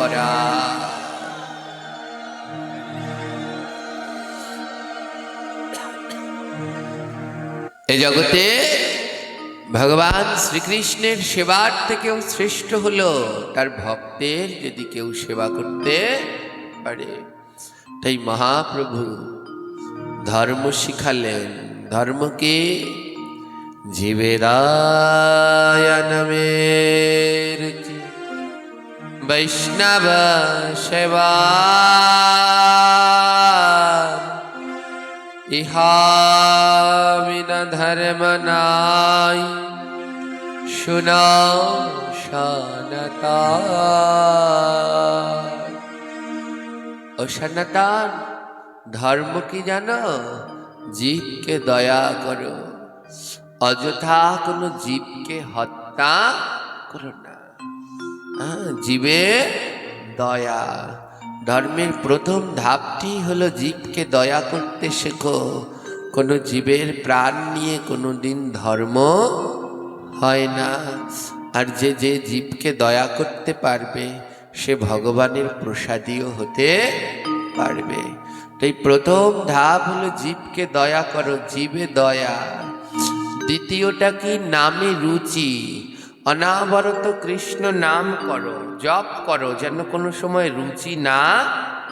করা। এ জগতে ভগবান শ্রীকৃষ্ণের সেবার থেকেও শ্রেষ্ঠ হলো তার ভক্তের যদি কেউ সেবা করতে পারে। তাই মহাপ্রভু ধর্ম শিখালেন। ধর্মকে জীবেরায়ণমের বৈষ্ণব সেবা ইহা বিনা ধর্ম নাই শুনাও সনাতন। ও সনাতন, ধর্ম কি জানো? জীবকে দয়া করো, অযথা কোনো জীবকে হত্যা করো না। জীবে দয়া। ধর্মের প্রথম ধাপটি হলো জীবকে দয়া করতে শেখো। কোনো জীবের প্রাণ নিয়ে কোনো দিন ধর্ম হয় না। আর যে যে জীবকে দয়া করতে পারবে সে ভগবানের প্রসাদীও হতে পারবে। তাই প্রথম ধাপ হলো জীবকে দয়া করো, জীবে দয়া। দ্বিতীয়টা কি? নামে রুচি। অনাবরত কৃষ্ণ নাম করো, জপ করো, যেন কোনো সময় রুচি না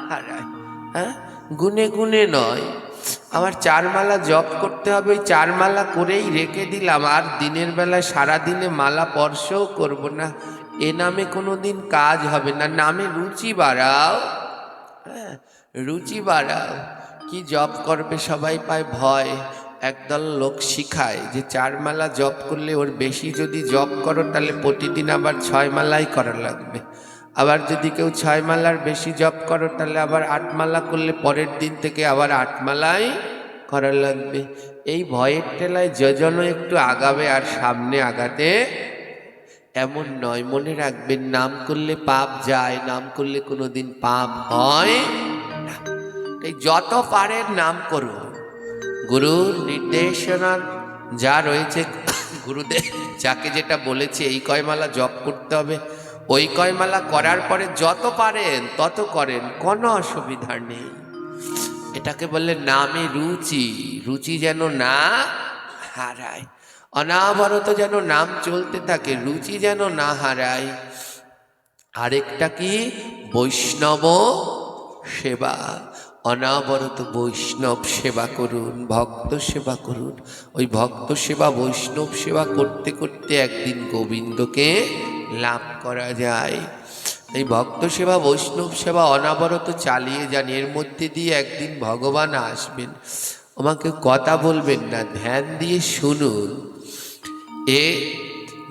হারায়। গুনে গুনে নয়, আমার 4 মালা জপ করতে হবে, ওই 4 মালা করেই রেখে দিলাম, আর দিনের বেলায় সারাদিনে মালা স্পর্শও করব না, এ নামে কোনো দিন কাজ হবে না। নামে রুচি বাড়াও। রুচি বাড়াও। কি জপ করবে সবাই পায় ভয়। একদল লোক শিখায় যে 4 মালা জপ করলে ওর বেশি যদি জপ করো তাহলে প্রতিদিন আবার 6 মালাই করা লাগবে। আবার যদি কেউ 6 মালার বেশি জপ করো তাহলে আবার 8 মালা করলে পরের দিন থেকে আবার 8 মালাই করা লাগবে। এই ভয়ের ঠেলায় যজন একটু আগাবে আর সামনে আগাতে এমন নয়। মনে রাখবেন, নাম করলে পাপ যায়, নাম করলে কোনোদিন পাপ হয় না। তাই যত পারেন নাম করুন। গুরুর নির্দেশনা যা রয়েছে, গুরুদেব যাকে যেটা বলেছে এই কয়মালা জপ করতে হবে, ওই কয়মালা করার পরে যত পারেন তত করেন, কোনো অসুবিধা নেই। এটাকে বললে নামে রুচি। রুচি যেন না হারায়, অনাবরত যেন নাম চলতে থাকে, রুচি যেন না হারায়। আরেকটা কি? বৈষ্ণব সেবা। অনাবরত বৈষ্ণব সেবা করুন, ভক্ত সেবা করুন। ওই ভক্ত সেবা, বৈষ্ণব সেবা করতে করতে একদিন গোবিন্দকে লাভ করা যায়। এই ভক্ত সেবা, বৈষ্ণব সেবা অনাবরত চালিয়ে যান। এর মধ্যে দিয়ে একদিন ভগবান আসবেন। আমাকে কথা বলবেন না, ধ্যান দিয়ে শুনুন। এ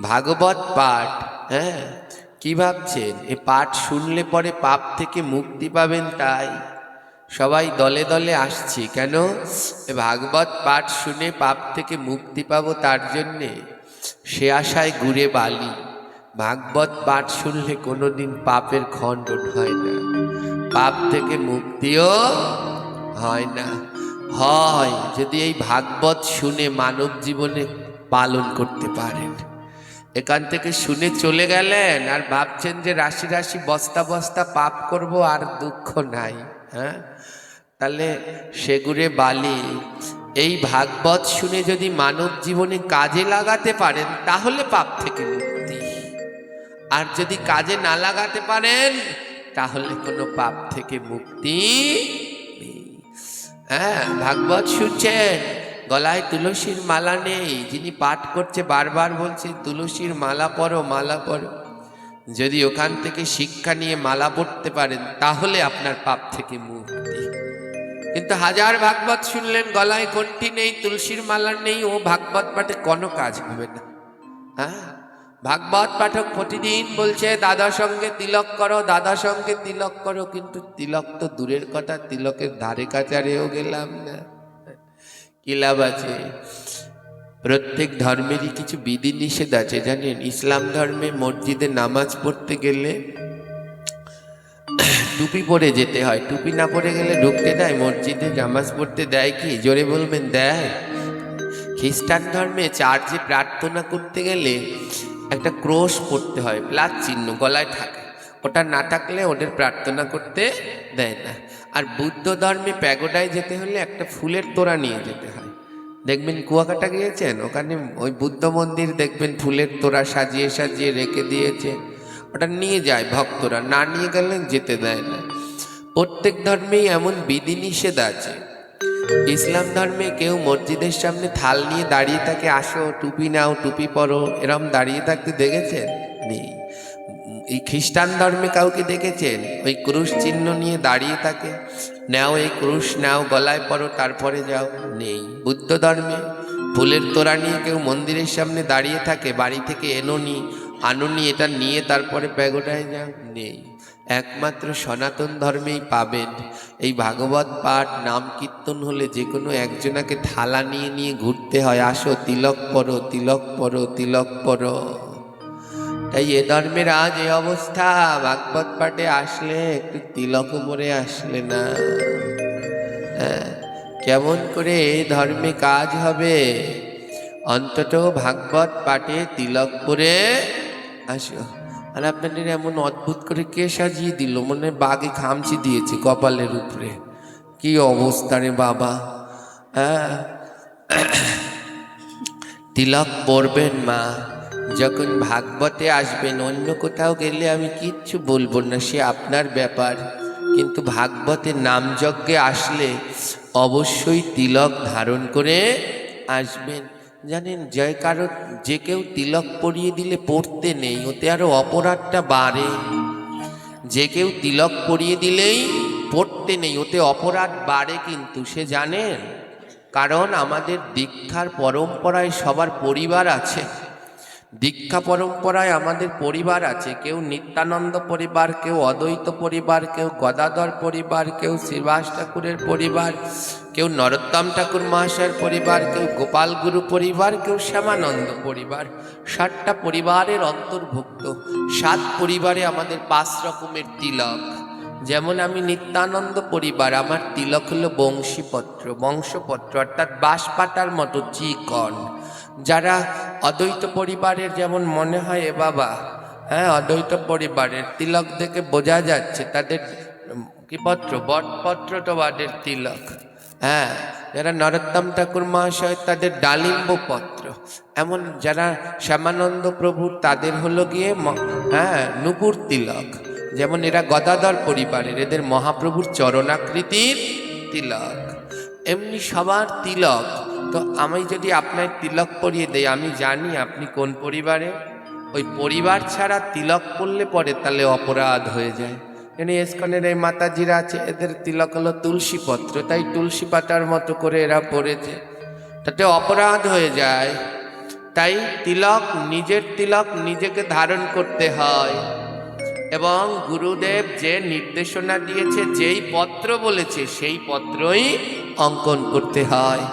ভাগবত পাঠ, কি ভাবছেন এ পাঠ শুনলে পরে পাপ থেকে মুক্তি পাবেন? তাই সবাই দলে দলে আসছি কেন? ভাগবত পাঠ শুনে পাপ থেকে মুক্তি পাবো তার জন্যে। সে আশায় ঘুরে বালি। ভাগবত পাঠ শুনলে কোনোদিন পাপের খণ্ডন হয় না, পাপ থেকে মুক্তিও হয় না। হয় যদি এই ভাগবত শুনে মানব জীবনে পালন করতে পারেন। এখান থেকে শুনে চলে গেলেন আর ভাবছেন যে রাশি রাশি বস্তা বস্তা পাপ করব, আর দুঃখ নাই। তাহলে সেগুড়ে বালি। এই ভাগবত শুনে যদি মানব জীবনে কাজে লাগাতে পারেন তাহলে পাপ থেকে মুক্তি। আর যদি কাজে না লাগাতে পারেন তাহলে কোনো পাপ থেকে মুক্তি নেই। ভাগবত শুনছেন, গলায় তুলসীর মালা নেই, যিনি পাঠ করছে বারবার বলছে তুলসীর মালা পরো, মালা পরো। যদি ওখান থেকে শিক্ষা নিয়ে মালা পড়তে পারেন তাহলে আপনার পাপ থেকে মুক্তি। কিন্তু হাজার ভাগবত শুনলেন, গলায় কণ্ঠি নেই, তুলসীর মালা নেই, ও ভাগবত পাঠে কোনো কাজ হবে না। ভাগবত পাঠক প্রতিদিন বলছে দাদা সঙ্গে তিলক করো, দাদা সঙ্গে তিলক করো, কিন্তু তিলক তো দূরের কথা, তিলকের ধারে কাছারেও গেলাম না, কি লাভ আছে? প্রত্যেক ধর্মেরই কিছু বিধি নিষেধ আছে জানেন। ইসলাম ধর্মে মসজিদে নামাজ পড়তে গেলে টুপি পরে যেতে হয়, টুপি না পরে গেলে ঢুকতে দেয়? মসজিদে নামাজ পড়তে দেয় কি? জোরে বলবেন, দেয়? খ্রিস্টান ধর্মে চার্চে প্রার্থনা করতে গেলে একটা ক্রস পড়তে হয়, প্লাস চিহ্ন গলায় থাকে, ওটা না থাকলে ওদের প্রার্থনা করতে দেয় না। আর বুদ্ধ ধর্মে প্যাগোডায় যেতে হলে একটা ফুলের তোড়া নিয়ে যেতে হয়। দেখবেন কুয়াকাটা গিয়েছেন, ওখানে ওই বুদ্ধ মন্দির দেখবেন ফুলের তোড়া সাজিয়ে সাজিয়ে রেখে দিয়েছে, ওটা নিয়ে যায় ভক্তরা, না নিয়ে গেলে যেতে দেয় না। প্রত্যেক ধর্মেই এমন বিধিনিষেধ আছে। ইসলাম ধর্মে কেউ মসজিদের সামনে থাল নিয়ে দাঁড়িয়ে থাকে, আসো টুপি নাও, টুপি পরো, এরম দাঁড়িয়ে থাকতে দেখেছেন? নেই। এই খ্রিস্টান ধর্মে কাউকে দেখেছেন ওই ক্রুশ চিহ্ন নিয়ে দাঁড়িয়ে থাকে, নাও এই ক্রুশ নাও, গলায় পরো, তারপরে যাও? নেই। বুদ্ধ ধর্মে ফুলের তোড়া নিয়ে কেউ মন্দিরের সামনে দাঁড়িয়ে থাকে, বাড়ি থেকে আনুনি এটা নিয়ে তারপরে প্যাগোডায় যাও? নেই। একমাত্র সনাতন ধর্মেই পাবেন এই ভাগবত পাঠ নাম কীর্তন হলে যে কোনো একজনাকে থালা নিয়ে নিয়ে ঘুরতে হয়, আসো তিলক পরো, তিলক পরো, তিলক পরো। তাই এ ধর্মের আজ এই অবস্থা, ভাগবত পাঠে আসলে একটু তিলক পরে আসলে না, কেমন করে এই ধর্মে কাজ হবে? অন্তত ভাগবত পাঠে তিলক পরে আসো। আর আপনাদের এমন অদ্ভুত করে কে সাজিয়ে দিল, মনে বাঘে খামচি দিয়েছে কপালের উপরে, কি অবস্থা রে বাবা। তিলক পরবেন মা, যখন ভাগবতে আসবেন। অন্য কোথাও গেলে আমি কিচ্ছু বলবো না, সে আপনার ব্যাপার, কিন্তু ভাগবতে নামযজ্ঞে আসলে অবশ্যই তিলক ধারণ করে আসবেন। জানেন, যে কেউ তিলক পরিয়ে দিলে পড়তে নেই, ওতে আরো অপরাধটা বাড়ে। যে কেউ তিলক পরিয়ে দিলেই পড়তে নেই, ওতে অপরাধ বাড়ে, কিন্তু সে জানেন, কারণ আমাদের দীক্ষার পরম্পরায় সবার পরিবার আছে। দীক্ষা পরম্পরায় আমাদের পরিবার আছে, কেউ নিত্যানন্দ পরিবার, কেউ অদ্বৈত পরিবার, কেউ গদাধর পরিবার, কেউ শ্রীবাস ঠাকুরের পরিবার, কেউ নরোত্তম ঠাকুর মহাশয়ের পরিবার, কেউ গোপাল গুরু পরিবার, কেউ শ্যামানন্দ পরিবার। 7টা পরিবারের অন্তর্ভুক্ত। 7 পরিবারে আমাদের 5 রকমের তিলক। যেমন আমি নিত্যানন্দ পরিবার, আমার তিলক হলো বংশীপত্র, বংশপত্র, অর্থাৎ বাঁশপাতার মতো চিকন। যারা অদ্বৈত পরিবারের, যেমন মনে হয় এ বাবা, অদ্বৈত পরিবারের তিলক দেখে বোঝা যাচ্ছে তাদের কি পত্র, বটপত্র তো বাদের তিলক। যারা নরোত্তম ঠাকুর মহাশয় তাদের ডালিম্ব পত্র। এমন যারা শ্যামানন্দ প্রভু তাদের হলো গিয়ে নুপুর তিলক। যেমন এরা গদাধর পরিবারের, এদের মহাপ্রভুর চরণাকৃতির তিলক। এমনি সবার তিলক। তো আমি যদি আপনার তিলক পরিয়ে দেই, আমি জানি আপনি কোন পরিবারে। ওই পরিবার ছাড়া তিলক পরলে পরে তাহলে অপরাধ হয়ে যায়। এনে ইস্কনের এই মাতাজিরা আছে, এদের তিলক হলো তুলসী পত্র, তাই তুলসী পাতার মতো করে এরা পড়েছে, তাতে অপরাধ হয়ে যায়। তাই তিলক, নিজের তিলক নিজেকে ধারণ করতে হয়, এবং গুরুদেব যে নির্দেশনা দিয়েছে, যেই পত্র বলেছে সেই পত্রই অঙ্কন করতে হয়।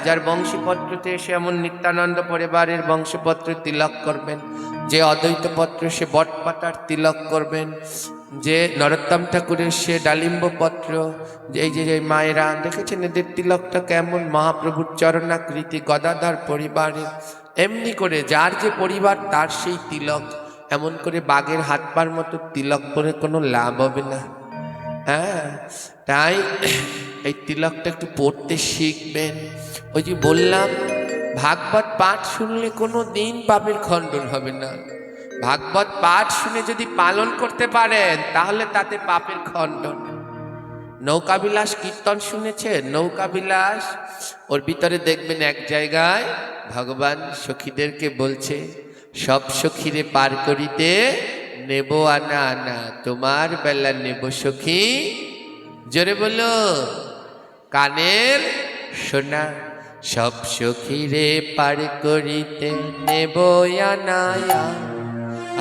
যার বংশীপত্রতে সে এমন নিত্যানন্দ পরিবারের বংশপত্র তিলক করবেন, যে অদ্বৈত পত্র সে বটপাতার তিলক করবেন, যে নরোত্তম ঠাকুরের সে ডালিম্ব পত্র। এই যে মায়েরা দেখেছেন এদের তিলকটা কেমন, মহাপ্রভুর চরণাকৃতি, গদাধর পরিবারের। এমনি করে যার যে পরিবার তার সেই তিলক। এমন করে বাঘের হাত পার মতো তিলক করে কোনো লাভ হবে না। তাই এই তিলকটা একটু পড়তে শিখবেন। ওই যে বললাম, ভাগবত পাঠ শুনলে কোনো দিন পাপের খণ্ডন হবে না। ভাগবত পাঠ শুনে যদি পালন করতে পারেন তাহলে তাতে পাপের খণ্ডন। নৌকাবিলাস কীর্তন শুনেছেন? নৌকাবিলাস, ওর ভিতরে দেখবেন এক জায়গায় ভগবান সখীদেরকে বলছে, সব সখীরে পার করিতে নেব আনা আনা, তোমার বেলা নেব সখী। জোরে বলো, কানের সোনা। সব সখীরে পার করিতে নেব আনা,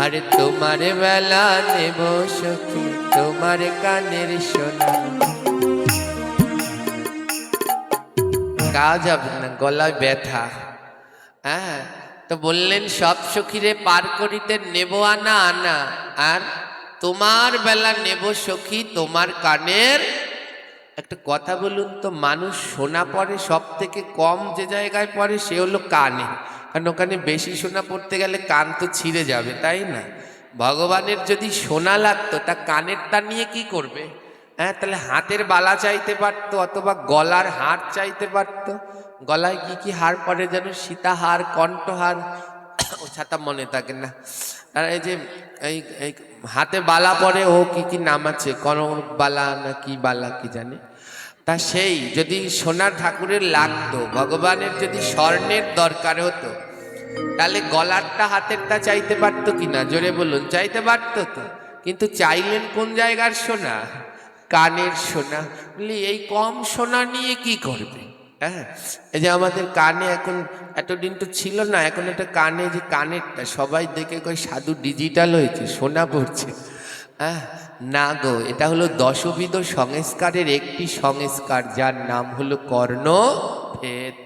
আরে তোমার বেলা নেব সখী, তোমার কানের সোনা। গাওয়া যাবে না, গলায় ব্যথা। তো বললেন সব সখীরে পার করিতে নেব আনা আনা, আর তোমার বেলা নেব সখী তোমার কানের। একটা কথা বলুন তো, মানুষ সোনা পড়ে সব থেকে কম যে জায়গায় পড়ে সে হলো কানে, কারণ ওখানে বেশি সোনা পড়তে গেলে কান তো ছিঁড়ে যাবে, তাই না? ভগবানের যদি সোনা লাগতো তা কানেরটা নিয়ে কি করবে? হ্যাঁ, তাহলে হাতের বালা চাইতে পারতো, অথবা গলার হার চাইতে পারতো। গলায় কি কি হার পরে যেন, সীতাহার, কণ্ঠহার, ও ছাতা মনে থাকে না। আর এই যে এই এই হাতে বালা পরে, ও কি কি নাম আছে, কনক বালা না কি বালা কি জানে। তা সেই যদি সোনার ঠাকুরের লাগতো, ভগবানের যদি স্বর্ণের দরকার হতো, তাহলে গলারটা হাতেরটা চাইতে পারতো কিনা? জোরে বলুন, চাইতে পারতো তো। কিন্তু চাইলেন কোন জায়গার সোনা? কানের সোনা। বলি এই কম সোনা নিয়ে কি করবে? হ্যাঁ, এই যে আমাদের কানে এখন, এতদিন তো ছিল না, এখন একটা কানে যে কানেরটা সবাই দেখে কই সাধু ডিজিটাল হয়েছে, সোনা পড়ছে। হ্যাঁ, না গো, এটা হলো দশবিধ সংস্কারের একটি সংস্কার, যার নাম হলো কর্ণভেদ।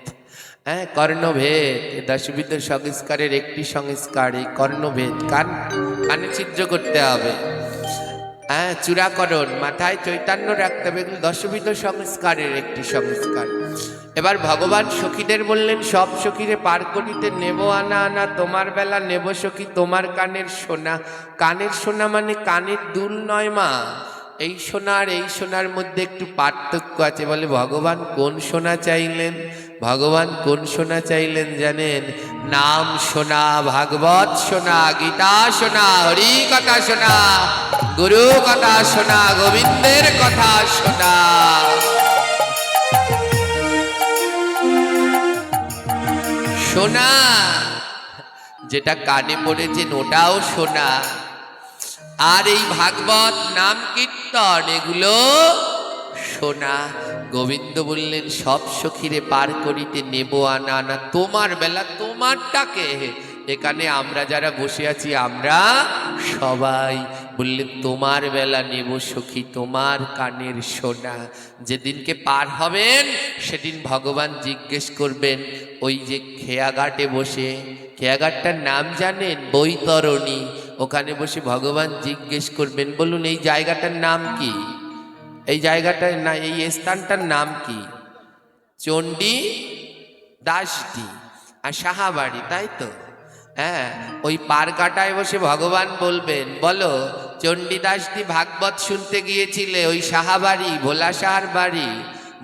হ্যাঁ, কর্ণভেদ, দশবিধ সংস্কারের একটি সংস্কার এই কর্ণভেদ। কানে ছিদ্র করতে হবে, হ্যাঁ, চূড়াকরণ, মাথায় চৈতন্য রাখতে হবে, এগুলো দশবিধ সংস্কারের একটি সংস্কার। এবার ভগবান সখীদের বললেন, সব সখীরে পার করিতে নেব আনা আনা, তোমার বেলা নেব সখী তোমার কানের সোনা। কানের সোনা মানে কানের দুল নয় মা, এই সোনা আর এই সোনার মধ্যে একটু পার্থক্য আছে। বলে ভগবান কোন সোনা চাইলেন? ভগবান কোন সোনা চাইলেন জানেন? নাম সোনা, ভাগবত সোনা, গীতা সোনা, হরি কথা সোনা, গুরু কথা সোনা, গোবিন্দের কথা সোনা। সোনা যেটা কানে পড়েছেন ওটাও সোনা, আর এই ভাগবত নাম কীর্তন এগুলো সোনা। গোবিন্দ বললেন, সব সখীরে পার করিতে নেব আনা আনা, তোমার বেলা তোমারটাকে। এখানে আমরা যারা বসে আছি আমরা সবাই বললেন, তোমার বেলা নেব সখী তোমার কানের সোনা। যেদিনকে পার হবেন সেদিন ভগবান জিজ্ঞেস করবেন, ওই যে খেয়াঘাটে বসে, খেয়াঘাটটার নাম জানেন? বৈতরণী। ওখানে বসে ভগবান জিজ্ঞেস করবেন, বলুন এই জায়গাটার নাম কি? এই জায়গাটার না, এই স্থানটার নাম কি? চণ্ডী দাসডি আর সাহাবাড়ি, তাই তো? হ্যাঁ, ওই পারকাটায় বসে ভগবান বলবেন, বলো চণ্ডীদাসদি ভাগবত শুনতে গিয়েছিলে ওই সাহাবাড়ি, ভোলা সাহার বাড়ি,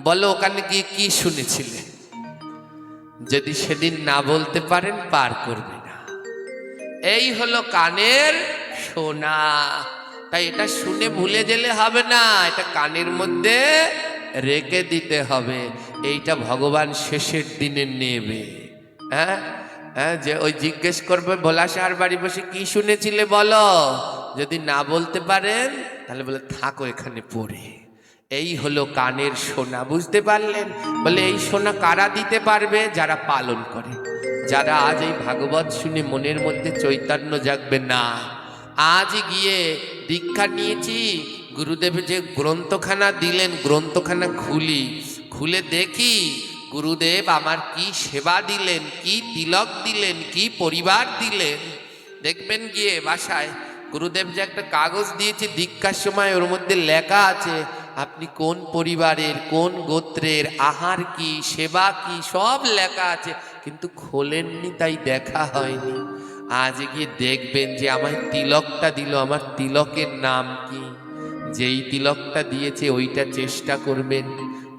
বলো ওখানে গিয়ে কি শুনেছিলে? যদি সেদিন না বলতে পারেন পার করবে না। এই হলো কানের সোনা। তাই এটা শুনে ভুলে গেলে হবে না, এটা কানের মধ্যে রেখে দিতে হবে। এইটা ভগবান শেষের দিনে নেবে। হ্যাঁ হ্যাঁ, যে ওই জিজ্ঞেস করবে ভোলা সাহার বাড়ি বসে কি শুনেছিলে বলো, যদি না বলতে পারেন তাহলে বলে থাকো এখানে পড়ে। এই হলো কানের সোনা, বুঝতে পারলেন? বলে এই সোনা কারা দিতে পারবে? যারা পালন করে, যারা আজ এই ভাগবত শুনে মনের মধ্যে চৈতন্য জাগবে না। আজ গিয়ে দীক্ষা নিয়েছি, গুরুদেব যে গ্রন্থখানা দিলেন, গ্রন্থখানা খুলে দেখি গুরুদেব আমার কি সেবা দিলেন, কি তিলক দিলেন, কি পরিবার দিলেন। দেখবেন গিয়ে বাসায় গুরুদেব যে একটা কাগজ দিয়েছে দীক্ষার সময়, ওর মধ্যে লেখা আছে আপনি কোন পরিবারের, কোন গোত্রের, আহার কি, সেবা কি, সব লেখা আছে, কিন্তু খোলেননি তাই দেখা হয়নি। আজ গিয়ে দেখবেন যে আমায় তিলকটা দিল, আমার তিলকের নাম কি? যেই তিলকটা দিয়েছে ওইটা চেষ্টা করবেন,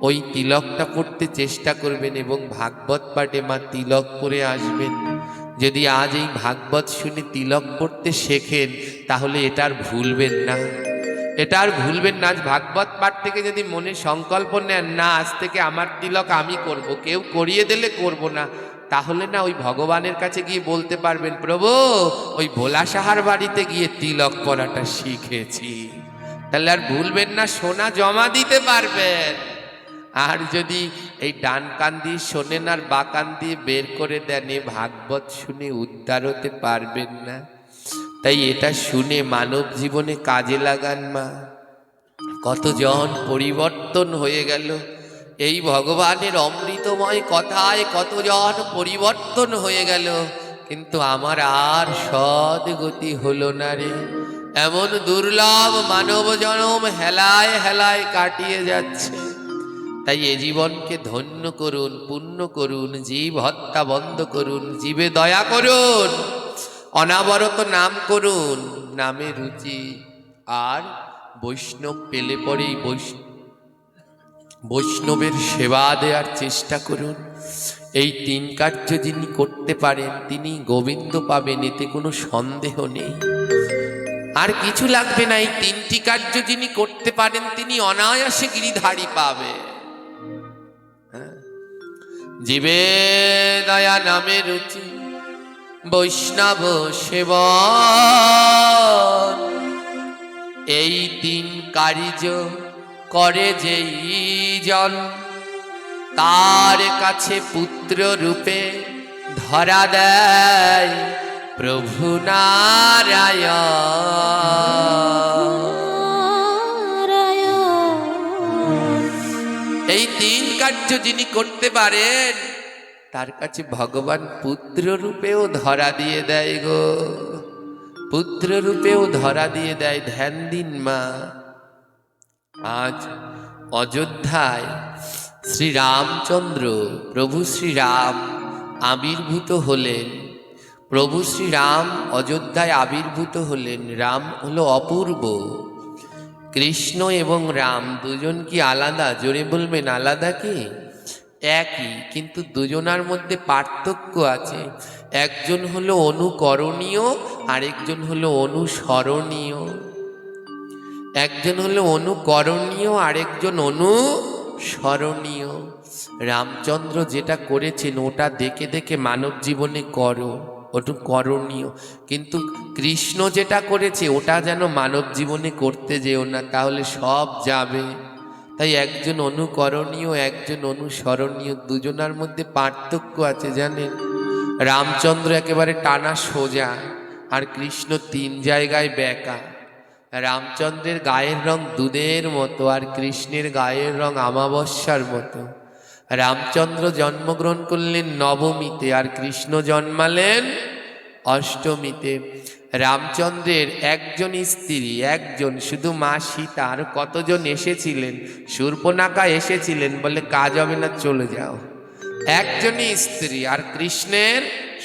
ওই তিলকটা পড়তে চেষ্টা করবেন, এবং ভাগবত পাঠে মা তিলক পরে আসবেন। যদি আজ এই ভাগবত শুনে তিলক পড়তে শেখেন তাহলে এটা আর ভুলবেন না, এটা আর ভুলবেন না। আজ ভাগবত পাঠ থেকে যদি মনে সংকল্প নেন, না আজ থেকে আমার তিলক আমি করব, কেউ করিয়ে দিলে করব না, তাহলে না ওই ভগবানের কাছে গিয়ে বলতে পারবেন, প্রভু ওই ভোলা সাহার বাড়িতে গিয়ে তিলক পড়াটা শিখেছি। তাহলে আর ভুলবেন না, সোনা জমা দিতে পারবেন। আর যদি এই ডান কান দিয়ে শোনেন আর বা কান দিয়ে বের করে দেন, এ ভাগবত শুনে উদ্ধার হতে পারবেন না। তাই এটা শুনে মানব জীবনে কাজে লাগান মা। কতজন পরিবর্তন হয়ে গেল এই ভগবানের অমৃতময় কথায়, কতজন পরিবর্তন হয়ে গেল, কিন্তু আমার আর সদ্গতি হলো না রে। এমন দুর্লভ মানব জনম হেলায় হেলায় কাটিয়ে যাচ্ছে। তাই এ জীবনকে ধন্য করুন, পুণ্য করুন, জীব হত্যা বন্ধ করুন, জীবে দয়া করুন, অনাবরত নাম করুন, নামে রুচি। আর বৈষ্ণব পেলে পরেই বৈষ্ণবের সেবা দেওয়ার চেষ্টা করুন। এই 3 কার্য যিনি করতে পারেন তিনি গোবিন্দ পাবেন, এতে কোনো সন্দেহ নেই। আর কিছু লাগবে না, এই 3টি কার্য যিনি করতে পারেন তিনি অনায়াসে গিরিধারী পাবে। জীবে দয়া নামে রুচি, বৈষ্ণব সেবন, এই 3 কার্য করে যেই জন, তার কাছে পুত্র রূপে ধরা দেয় প্রভু নারায়ণ। এই 3 কার্য যিনি করতে পারেন তার কাছে ভগবান পুত্র রূপেও ধরা দিয়ে দেয় গো, পুত্র রূপেও ধরা দিয়ে দেয়। ধ্যান দিন মা, আজ অযোধ্যায় শ্রীরামচন্দ্র প্রভু শ্রীরাম আবির্ভূত হলেন। প্রভু শ্রীরাম অযোধ্যায় আবির্ভূত হলেন। রাম হলো অপূর্ব, কৃষ্ণ এবং রাম দুজন কি আলাদা? জোরে বলবেন, আলাদা কি? একই, কিন্তু দুজনার মধ্যে পার্থক্য আছে। একজন হলো অনুকরণীয়, আরেকজন হলো অনুসরণীয়। একজন হলো অনুকরণীয়, আরেকজন অনুসরণীয়। রামচন্দ্র যেটা করেছেন ওটা দেখে দেখে মানব জীবনে করো, ওটা করণীয়। কিন্তু কৃষ্ণ যেটা করেছে ওটা যেন মানব জীবনে করতে যেও না, তাহলে সব যাবে। তাই একজন অনুকরণীয়, একজন অনুসরণীয়, দুজনার মধ্যে পার্থক্য আছে জানেন। রামচন্দ্র একেবারে টানা সোজা, আর কৃষ্ণ 3 জায়গায় বেঁকা। রামচন্দ্রের গায়ের রং দুধের মতো, আর কৃষ্ণের গায়ের রং আমাবস্যার মতো। রামচন্দ্র জন্মগ্রহণ করলেন নবমীতে, আর কৃষ্ণ জন্মালেন অষ্টমীতে। রামচন্দ্রের একজন স্ত্রী, একজন, শুধু মা সীতা। আর কতজন এসেছিলেন? শূর্পণখা এসেছিলেন, বলে কাজ হবে না, চলে যাও। একজনই স্ত্রী। আর কৃষ্ণের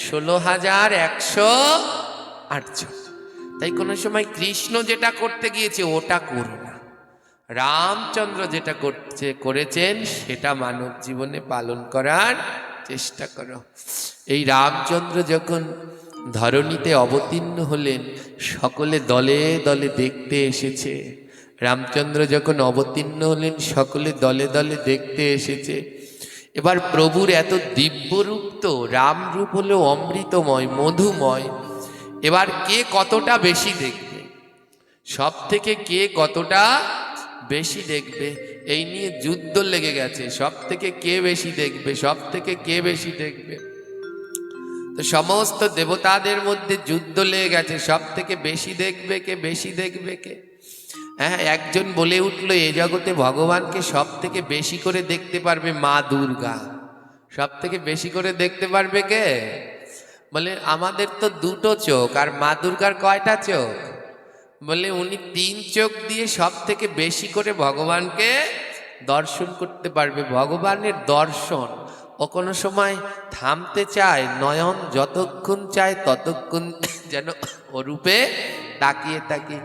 16,108 জন। তাই কোনো সময় কৃষ্ণ যেটা করতে গিয়েছে ওটা করো না, রামচন্দ্র যেটা করেছেন সেটা মানব জীবনে পালন করার চেষ্টা করো। এই রামচন্দ্র যখন ধরণীতে অবতীর্ণ হলেন, সকলে দলে দলে দেখতে এসেছে। রামচন্দ্র যখন অবতীর্ণ হলেন সকলে দলে দলে দেখতে এসেছে। এবার প্রভুর এত দিব্য রূপ, তো রামরূপ হলো অমৃতময়, মধুময়। এবার কে কতটা বেশি দেখবে, সব থেকে কে কতটা বেশি দেখবে, এই নিয়ে যুদ্ধ লেগে গেছে। সব থেকে কে বেশি দেখবে, সব থেকে কে বেশি দেখবে। তো সমস্ত দেবতাদের মধ্যে যুদ্ধ লেগে গেছে, সব থেকে বেশি দেখবে কে, বেশি দেখবে কে। হ্যাঁ, একজন বলে উঠলো এ জগতে ভগবানকে সব থেকে বেশি করে দেখতে পারবে মা দুর্গা। সব থেকে বেশি করে দেখতে পারবে কে? বলে আমাদের তো 2টো চোখ, আর মা দুর্গার কয়টা চোখ? বলে উনি 3 চোখ দিয়ে সব থেকে বেশি করে ভগবানকে দর্শন করতে পারবে। ভগবানের দর্শন ও কোনো সময় থামতে চায়, নয়ন যতক্ষণ চায় ততক্ষণ যেন ও রূপে তাকিয়ে তাকিয়ে।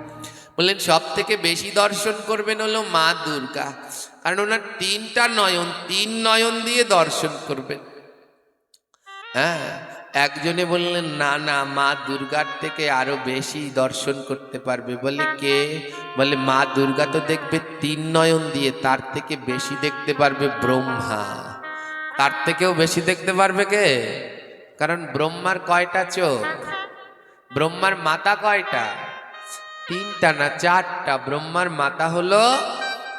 বললেন সব থেকে বেশি দর্শন করবেন হলো মা দুর্গা, কারণ ওনার 3টা নয়ন, 3 নয়ন দিয়ে দর্শন করবেন। হ্যাঁ, একজনে বললেন না না, মা দুর্গার থেকে আরো বেশি দর্শন করতে পারবে। বলে কে? বলে মা দুর্গা তো দেখবে 3 নয়ন দিয়ে, তার থেকে বেশি দেখতে পারবে ব্রহ্মা। তার থেকেও বেশি দেখতে পারবে কে? কারণ ব্রহ্মার কয়টা চোখ? ব্রহ্মার মাথা কয়টা? 3টা না 4টা। ব্রহ্মার মাথা হলো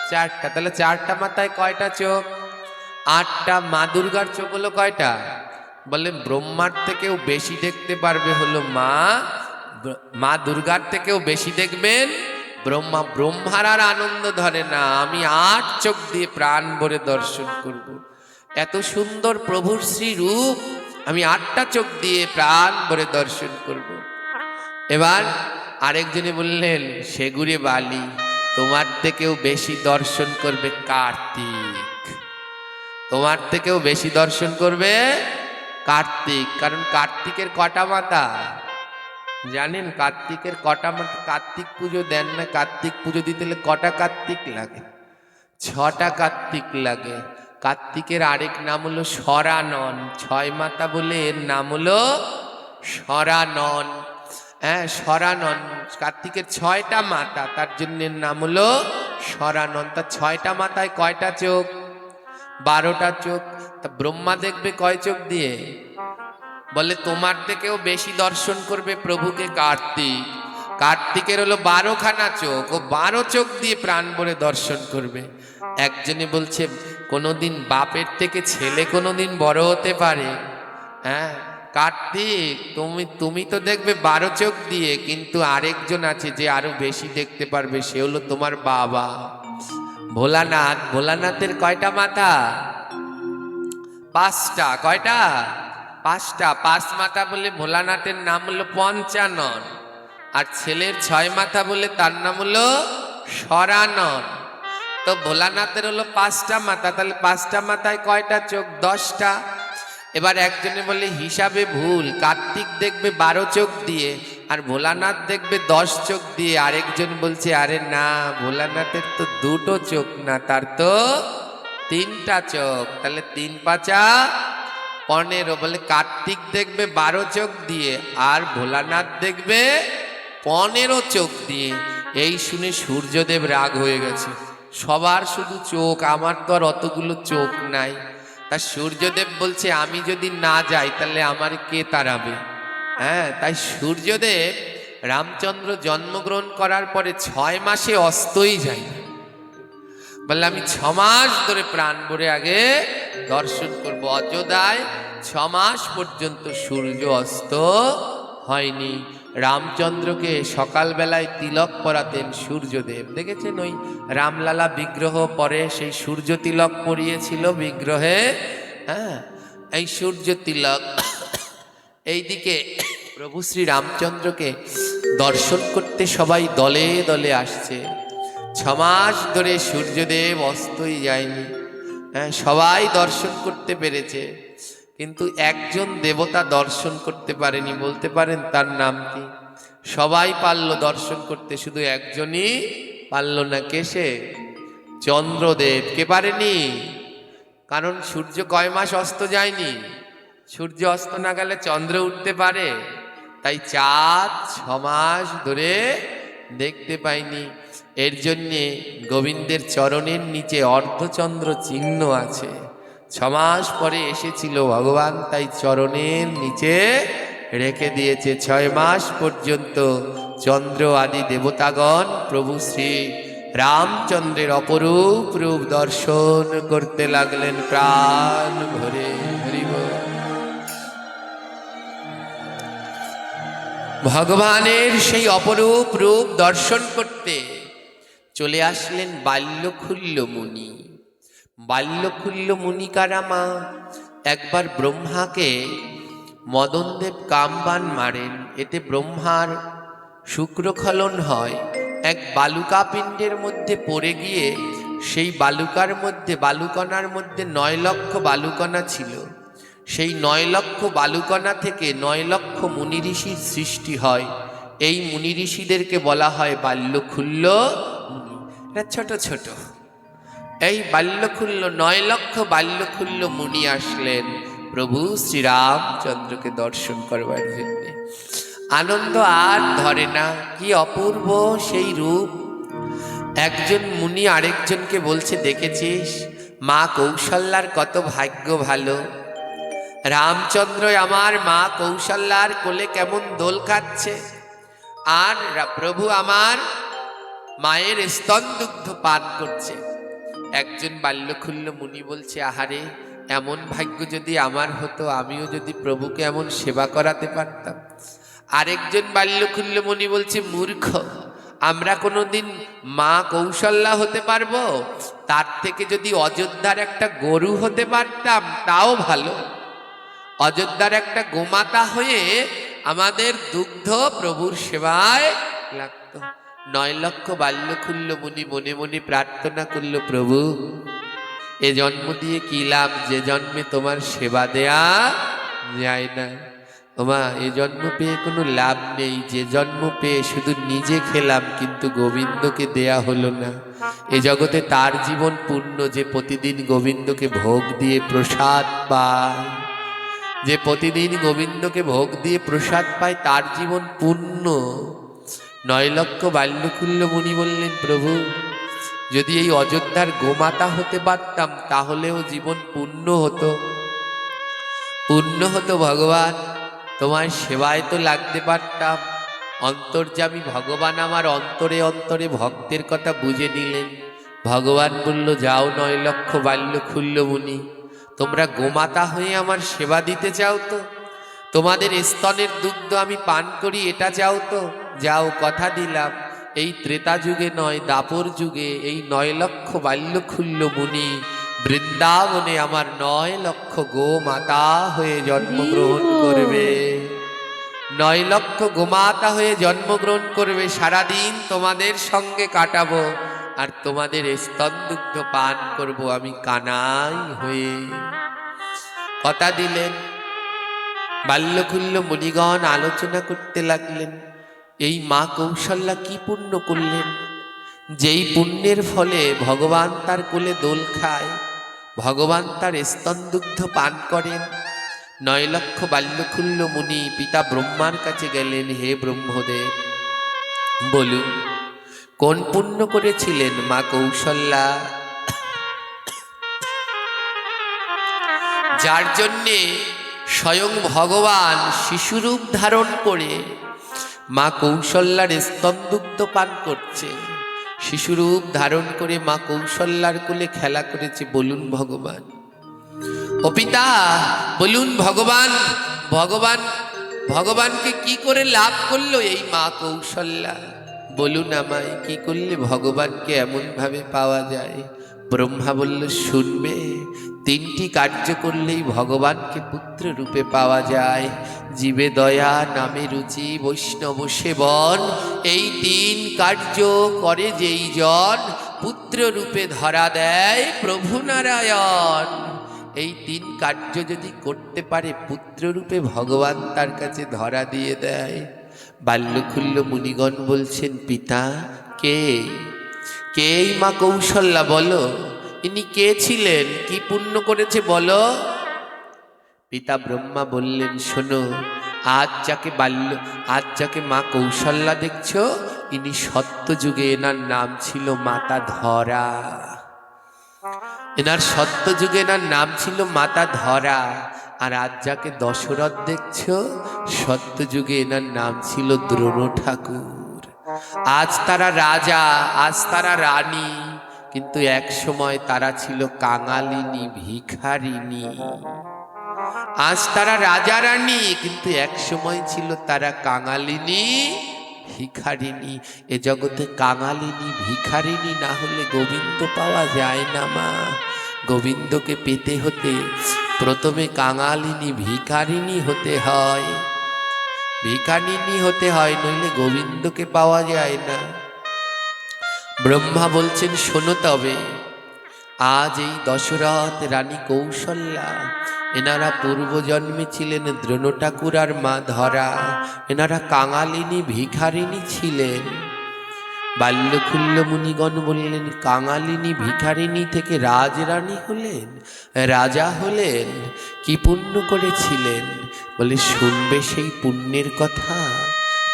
4টা, তাহলে 4টা মাথায় কয়টা চোখ? 8টা। মা দুর্গার চোখ হলো কয়টা? বলে ব্রহ্মার থেকেও বেশি দেখতে পারবে হলো মা দুর্গার থেকেও বেশি দেখবেন ব্রহ্মা। ব্রহ্মার আর আনন্দ ধরে না, আমি 8 চোখ দিয়ে প্রাণ ভরে দর্শন করব। এত সুন্দর প্রভুর শ্রী রূপ, আমি 8টা চোখ দিয়ে প্রাণ ভরে দর্শন করব। এবার আরেকজনে বললেন সেগুড়ে বালি, তোমার থেকেও বেশি দর্শন করবে কার্তিক। তোমার থেকেও বেশি দর্শন করবে কার্তিক, কারণ কার্তিকের কটা মাথা? জানেন কার্তিকের কটা মাথা? কার্তিক পুজো দেন না? কার্তিক পুজো দিতে হলে কটা কার্তিক লাগে? 6টা কার্তিক লাগে। কার্তিকের আরেক নাম হলো সরানন। 6 মাথা বলে এর নাম হলো সরানন। হ্যাঁ, সরানন। কার্তিকের 6টা মাথা, তার জন্য এর নাম হলো সরানন। তার 6টা মাথায় কয়টা চোখ? 12টা চোখ। তা ব্রহ্মা দেখবে কয় চোখ দিয়ে? বলে তোমার থেকেও বেশি দর্শন করবে প্রভুকে কার্তিক। কার্তিকের হলো 12খানা চোখ, ও 12 চোখ দিয়ে প্রাণ ভরে দর্শন করবে। একজনে বলছে কোনোদিন বাপের থেকে ছেলে কোনোদিন বড় হতে পারে? হ্যাঁ, কার্তিক তুমি তো দেখবে 12 চোখ দিয়ে, কিন্তু আরেকজন আছে যে আরো বেশি দেখতে পারবে, সে হলো তোমার বাবা ভোলানাথ। ভোলানাথের কয়টা মাথা? 5টা। কয়টা? 5টা। 5 মাথা বলে ভোলানাথের নাম হলো পঞ্চানন। আর ছেলের 6 মাথা বলে তার নাম হলো সরানন। তো ভোলানাথের হলো 5টা মাথা, তাহলে 5টা মাথায় কয়টা চোখ? 10টা। এবার একজনে বলে হিসাবে ভুল, কার্তিক দেখবে 12 চোখ দিয়ে আর ভোলানাথ দেখবে 10 চোখ দিয়ে। আরেকজন বলছে আরে না, ভোলানাথের তো 2টো চোখ না, তার তো 3টা চোখ। তাহলে 3 পাঁচা 15। বলে কার্তিক দেখবে 12 চোখ দিয়ে আর ভোলানাথ দেখবে 15 চোখ দিয়ে। এই শুনে সূর্যদেব রাগ হয়ে গেছে। সবার শুধু চোখ, আমার তো আর অতগুলো চোখ নাই। তা সূর্যদেব বলছে আমি যদি না যাই তাহলে আমার কে তাড়াবে? হ্যাঁ, তাই সূর্যদেব রামচন্দ্র জন্মগ্রহণ করার পরে 6 মাসে অস্তই যায় না। বললে আমি 6 মাস ধরে প্রাণ ভরে আগে দর্শন করব। অযোধ্যায় 6 মাস পর্যন্ত সূর্য অস্ত হয়নি। রামচন্দ্রকে সকালবেলায় তিলক পরাতেন সূর্যদেব, দেখেছেন ওই রামলালা বিগ্রহ পরে সেই সূর্য তিলক পরিয়েছিল বিগ্রহে। হ্যাঁ, এই সূর্য তিলক। এইদিকে প্রভু শ্রী রামচন্দ্রকে দর্শন করতে সবাই দলে দলে আসছে। 6 মাস ধরে সূর্যদেব অস্তই যায়নি। হ্যাঁ, সবাই দর্শন করতে পেরেছে, কিন্তু একজন দেবতা দর্শন করতে পারেনি। বলতে পারেন তার নাম কি? সবাই পারল দর্শন করতে, শুধু একজনই পারল না। কে সে? চন্দ্রদেব। কে পারেনি? কারণ সূর্য কয় মাস অস্ত যায়নি। সূর্য অস্ত না গেলে চন্দ্র উঠতে পারে? তাই চাঁদ 6 মাস ধরে দেখতে পাইনি। এর জন্যে গোবিন্দের চরণের নিচে অর্ধচন্দ্র চিহ্ন আছে। 6 মাস পরে এসেছিল ভগবান, তাই চরণের নিচে রেখে দিয়েছে। 6 মাস পর্যন্ত চন্দ্র আদি দেবতাগণ প্রভু শ্রী রামচন্দ্রের অপরূপ রূপ দর্শন করতে লাগলেন প্রাণ ভরে। হরি বল। ভগবানের সেই অপরূপ রূপ দর্শন করতে চলে আসলেন বাল্যখুল্য মুনি। বাল্যখুল্য মুনি কারা মা? একবার ব্রহ্মাকে মদনদেব কামবান মারেন, এতে ব্রহ্মার শুক্রখলন হয়। এক বালুকা পিণ্ডের মধ্যে পড়ে গিয়ে সেই বালুকার মধ্যে, বালুকণার মধ্যে 9 লক্ষ বালুকণা ছিল। সেই 9 লক্ষ বালুকণা থেকে 9 লক্ষ মুনি ঋষির সৃষ্টি হয়। এই মুনি ঋষিদেরকে বলা হয় বাল্যখুল্য মুনি। এরা ছোট ছোট। এই বাল্যখুল্য 9 লক্ষ বাল্যখুল্য মুনি আসলেন প্রভু শ্রীরামচন্দ্রকে দর্শন করবার জন্য। আনন্দ আর ধরে না, কি অপূর্ব সেই রূপ। একজন মুনি আরেকজনকে বলছে দেখেছিস মা কৌশল্যার কত ভাগ্য ভালো। রামচন্দ্র আমার মা কৌশল্যার কোলে কেমন দোল খাচ্ছে, আর প্রভু আমার মায়ের স্তন দুগ্ধ পান করছে। একজন বাল্যখুল্য মুনি বলছে আহারে, এমন ভাগ্য যদি আমার হতো, আমিও যদি প্রভুকে এমন সেবা করাতে পারতাম। আরেকজন বাল্যখুল্য মুনি বলছে মূর্খ, আমরা কোনোদিন মা কৌশল্যা হতে পারবো? তার থেকে যদি অযোধ্যার একটা গরু হতে পারতাম তাও ভালো। অযোধ্যার একটা গোমাতা হয়ে আমাদের দুগ্ধ প্রভুর সেবায় লাগতো। 9 লক্ষ বাল্যখুল্য মুনি মনে মনে প্রার্থনা করল, প্রভু এ জন্ম দিয়ে কি লাভ, যে জন্মে তোমার সেবা দেয়া যায় না। ওমা, এ জন্ম পেয়ে কোনো লাভ নেই, যে জন্ম পেয়ে শুধু নিজে খেলাম কিন্তু গোবিন্দকে দেয়া হলো না। এ জগতে তার জীবন পূর্ণ যে প্রতিদিন গোবিন্দকে ভোগ দিয়ে প্রসাদ পায়, যে প্রতিদিন গোবিন্দকে ভোগ দিয়ে প্রসাদ পায় তার জীবন পূর্ণ। 9 লক্ষ বাল্যকুল্য মুনি বললেন, প্রভু যদি এই অযোধ্যার গোমাতা হতে পারতাম তাহলেও জীবন পূর্ণ হতো, পূর্ণ হতো ভগবান। তোমার সেবায় তো লাগতে পারতাম। অন্তর্যামী ভগবান আমার অন্তরে অন্তরে ভক্তের কথা বুঝে নিলেন। ভগবান বলল, যাও 9 লক্ষ বাল্যকুল্য মুনি, তোমরা গোমাতা হয়ে আমার সেবা দিতে চাও তো? তোমাদের স্তনের দুগ্ধ আমি পান করি এটা চাও তো? যাও, কথা দিলাম এই ত্রেতা যুগে নয়, দাপর যুগে এই 9 লক্ষ বাল্যকুল্য মুনি বৃন্দাবনে আমার 9 লক্ষ গোমাতা হয়ে জন্মগ্রহণ করবে। 9 লক্ষ গোমাতা হয়ে জন্মগ্রহণ করবে। সারাদিন তোমাদের সঙ্গে কাটাবো আর তোমাদের স্তন দুগ্ধ পান করব আমি কানাই হয়ে। কথা দিলেন। বাল্যকুল্য মুনিগণ আলোচনা করতে লাগলেন, এই মা কৌশল্যা কি পুণ্য করলেন, যেই পুণ্যের ফলে ভগবান তার কোলে দোল খায়, ভগবান তার স্তন দুগ্ধ পান করেন। 9 লক্ষ বাল্যকুল্য মুনি পিতা ব্রহ্মার কাছে গেলেন, হে ব্রহ্মদেব, বলুন কোন পুণ্য করেছিলেন মা কৌশল্যা, যার জন্যে স্বয়ং ভগবান শিশুরূপ ধারণ করে মা কৌশল্যার স্তনদুগ্ধ পান করছে, শিশুরূপ ধারণ করে মা কৌশল্যার কোলে খেলা করেছে, বলুন ভগবান। ও পিতা বলুন, ভগবান ভগবান ভগবানকে কি করে লাভ করলো এই মা কৌশল্যা? বলুন আমায়, কি করলে ভগবানকে এমন ভাবে পাওয়া যায়? ব্রহ্মা বলল, শুনবে, 3টি কার্য করলেই ভগবানকে পুত্র রূপে পাওয়া যায়। জীবে দয়া, নামে রুচি, বৈষ্ণব সেবন, এই 3 কার্য করে যেই জন পুত্র রূপে ধরা দেয় প্রভু নারায়ণ। এই 3 কার্য যদি করতে পারে পুত্র রূপে ভগবান তার কাছে ধরা দিয়ে দেয়। বাল্যকুল্য মুনিগণ বলছেন, পিতা কে কে এই মা কৌশল্যা, বলো ইনি কে ছিলেন, কি পুণ্য করেছে বলো। পিতা ব্রহ্মা বললেন, শোনো, আজ যাকে মা কৌশল্যা দেখছো, ইনি সত্যযুগে এনার নাম ছিল মাতা ধরা। এনার সত্যযুগে এনার নাম ছিল মাতা ধরা। আর আজ যাকে দশরথ দেখছো, সত্যযুগে এনার নাম ছিল দ্রোণ ঠাকুর। আজ তারা রাজা, আজ তারা রানী, কিন্তু এক সময় তারা ছিল কাঙালিনী, ভিখারিনী। আজ তারা রাজা রানী, কিন্তু এক সময় ছিল তারা কাঙালিনী, ভিখারিনী। এ জগতে কাঙালিনী ভিখারিনী না হলে গোবিন্দ পাওয়া যায় না মা। গোবিন্দকে পেতে হতে প্রথমে কাঙালিনী ভিখারিনী হতে হয়, ভিখারিনী হতে হয়, নইলে গোবিন্দকে পাওয়া যায় না। ব্রহ্মা বলছেন, শোনো তবে, আজ এই দশরথ, রানী কৌশল্যা, এনারা পূর্বজন্মে ছিলেন দ্রোণ ঠাকুর আর মা ধরা। এনারা কাঙালিনী ভিখারিনী ছিলেন। বাল্যকুল্য মুনিগণ বললেন, কাঙালিনী ভিখারিনী থেকে রাজরানী হলেন, রাজা হলেন, কি পুণ্য করেছিলেন? বলে, শুনবে সেই পুণ্যের কথা।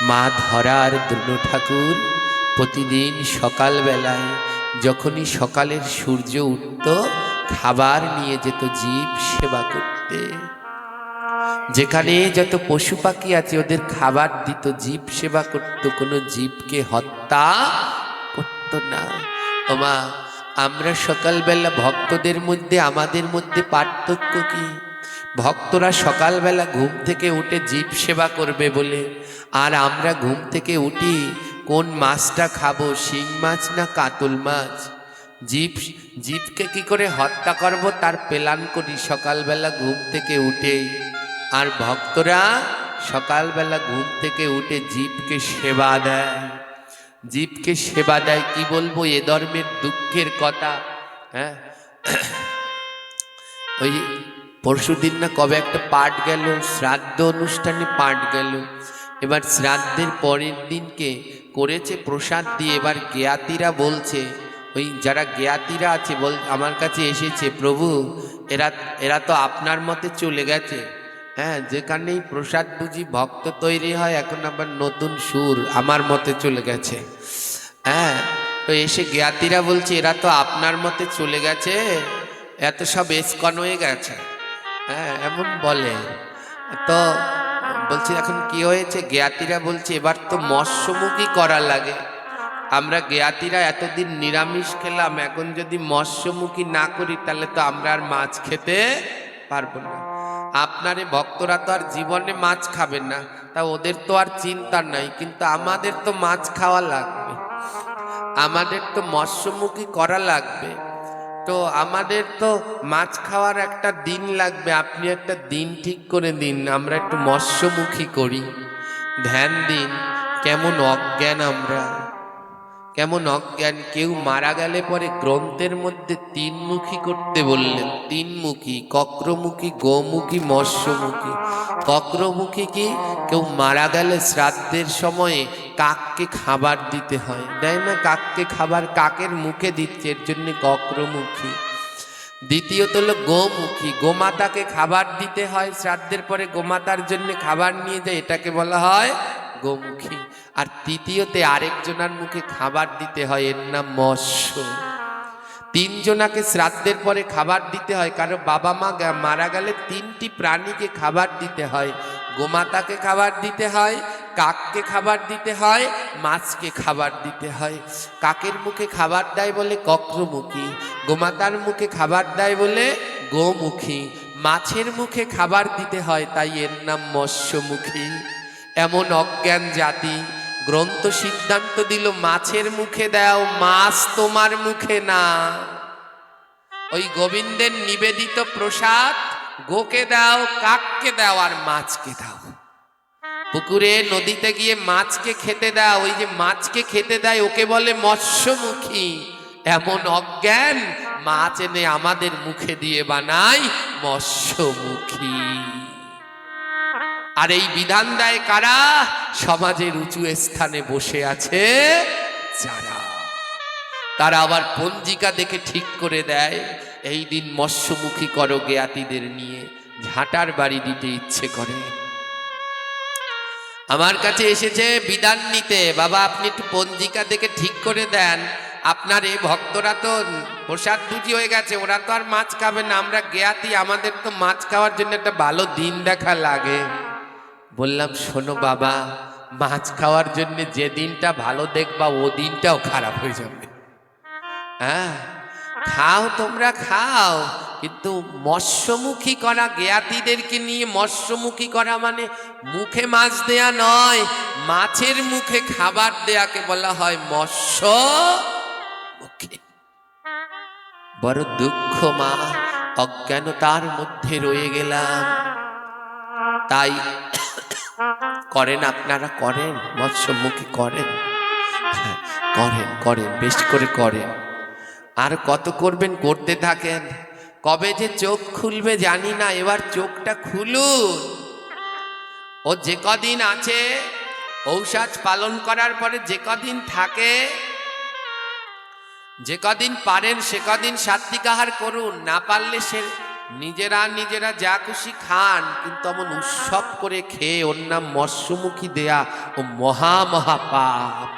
মা ধরা আর দ্রোণ ঠাকুর প্রতিদিন সকালবেলায়, যখনই সকালের সূর্য উঠত, খাবার নিয়ে যেত জীব সেবা করতে। যেখানে যত পশু পাখি আছে ওদের খাবার দিত, জীব সেবা করত, কোনো জীবকে হত্যা করত না। ওমা, আমরা সকালবেলা ভক্তদের মধ্যে, আমাদের মধ্যে পার্থক্য কি? ভক্তরা সকালবেলা ঘুম থেকে উঠে জীব সেবা করবে বলে, আর আমরা ঘুম থেকে উঠি কোন মাছটা খাবো, শিং মাছ না কাতল মাছ। জীবকে কি করে হত্যা করব তার প্ল্যান করি সকালবেলা ঘুম থেকে উঠে। আর ভক্তরা সকালবেলা ঘুম থেকে উঠে জীবকে সেবা দেয়, জীবকে সেবা দেয়। কি বলবো, এ ধর্মের দুঃখের কথা। হ্যাঁ, ওই পরশুদিন না কবে একটা পাঠ গেল, শ্রাদ্ধ অনুষ্ঠানে পাঠ গেল। এবার শ্রাদ্ধের পরের দিনকে করেছে প্রসাদ দিয়ে। এবার জ্ঞাতিরা বলছে, ওই যারা জ্ঞাতিরা আছে আমার কাছে এসেছে, প্রভু এরা এরা তো আপনার মতে চলে গেছে। হ্যাঁ, যেখানেই প্রসাদ বুঝি ভক্ত তৈরি হয়, এখন আবার নতুন সুর আমার মতে চলে গেছে। হ্যাঁ, তো এসে জ্ঞাতিরা বলছে এরা তো আপনার মতে চলে গেছে, এত সব এসকন হয়ে গেছে। হ্যাঁ, এমন বলে। তো বলছি এখন কি হয়েছে? জ্ঞাতিরা বলছে এবার তো মৎস্যমুখী করা লাগে। আমরা জ্ঞাতিরা এতদিন নিরামিষ খেলাম, এখন যদি মৎস্যমুখী না করি তাহলে তো আমরা আর মাছ খেতে পারবো না। আপনারে ভক্তরা তো আর জীবনে মাছ খাবে না, তা ওদের তো আর চিন্তা নাই, কিন্তু আমাদের তো মাছ খাওয়া লাগবে, আমাদের তো মৎস্যমুখী করা লাগবে। তো আমাদের তো মাছ খাওয়ার একটা দিন লাগবে, আপনি একটা দিন ঠিক করে দিন, আমরা একটু মৎস্যমুখী করি। ধ্যান দিন, কেমন অজ্ঞান আমরা, কেমন অজ্ঞান। কেউ মারা গেলে পরে গ্রন্থের মধ্যে তিনমুখী করতে বললেন। তিনমুখী, কক্রমুখী, গোমুখী, মৎস্যমুখী। কক্রমুখী কি? কেউ মারা গেলে শ্রাদ্ধের সময়ে কাককে খাবার দিতে হয়, দেয় না কাককে খাবার, কাকের মুখে দিচ্ছে, এর জন্য কক্রমুখী। দ্বিতীয়ত হলো গোমুখী, গোমাতাকে খাবার দিতে হয়, শ্রাদ্ধের পরে গোমাতার জন্য খাবার নিয়ে যায়, এটাকে বলা হয় গোমুখী। আর তৃতীয়তে আরেকজনার মুখে খাবার দিতে হয়, এর নাম মৎস্য। তিনজনাকে শ্রাদ্ধের পরে খাবার দিতে হয়, কারো বাবা মা মারা গেলে তিনটি প্রাণীকে খাবার দিতে হয়। গোমাতাকে খাবার দিতে হয়, কাককে খাবার দিতে হয়, মাছকে খাবার দিতে হয়। কাকের মুখে খাবার দেয় বলে কক্রমুখী, গোমাতার মুখে খাবার দেয় বলে গোমুখী, মাছের মুখে খাবার দিতে হয়, তাই এর নাম মৎস্যমুখী। এমন অজ্ঞান জাতি, গ্রন্থ সিদ্ধান্ত দিল মাছের মুখে দাও, মাছ তোমার মুখে না। ওই গোবিন্দের নিবেদিত প্রসাদ গোকে দাও, কাককে দাও, আর মাছকে দাও। পুকুরে নদীতে গিয়ে মাছকে খেতে দাও, ওই যে মাছকে খেতে দেয় ওকে বলে মৎস্যমুখী। এমন অজ্ঞান, মাছ এনে আমাদের মুখে দিয়ে বানায় মৎস্যমুখী। আর এই বিধান দেয় কারা? সমাজের উঁচু স্থানে বসে আছে যারা, তারা আবার পঞ্জিকা দেখে ঠিক করে দেয় এই দিন মৎস্যমুখী করো জ্ঞাতিদের নিয়ে, ঝাঁটার বাড়ি দিতে ইচ্ছে করে। আমার কাছে এসেছে বিধান নিতে, বাবা আপনি একটু পঞ্জিকা দেখে ঠিক করে দেন, আপনার এই ভক্তরা তো প্রসাদ বুঝি হয়ে গেছে, ওরা তো আর মাছ খাবে না, আমরা জ্ঞাতি, আমাদের তো মাছ খাওয়ার জন্য একটা ভালো দিন দেখা লাগে। বললাম শোনো বাবা, মাছ খাওয়ার জন্য যে দিনটা ভালো দেখবা ও দিনটাও খারাপ হয়ে যাবে। হ্যাঁ, খাও তোমরা খাও, কিন্তু মৎস্যমুখী করা, জ্ঞাতিদেরকে নিয়ে মৎস্যমুখী করা মানে মুখে মাছ দেয়া নয়, মাছের মুখে খাবার দেয়াকে বলা হয় মৎস্যমুখী। বড় দুঃখ মা, অজ্ঞানতার মধ্যে রয়ে গেলাম। তাই করেন আপনারা, করেন মৎস্যমুখী করেন, করেন করেন বেশি করে করেন। আর কত করবেন? করতে থাকেন। কবে যে চোখ খুলবে জানি না, এবার চোখটা খুলুন। ও যে কদিন আছে ঔষধ পালন করার পরে যে কদিন থাকে, যে কদিন পারেন সে কদিন সাত্বিক আহার করুন, না পারলে সে নিজেরা যা খুশি খান, কিন্তু এমন উৎসব করে খেয়ে ওর নাম মৎস্যমুখী দেয়া ও মহা মহা পাপ,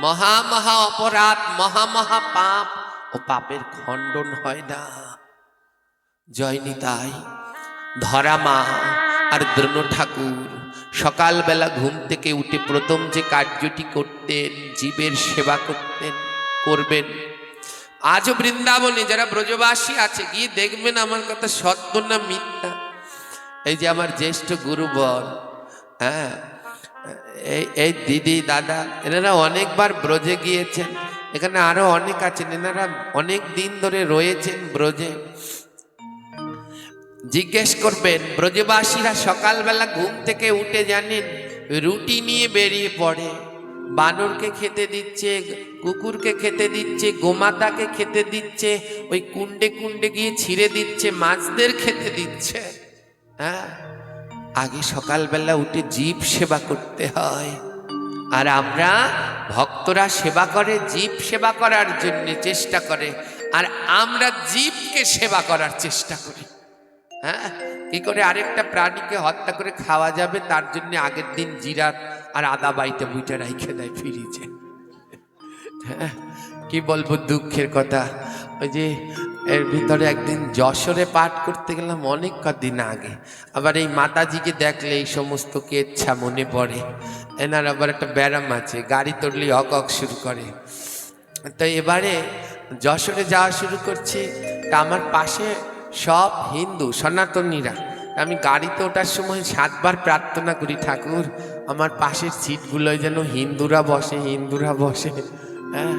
মহা মহা অপরাধ, মহা মহা পাপ। ও পাপের খণ্ডন হয় না। জয় নিতাই। ধরা মা আর দ্রোণ ঠাকুর সকালবেলা ঘুম থেকে উঠে প্রথম যে কার্যটি করতেন, জীবের সেবা করবেন। আজও বৃন্দাবনে যারা ব্রজবাসী আছে গিয়ে দেখবেন আমার কথা সত্য না মিথ্যা। এই যে আমার জ্যেষ্ঠ গুরুবর, হ্যাঁ, এই দিদি দাদা, এনারা অনেকবার ব্রজে গিয়েছেন, এখানে আরো অনেক আছেন, এনারা অনেক দিন ধরে রয়েছেন ব্রজে। জিজ্ঞেস করবেন, ব্রজবাসীরা সকালবেলা ঘুম থেকে উঠে জানেন রুটি নিয়ে বেরিয়ে পড়ে, বানরকে খেতে দিচ্ছে, কুকুরকে খেতে দিচ্ছে, গোমাতাকে খেতে দিচ্ছে, ওই কুণ্ডে কুণ্ডে গিয়ে ছিঁড়ে দিচ্ছে, মাছদের খেতে দিচ্ছে। হ্যাঁ, আগে সকালবেলা উঠে জীব সেবা করতে হয়। আর আমরা ভক্তরা সেবা করে, জীব সেবা করার জন্য চেষ্টা করে, আর আমরা জীবকে সেবা করার চেষ্টা করি। হ্যাঁ, কি করে আরেকটা প্রাণীকে হত্যা করে খাওয়া যাবে তার জন্য আগের দিন জিরা আর আদা বাইতে বুইটা রাইখে দেয় ফ্রিজে। হ্যাঁ, কি বলবো, দুঃখের কথা। ওই যে এর ভিতরে একদিন যশোরে পাঠ করতে গেলাম অনেক কদিন আগে। আবার এই মাতাজিকে দেখলে এই সমস্ত কেচ্ছা মনে পড়ে। এনার আবার একটা ব্যারাম আছে, গাড়ি তুললেই হক হক শুরু করে। তো এবারে যশোরে যাওয়া শুরু করছি, তা আমার পাশে সব হিন্দু সনাতনীরা। আমি গাড়িতে ওঠার সময় 7 বার প্রার্থনা করি, ঠাকুর আমার পাশের সিটগুলোয় যেন হিন্দুরা বসে, হিন্দুরা বসে। হ্যাঁ,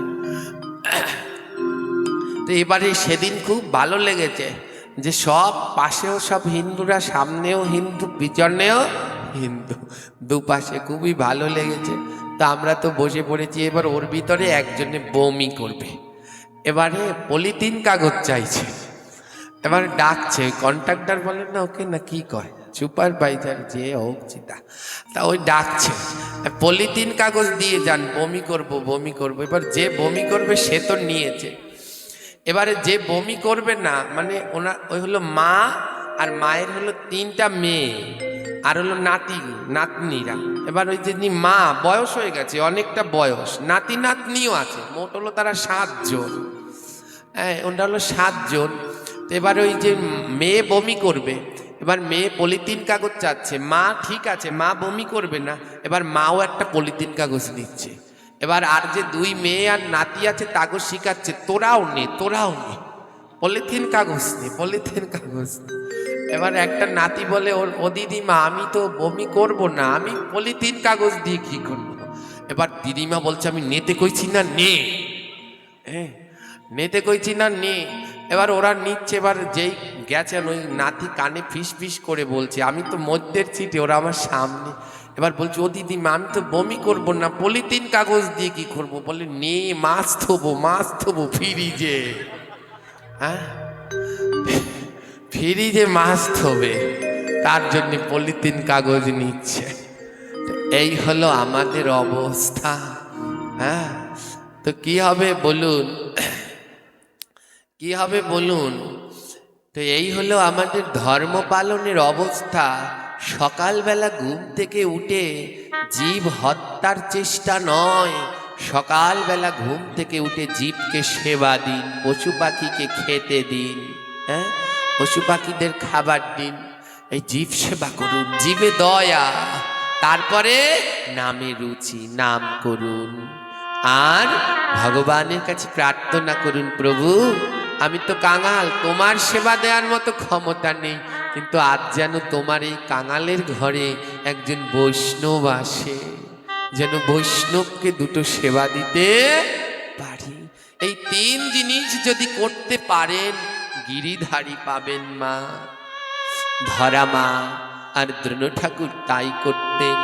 তো এবারে সেদিন খুব ভালো লেগেছে যে সব পাশেও সব হিন্দুরা, সামনেও হিন্দু, পিছনেও হিন্দু, দুপাশে খুবই ভালো লেগেছে। তো আমরা তো বসে পড়েছি। এবার ওর ভিতরে একজনে বমি করবে, এবারে পলিথিন কাগজ চাইছে। এবার ডাকছে, কন্ট্রাক্টর বলে না ওকে, না কি কয়, সুপারভাইজার যে হোক চিতা, তা ওই ডাকছে পলিথিন কাগজ দিয়ে যান, বমি করব বমি করব। এবার যে বমি করবে সে তো নিয়েছে, এবারে যে বমি করবে না, মানে ওনার ওই হলো মা, আর মায়ের হলো 3টা মেয়ে, আর হলো নাতি নাতনিরা। এবার ওই যে মা বয়স হয়ে গেছে, অনেকটা বয়স, নাতি নাতনিও আছে, মোট হলো তারা 7 জন। হ্যাঁ, ওটা হলো 7 জন। তো এবার ওই যে মেয়ে বমি করবে, এবার মেয়ে পলিথিন কাগজ চাচ্ছে, মা ঠিক আছে মা বমি করবে না, এবার মাও একটা পলিথিন কাগজ নিচ্ছে। এবার আর যে 2 মেয়ে আর নাতি আছে তাকে শিখাচ্ছে, তোরাও নে তোরাও নে, পলিথিন কাগজ নে পলিথিন কাগজ। এবার একটা নাতি বলে, ও দিদিমা আমি তো বমি করব না, আমি পলিথিন কাগজ দিয়ে কি করব? এবার দিদিমা বলছে, আমি নেতে কইছি না নে, নেতে কইছি না নে। এবার ওরা নিচ্ছে, এবার যেই গেছেন ওই নাতি কানে ফিস ফিস করে বলছে, আমি তো মধ্যের সিটে, ওরা আমার সামনে। এবার বলছে, ও দিদিমা আমি তো বমি করব না, পলিথিন কাগজ দিয়ে কি করব? বলে নে, মাছ থবো ফ্রিজে। হ্যাঁ, ফ্রিজে মাছ থবে, তার জন্য পলিথিন কাগজ নিচ্ছে। এই হলো আমাদের অবস্থা। হ্যাঁ, তো কি হবে বলুন, কি হবে বলুন? তো এই হলো আমাদের ধর্ম পালনের অবস্থা। সকালবেলা ঘুম থেকে উঠে জীব হত্যার চেষ্টা নয়, সকালবেলা ঘুম থেকে উঠে জীবকে সেবা দিন, পশু পাখিকে খেতে দিন। হ্যাঁ, পশু পাখিদের খাবার দিন, এই জীব সেবা করুন, জীবে দয়া, তারপরে নামে রুচি, নাম করুন, আর ভগবানের কাছে প্রার্থনা করুন, প্রভু আমি তো কাঙাল, তোমার সেবা দেওয়ার মতো ক্ষমতা নেই, কিন্তু আজ যেন তোমার এই কাঙালের ঘরে একজন বৈষ্ণব আসে, যেন বৈষ্ণবকে 2টো সেবা দিতে পারি। এই 3 জিনিস যদি করতে পারেন, গিরিধারী পাবেন মা। ধরা মা আর দ্রোণ ঠাকুর তাই করতেন,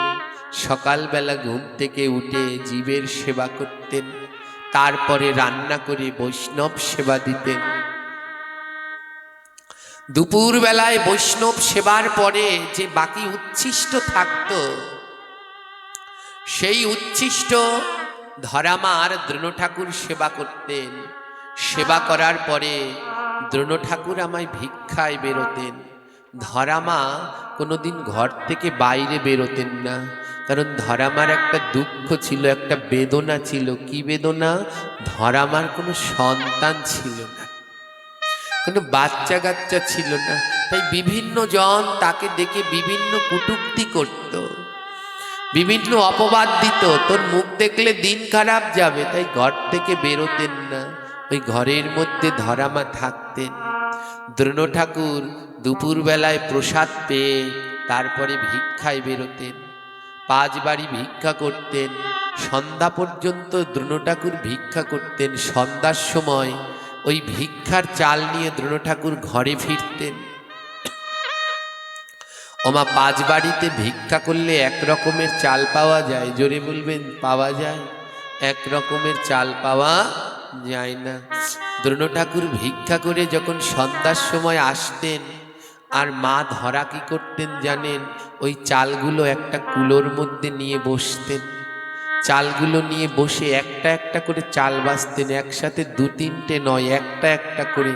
সকালবেলা ঘুম থেকে উঠে জীবের সেবা করতেন, তারপরে রান্না করে বৈষ্ণব সেবা দিতেন। দুপুর বেলায় বৈষ্ণব সেবার পরে যে বাকি উচ্ছিষ্ট থাকত, সেই উচ্ছিষ্ট ধরামা আর দ্রোণ ঠাকুর সেবা করতেন। সেবা করার পরে দ্রোণ ঠাকুর আমায় ভিক্ষায় বেরোতেন। ধরামা কোনোদিন ঘর থেকে বাইরে বেরোতেন না, কারণ ধরামার একটা দুঃখ ছিল, একটা বেদনা ছিল। কি বেদনা? ধরামার কোনো সন্তান ছিল না, কোনো বাচ্চা কাচ্চা ছিল না। তাই বিভিন্ন জন তাকে দেখে বিভিন্ন কটূক্তি করত, বিভিন্ন অপবাদ দিত, তোর মুখ দেখলে দিন খারাপ যাবে। তাই ঘর থেকে বেরোতেন না, ওই ঘরের মধ্যে ধরামা থাকতেন। দ্রোণ ঠাকুর দুপুর বেলায় প্রসাদ পেয়ে তারপরে ভিক্ষায় বেরোতেন, 5 বাড়ি ভিক্ষা করতেন। সন্ধ্যা পর্যন্ত দ্রোণ ঠাকুর ভিক্ষা করতেন। সন্ধ্যার সময় ওই ভিক্ষার চাল নিয়ে দ্রোণ ঠাকুর ঘরে ফিরতেন। ওমা, 5 বাড়িতে ভিক্ষা করলে এক রকমের চাল পাওয়া যায়? জোরে বলবেন, পাওয়া যায়? এক রকমের চাল পাওয়া যায় না। দ্রোণ ঠাকুর ভিক্ষা করে যখন সন্ধ্যার সময় আসতেন, আর মা ধরা কি করতেন জানেন? ওই চালগুলো একটা কুলোর মধ্যে নিয়ে বসতেন। চালগুলো নিয়ে বসে একটা একটা করে চাল বাছতেন, একসাথে 2-3টে নয়, একটা একটা করে।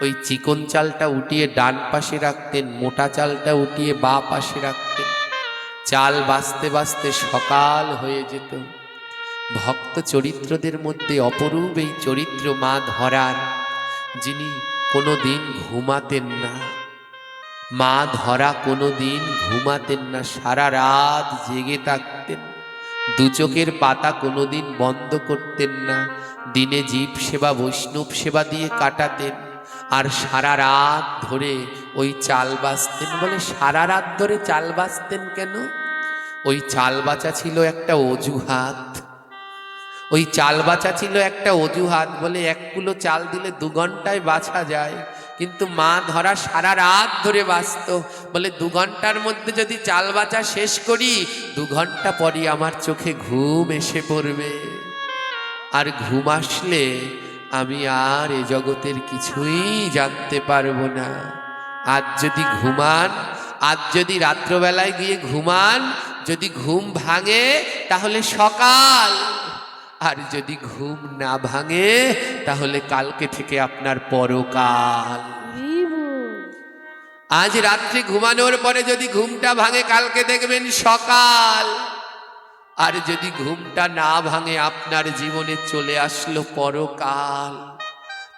ওই চিকন চালটা উঠিয়ে ডান পাশে রাখতেন, মোটা চালটা উঠিয়ে বাঁ পাশে রাখতেন। চাল বাছতে বাছতে সকাল হয়ে যেত। ভক্ত চরিত্রদের মধ্যে অপরূপ এই চরিত্র মা ধরার, যিনি কোনো দিন ঘুমাতেন না। মা ধরা কোনো দিন ঘুমাতেন না, সারা রাত জেগে থাকতেন। 2 চোখের পাতা কোনোদিন বন্ধ করতেন না। দিনে জীব সেবা বৈষ্ণব সেবা দিয়ে কাটাতেন, আর সারা রাত ধরে ওই চাল বাছতেন। বলে সারা রাত ধরে চাল বাছতেন কেন? ওই চাল বাছা ছিল একটা অজুহাত। ওই চাল বাছা ছিল একটা অজুহাত। বলে 1 কিলো চাল দিলে 2 ঘন্টায় বাছা যায়, কিন্তু মা ধরা সারা রাত ধরে বাঁচত। বলে 2 ঘন্টার মধ্যে যদি চাল বাছা শেষ করি, 2 ঘন্টা পরই আমার চোখে ঘুম এসে পড়বে, আর ঘুম আসলে আমি আর এ জগতের কিছুই জানতে পারবো না। আজ যদি ঘুমান, আজ যদি রাত্রবেলায় গিয়ে ঘুমান, যদি ঘুম ভাঙে তাহলে সকাল, আর যদি ঘুম না ভাঙে তাহলে কালকে থেকে আপনার পরকাল। আজ রাত্রে ঘুমানোর পরে যদি ঘুমটা ভাঙে, কালকে দেখবেন সকাল, আর যদি ঘুমটা না ভাঙে আপনার জীবনে চলে আসলো পরকাল।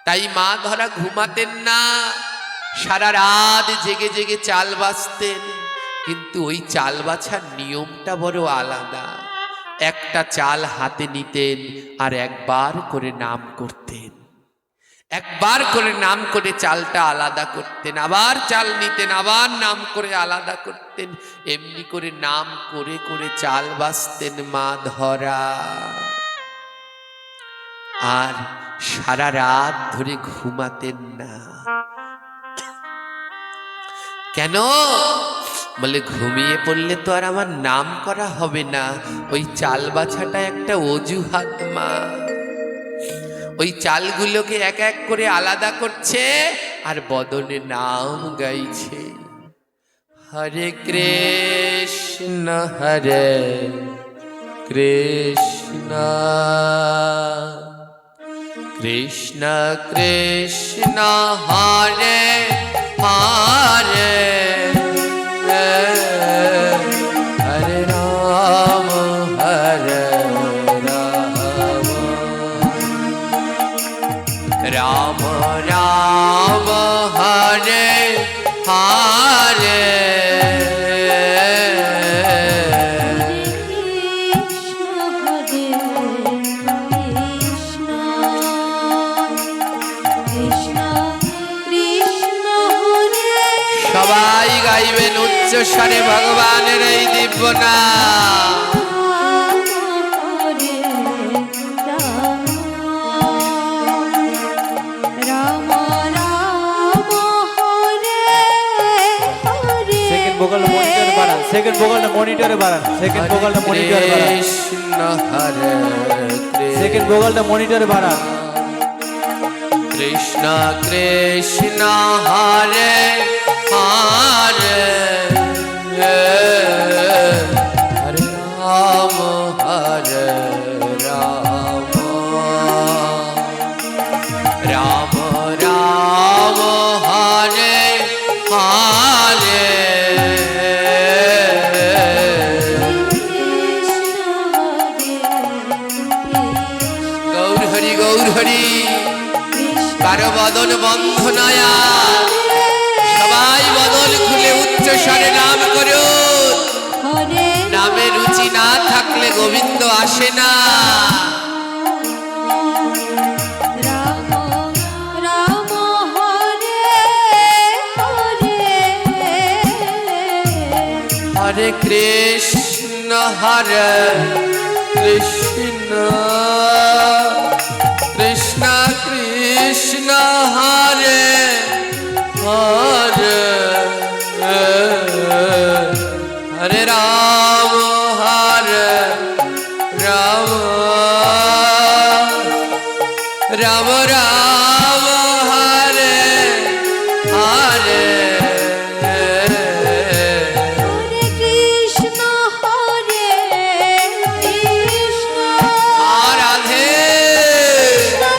তাই মা ধরা ঘুমাতেন না, সারা রাত জেগে জেগে চাল বাছতেন। কিন্তু ওই চাল বাছার নিয়মটা বড় আলাদা। একটা চাল হাতে নিতেন আর একবার করে নাম করতেন, একবার করে নাম করে চালটা আলাদা করতেন, আবার চাল নিতেন, আবার নাম করে আলাদা করতেন। এমনি করে নাম করে করে চাল বাছতেন মা ধরা। আর সারা রাত ধরে ঘুমাতেন না। কেন? বলে ঘুমিয়ে পড়লে তো আর আমার নাম করা হবে না। ওই চাল বাছাটা একটা অজুহাত মা। ওই চালগুলোকে এক এক করে আলাদা করছে আর বদনে নাম গাইছে। হরে কৃষ্ণ হরে কৃষ্ণ কৃষ্ণ কৃষ্ণ হরে হরে হরে রাম হরে রাম রাম হরে হরে সবাই গাইবেন উচ্চ স্বরে ভগবানের এই দিব্য নাম। সেকেন্ড ভোকালটা মনিটরে বাড়ান, সেকেন্ড ভোকালটা মনিটরে বাড়ান, কৃষ্ণ হরে সেকেন্ড ভোকালটা মনিটরে বাড়ান। কৃষ্ণ কৃষ্ণ হরে হরে হরে রাম হরে রাম রাম রাম হরে হরে গৌর হরি গৌর হরি। কারো বদন বন্ধ নয়া, সবাই বদল খুলে উচ্চ স্বরে নাম করুন। নামে রুচি না থাকলে গোবিন্দ আসে না। হরে কৃষ্ণ হরে কৃষ্ণ কৃষ্ণ কৃষ্ণ হরে হরে রাম রাম হরে হরে হরে কৃষ্ণ হরে কৃষ্ণ রাধে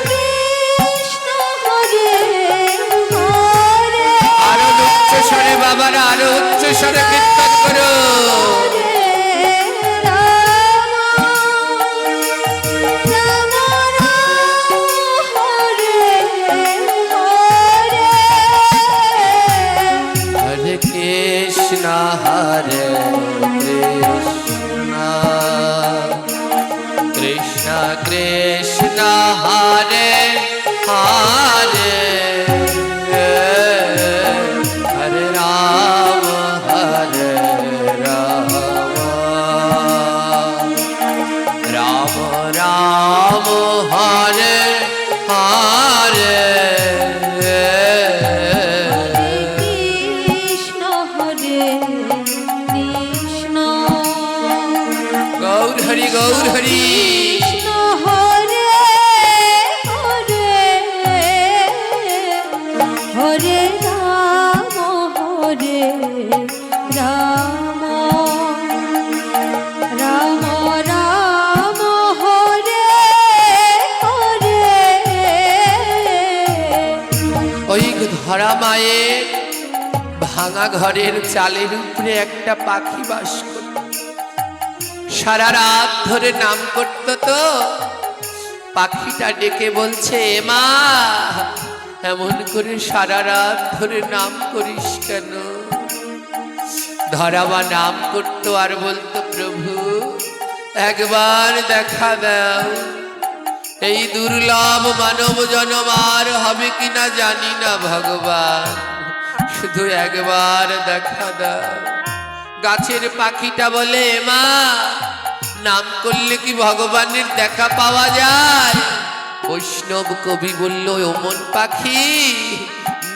কৃষ্ণ হরে হরে আরো উচ্চ স্বরে বাবারা আরো উচ্চ স্বরে কীর্তন করো হরে কৃষ্ণ হরে কৃষ্ণ কৃষ্ণ কৃষ্ণ হরে হরে হরে রাম রাম রাম হরে হরে কৃষ্ণ হরে কৃষ্ণ গৌর হরি গৌর হরি কৃষ্ণ হরে হরে হরে রাম রাম রাম হরে হরে ওই ধরা মায়ের ভাঙা ঘরের চালের উপরে একটা পাখি বাস করত সারা রাত ধরে নাম করত তো পাখিটা ডেকে বলছে মা এমন করে সারা রাত ধরে নাম করিস কেন ধরাবা নাম করতো আর বলতো প্রভু একবার দেখা দাও এই দুর্লভ মানব জনম আর হবে কিনা জানি না ভগবান শুধু একবার দেখা দাও গাছের পাখিটা বলে মা নাম করলে কি ভগবানের দেখা পাওয়া যায় বৈষ্ণব কবি বলল ওমন পাখি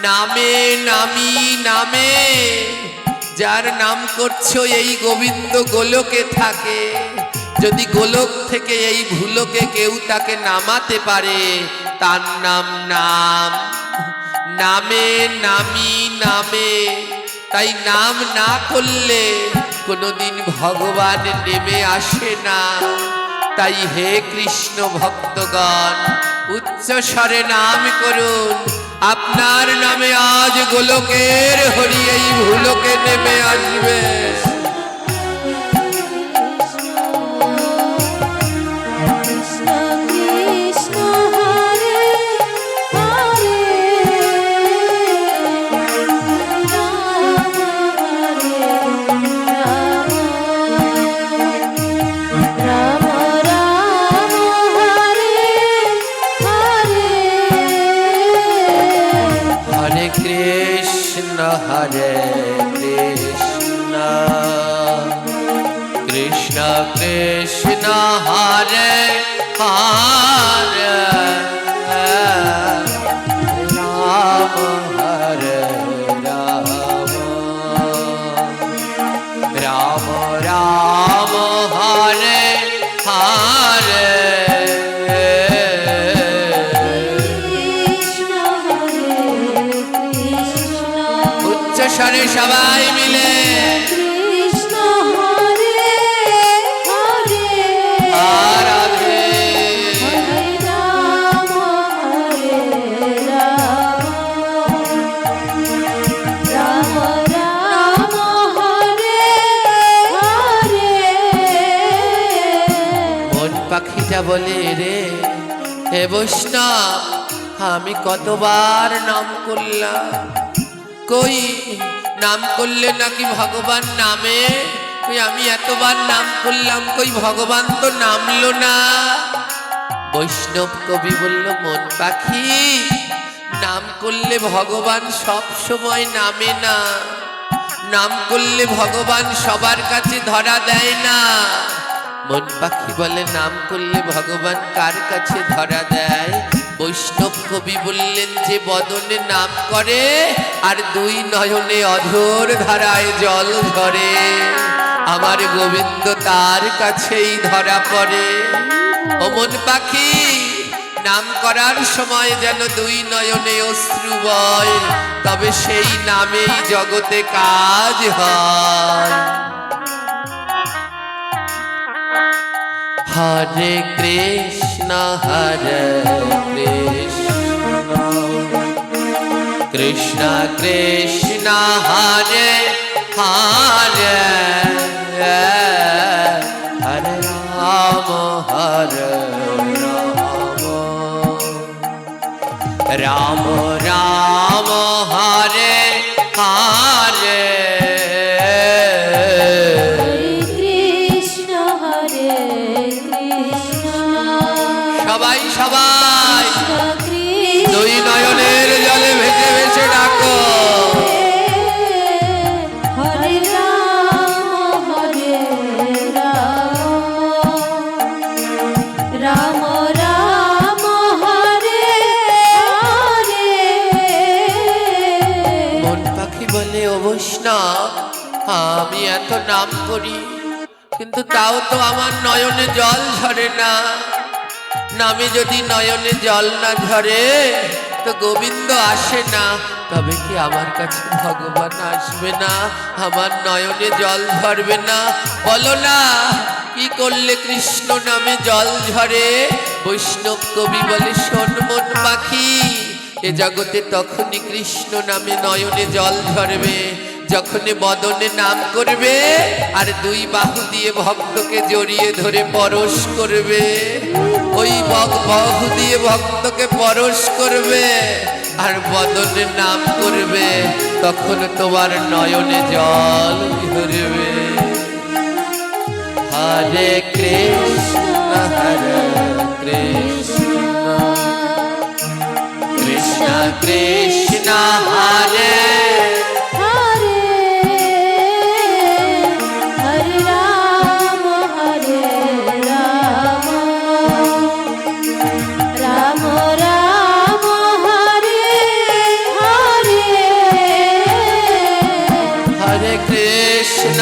নামে নামি নামে যার নাম করছো এই গোবিন্দ গোলকে থাকে যদি গোলক থেকে এই ভুলোকে কেউ তাকে নামাতে পারে তার নাম নাম নামে নামি নামে তাই নাম না করলে কোনোদিন ভগবান নেমে আসে না তাই হে কৃষ্ণ ভক্তগণ উচ্চ স্বরে নাম করুন আপনার নামে আজ গোলকের হরি এই ভুলোকে নেমে আসবে কৃষ্ণ কৃষ্ণ হরে হরে রাম হরে রাম রাম রাম হরে হরে হরে কৃষ্ণ কৃষ্ণ কৃষ্ণ হরে হরে রাম হরে রাম রাম রাম হরে হরে কৃষ্ণ হরে কৃষ্ণ উচ্চ স্বরে সবাই মিলে কৃষ্ণ হরে হরে রাধে হরে রাম রাম রাম হরে হরে মন পাখিটা বলে রে হে বৈষ্ণব আমি কতবার নাম করলাম কই নাম করলে নাকি ভগবান নামে কই আমি এতবার নাম করলাম কই ভগবান তো নামলো না বৈষ্ণব কবি বলল মন পাখি নাম করলে ভগবান সব সময় নামে না নাম করলে ভগবান সবার কাছে ধরা দেয় না মন পাখি বলে নাম করলে ভগবান কার কাছে ধরা দেয় বৈষ্ণব কবি বললেন যে বদনে নাম করে আর দুই নয়নে অধর ধারায় জল ধরে আমার গোবিন্দ তার কাছেই ধরা পড়ে ও মন পাখি নাম করার সময় যেন দুই নয়নে অশ্রু বয়, তবে সেই নামেই জগতে কাজ হয়। হরে কৃষ্ণ কৃষ্ণ কৃষ্ণ হরে হরে, হরে রাম রাম রাম হরে হরে। কৃষ্ণ হরে কৃষ্ণ, সবাই সবাই কৃষ্ণ দুই নয়নের জলে ভেসে ভেসে ডাকো। হরে রাম রাম রাম হরে হরে। মন পাখি বলে, ও বৈষ্ণব, আমি এত নাম করি কিন্তু তাও তো আমার নয়নে জল ঝরে না। নামে যদি নয়নে জল না ঝরে তো গোবিন্দ আসে না, তবে কি আমার কাছে ভগবান আসবে না? আমার নয়নে জল ঝরবে না? বলো না, কি করলে কৃষ্ণ নামে জল ঝরে? বৈষ্ণব কবি বলে, শোন মন পাখি, এ জগতে তখনই কৃষ্ণ নামে নয়নে জল ঝরবে যখনই বদনে নাম করবে আর দুই বাহু দিয়ে ভক্তকে জড়িয়ে ধরে পরশ করবে। ওই বাহু দিয়ে ভক্তকে পরশ করবে আর বদনে নাম করবে, তখন তোমার নয়নে জল ঝরবে। হরে কৃষ্ণ কৃষ্ণ কৃষ্ণ হরে হরে, হরে রাম রাম রাম হরে হরে। হরে কৃষ্ণ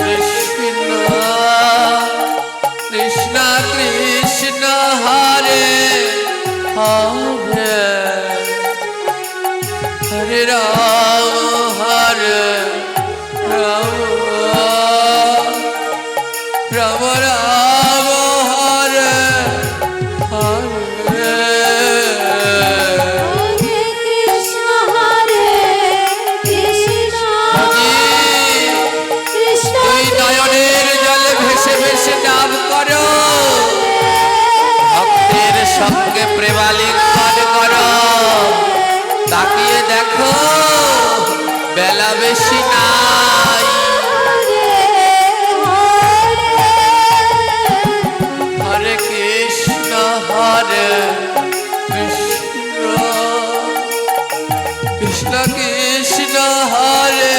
কৃষ্ণ কৃষ্ণ কৃষ্ণ হরে হরে, হরে রাম রাম রাম রাম হরে হরে। হরে কৃষ্ণ কৃষ্ণ দুই নয়নের জলে ভেসে ভেসে নাম করো, ভক্তের সঙ্গে প্রেমালিঙ্গন করো। তাকিয়ে দেখো, বেলা বেশি নাই। হরে কৃষ্ণ কৃষ্ণ কৃষ্ণ কৃষ্ণ হরে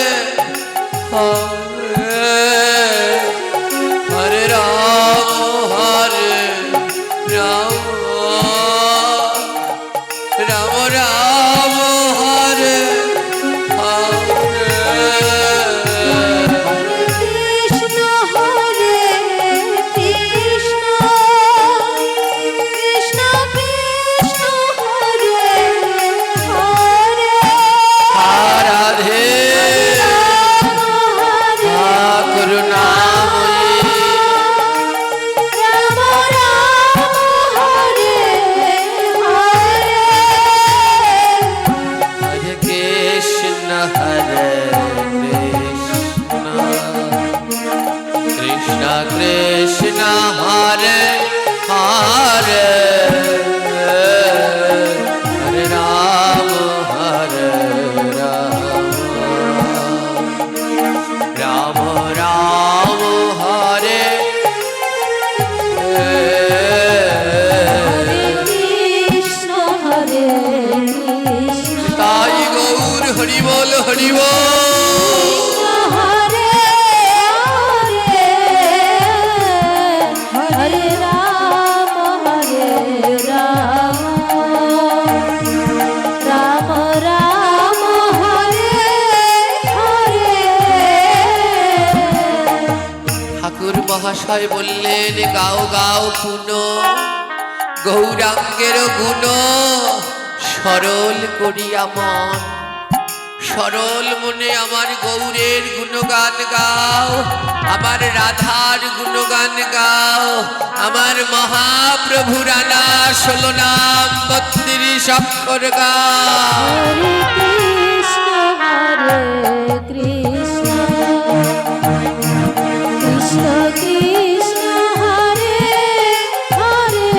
হরে, হরে রাম রাম রাম রাম হরে হরে। কৃষ্ণ কৃষ্ণ কৃষ্ণ কৃষ্ণ হরে হরে। রাধে করুণাময়ী রাম রাম হরে হরে। হরে কৃষ্ণ কৃষ্ণ কৃষ্ণ হরে হরে, হরে রাম রাম রাম হরে কৃষ্ণ কৃষ্ণ তাই গৌর হরি বল হরি বল। হরে হরে, হরে রাম রাম রাম হরে হরে। ঠাকুর মহাশয় বললেন, গাও গাও পুনো, গৌরাঙ্গের গুণ সরল করিয়া মন, সরল মনে আমার গৌরের গুণগান গাও, আমার রাধার গুণগান গাও, আমার মহাপ্রভু রানা 16 নাম 32 অক্ষর গাও। হরে কৃষ্ণ কৃষ্ণ কৃষ্ণ হরে হরে,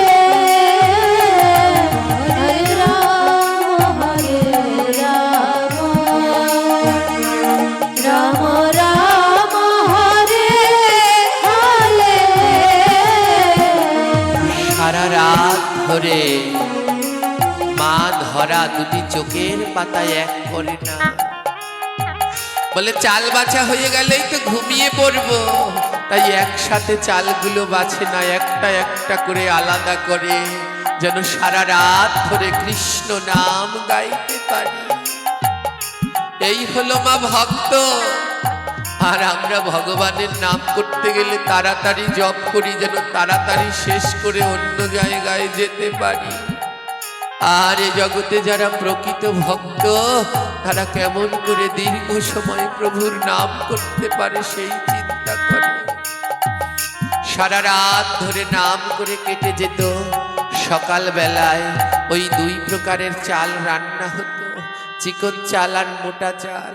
হরে রাম রাম রাম হরে হরে। সারা রাত ধরে মা ধরা দুটি চোখের পাতায় এক করে না, বলে চাল বাছা হয়ে গেলেই তো ঘুমিয়ে পড়বো, তাই একসাথে চালগুলো বাছে না, একটা একটা করে আলাদা করে, যেন সারা রাত ধরে কৃষ্ণ নাম গাইতে পারি। এই হলো মা ভক্ত। আর আমরা ভগবানের নাম করতে গেলে তাড়াতাড়ি জপ করি, যেন তাড়াতাড়ি শেষ করে অন্য জায়গায় যেতে পারি। আর এ জগতে যারা প্রকৃত ভক্ত, তারা কেমন করে দীর্ঘ সময় প্রভুর নাম করতে পারে সেই চিন্তা করে। সারা রাত ধরে নাম করে কেটে যেত। সকাল বেলায় ওই 2 প্রকারের চাল রান্না হতো, চিকন চাল আর মোটা চাল।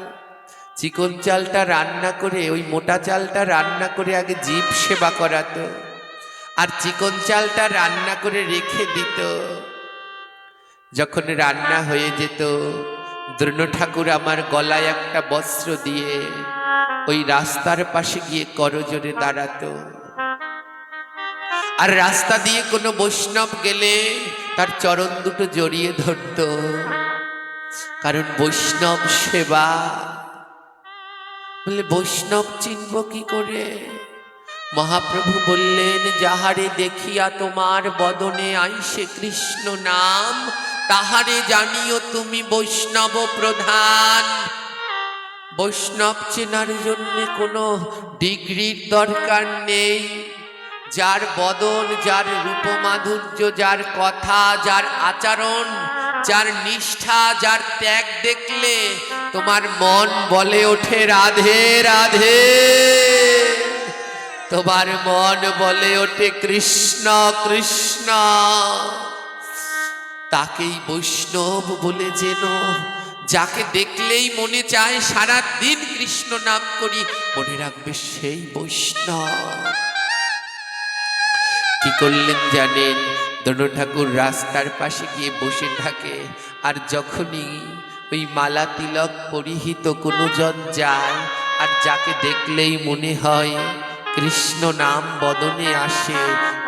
চিকন চালটা রান্না করে, ওই মোটা চালটা রান্না করে আগে জীব সেবা করাতো, আর চিকন চালটা রান্না করে রেখে দিত। যখন রান্না হয়ে যেত, দ্রোণ ঠাকুর আমার গলায় একটা বস্ত্র দিয়ে ওই রাস্তার পাশে গিয়ে করজোড়ে দাঁড়াতো। আর রাস্তা দিয়ে কোনো বৈষ্ণব গেলে তার চরণ দুটো জড়িয়ে ধরত, কারণ বৈষ্ণব সেবা। বলে বৈষ্ণব চিনব কি করে? মহাপ্রভু বললেন, যাহারে দেখিয়া তোমার বদনে আইসে কৃষ্ণ নাম, তাহারে জানিও তুমি বৈষ্ণব প্রধান। বৈষ্ণব চেনার জন্য কোনো ডিগ্রির দরকার নেই। যার বদন, যার রূপমাধুর্য, যার কথা, যার আচরণ, যার নিষ্ঠা, যার ত্যাগ দেখলে তোমার মন বলে ওঠে রাধে রাধে, তোমার মন বলে ওঠে কৃষ্ণ কৃষ্ণ। তাকেই বৈষ্ণব বলে যেন, যাকে দেখলেই মনে চায় সারা দিন কৃষ্ণ নাম করি, মনে রাখবে সেই বৈষ্ণব। কি করলেন জানেন? দ্রোণ ঠাকুর রাস্তার পাশে গিয়ে বসে থাকে, আর যখনই ওই মালা তিলক পরিহিত কোনো জন যায়, আর যাকে দেখলেই মনে হয় কৃষ্ণ নাম বদনে আসে,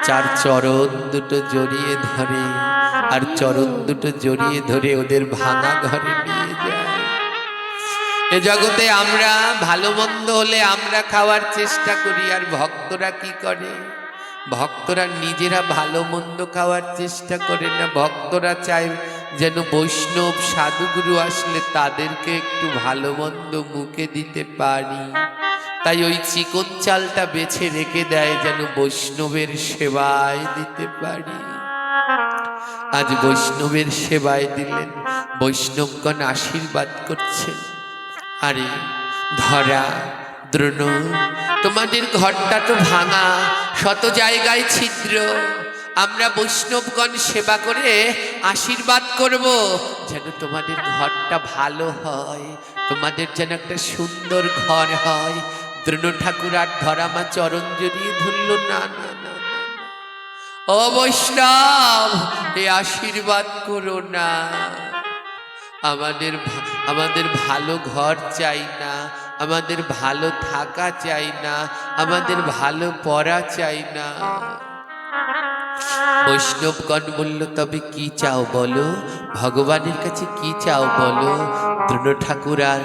চার চরণ দুটো জড়িয়ে ধরে, আর চরণ দুটো জড়িয়ে ধরে ওদের ভাঙা ঘরে নিয়ে যায়। এ জগতে আমরা ভালো মন্দ হলে আমরা খাওয়ার চেষ্টা করি, আর ভক্তরা কি করে? ভক্তরা নিজেরা ভালো মন্দ খাওয়ার চেষ্টা করে না। ভক্তরা চায় যেন বৈষ্ণব সাধুগুরু আসলে তাদেরকে একটু ভালো মন্দ মুখে দিতে পারি, তাই ওই চিকন চালটা বেছে রেখে দেয় যেন বৈষ্ণবের সেবায় দিতে পারি। আজ বৈষ্ণবের সেবায় দিলেন, বৈষ্ণবগণ আশীর্বাদ করছেন। আরে ধরা, দ্রোণ, তোমাদের ঘরটা তো ভাঙা, শত জায়গায় ছিদ্র। আমরা বৈষ্ণবগণ সেবা করে আশীর্বাদ করব যেন তোমাদের ঘরটা ভালো হয়, তোমাদের যেন একটা সুন্দর ঘর হয়। দ্রোণ ঠাকুর আর ধরামা চরণ জড়িয়ে ধরল, না না না, ও বৈষ্ণব, এ আশীর্বাদ করো না। আমাদের ভালো ঘর চাই না, আমাদের ভালো থাকা চাই না, আমাদের ভালো পড়া চাই না। বৈষ্ণবগণ বলল, তবে কি চাও বলো, ভগবানের কাছে কি চাও বলো? দ্রোণ ঠাকুর আর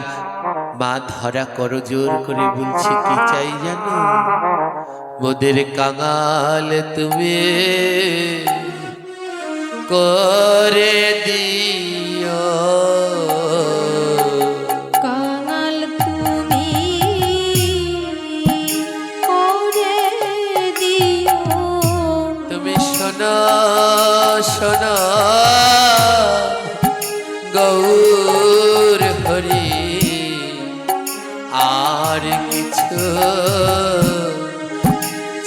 মা ধরা করজোর করে বলছে, কি চাই জানো? মোদের কাঙাল তুমি করে দিও, কাঙাল তুমি করে দিও। তুমি শোনো শোনো গৌর হরি আর কিছু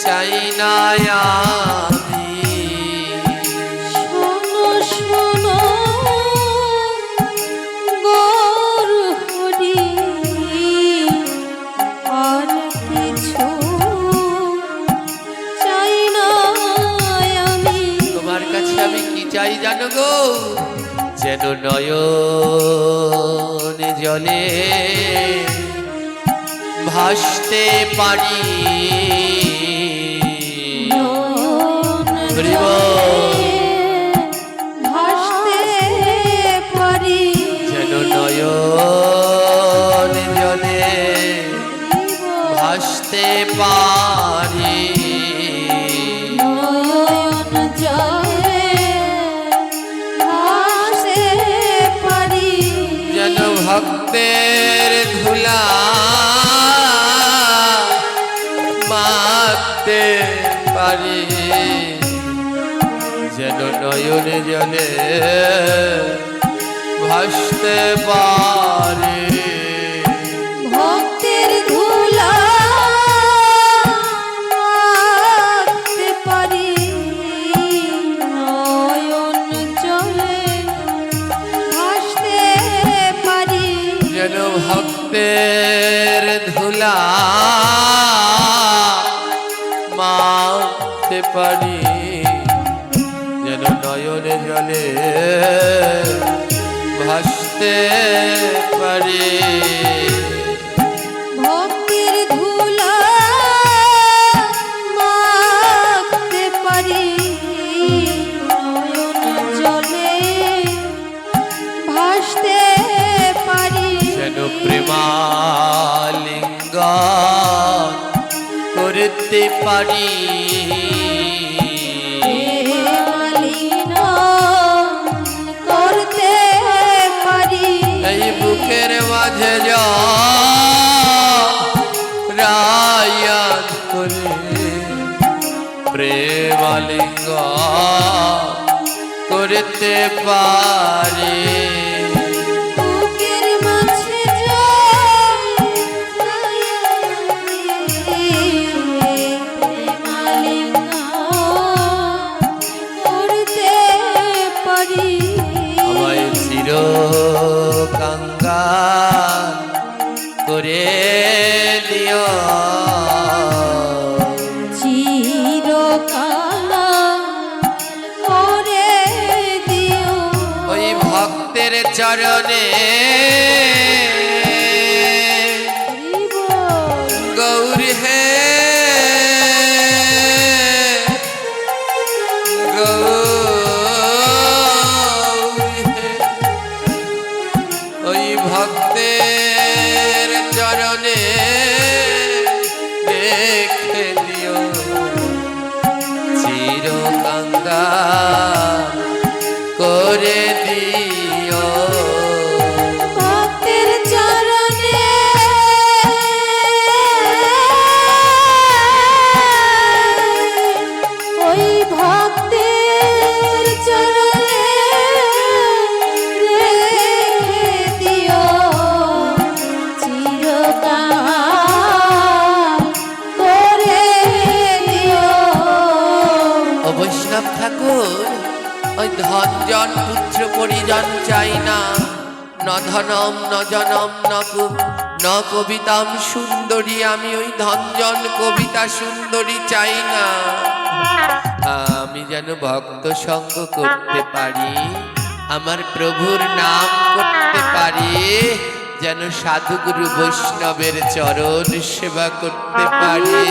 চাই না আমি। শোনো শোনো গৌর হরি আর কিছু চাই না আমি। তোমার কাছে আমি কি চাই জানো গো? যেন নয়নে জলে ভাসতে পারি, নয়ন ভাসতে পারি, যেন নয়নে জলে ভাসতে পারি, নয়ন জলে ভাসতে পারি, যেন ভক্তের ধুলা মাখতে পারি, যেন নয়নে জলে ভাসতে পারি। ভক্তের ধুলা মাখতে পারি, নয়ন জলে ভাসতে পারি, যেন ভক্তের ধুলা মাখতে পারি, যেন নয়নে জলে ভাসতে পারি। ভক্তের ধুলা মাখতে পারি, নয়ন জলে ভাসতে পারি, যেন প্রেমালিঙ্গন করতে পারি, প্রেমালিঙ্গন করতে পারি, এই বুকের মাঝে রায়াত করে প্রেমালিঙ্গন করতে পারি। বুকের মাঝে করতে পারি, আমায় চির কাঙ্গাল করে দিও, চিরকাল করে দিও, ওই ভক্তের চরণে গৌর হে গৌর হে, ওই ভক্তের চরণে দেখে দিও চিরকাঙ্গা করে দিও। ভক্তের চরণে ওই ভক্তের চরণে রেখে দিও চিরকাল করে দিও। ও বৈষ্ণব ঠাকুর, ওই ধন জন পুত্র পরিজন চাই না, ন ধনম ন জনম ন কবিতাম সুন্দরী, আমি ওই ধনজন কবিতা সুন্দরী চাই না। আমি যেন ভক্ত সঙ্গ করতে পারি, আমার প্রভুর নাম করতে পারি, যেন সাধুগুরু বৈষ্ণবের চরণ সেবা করতে পারি,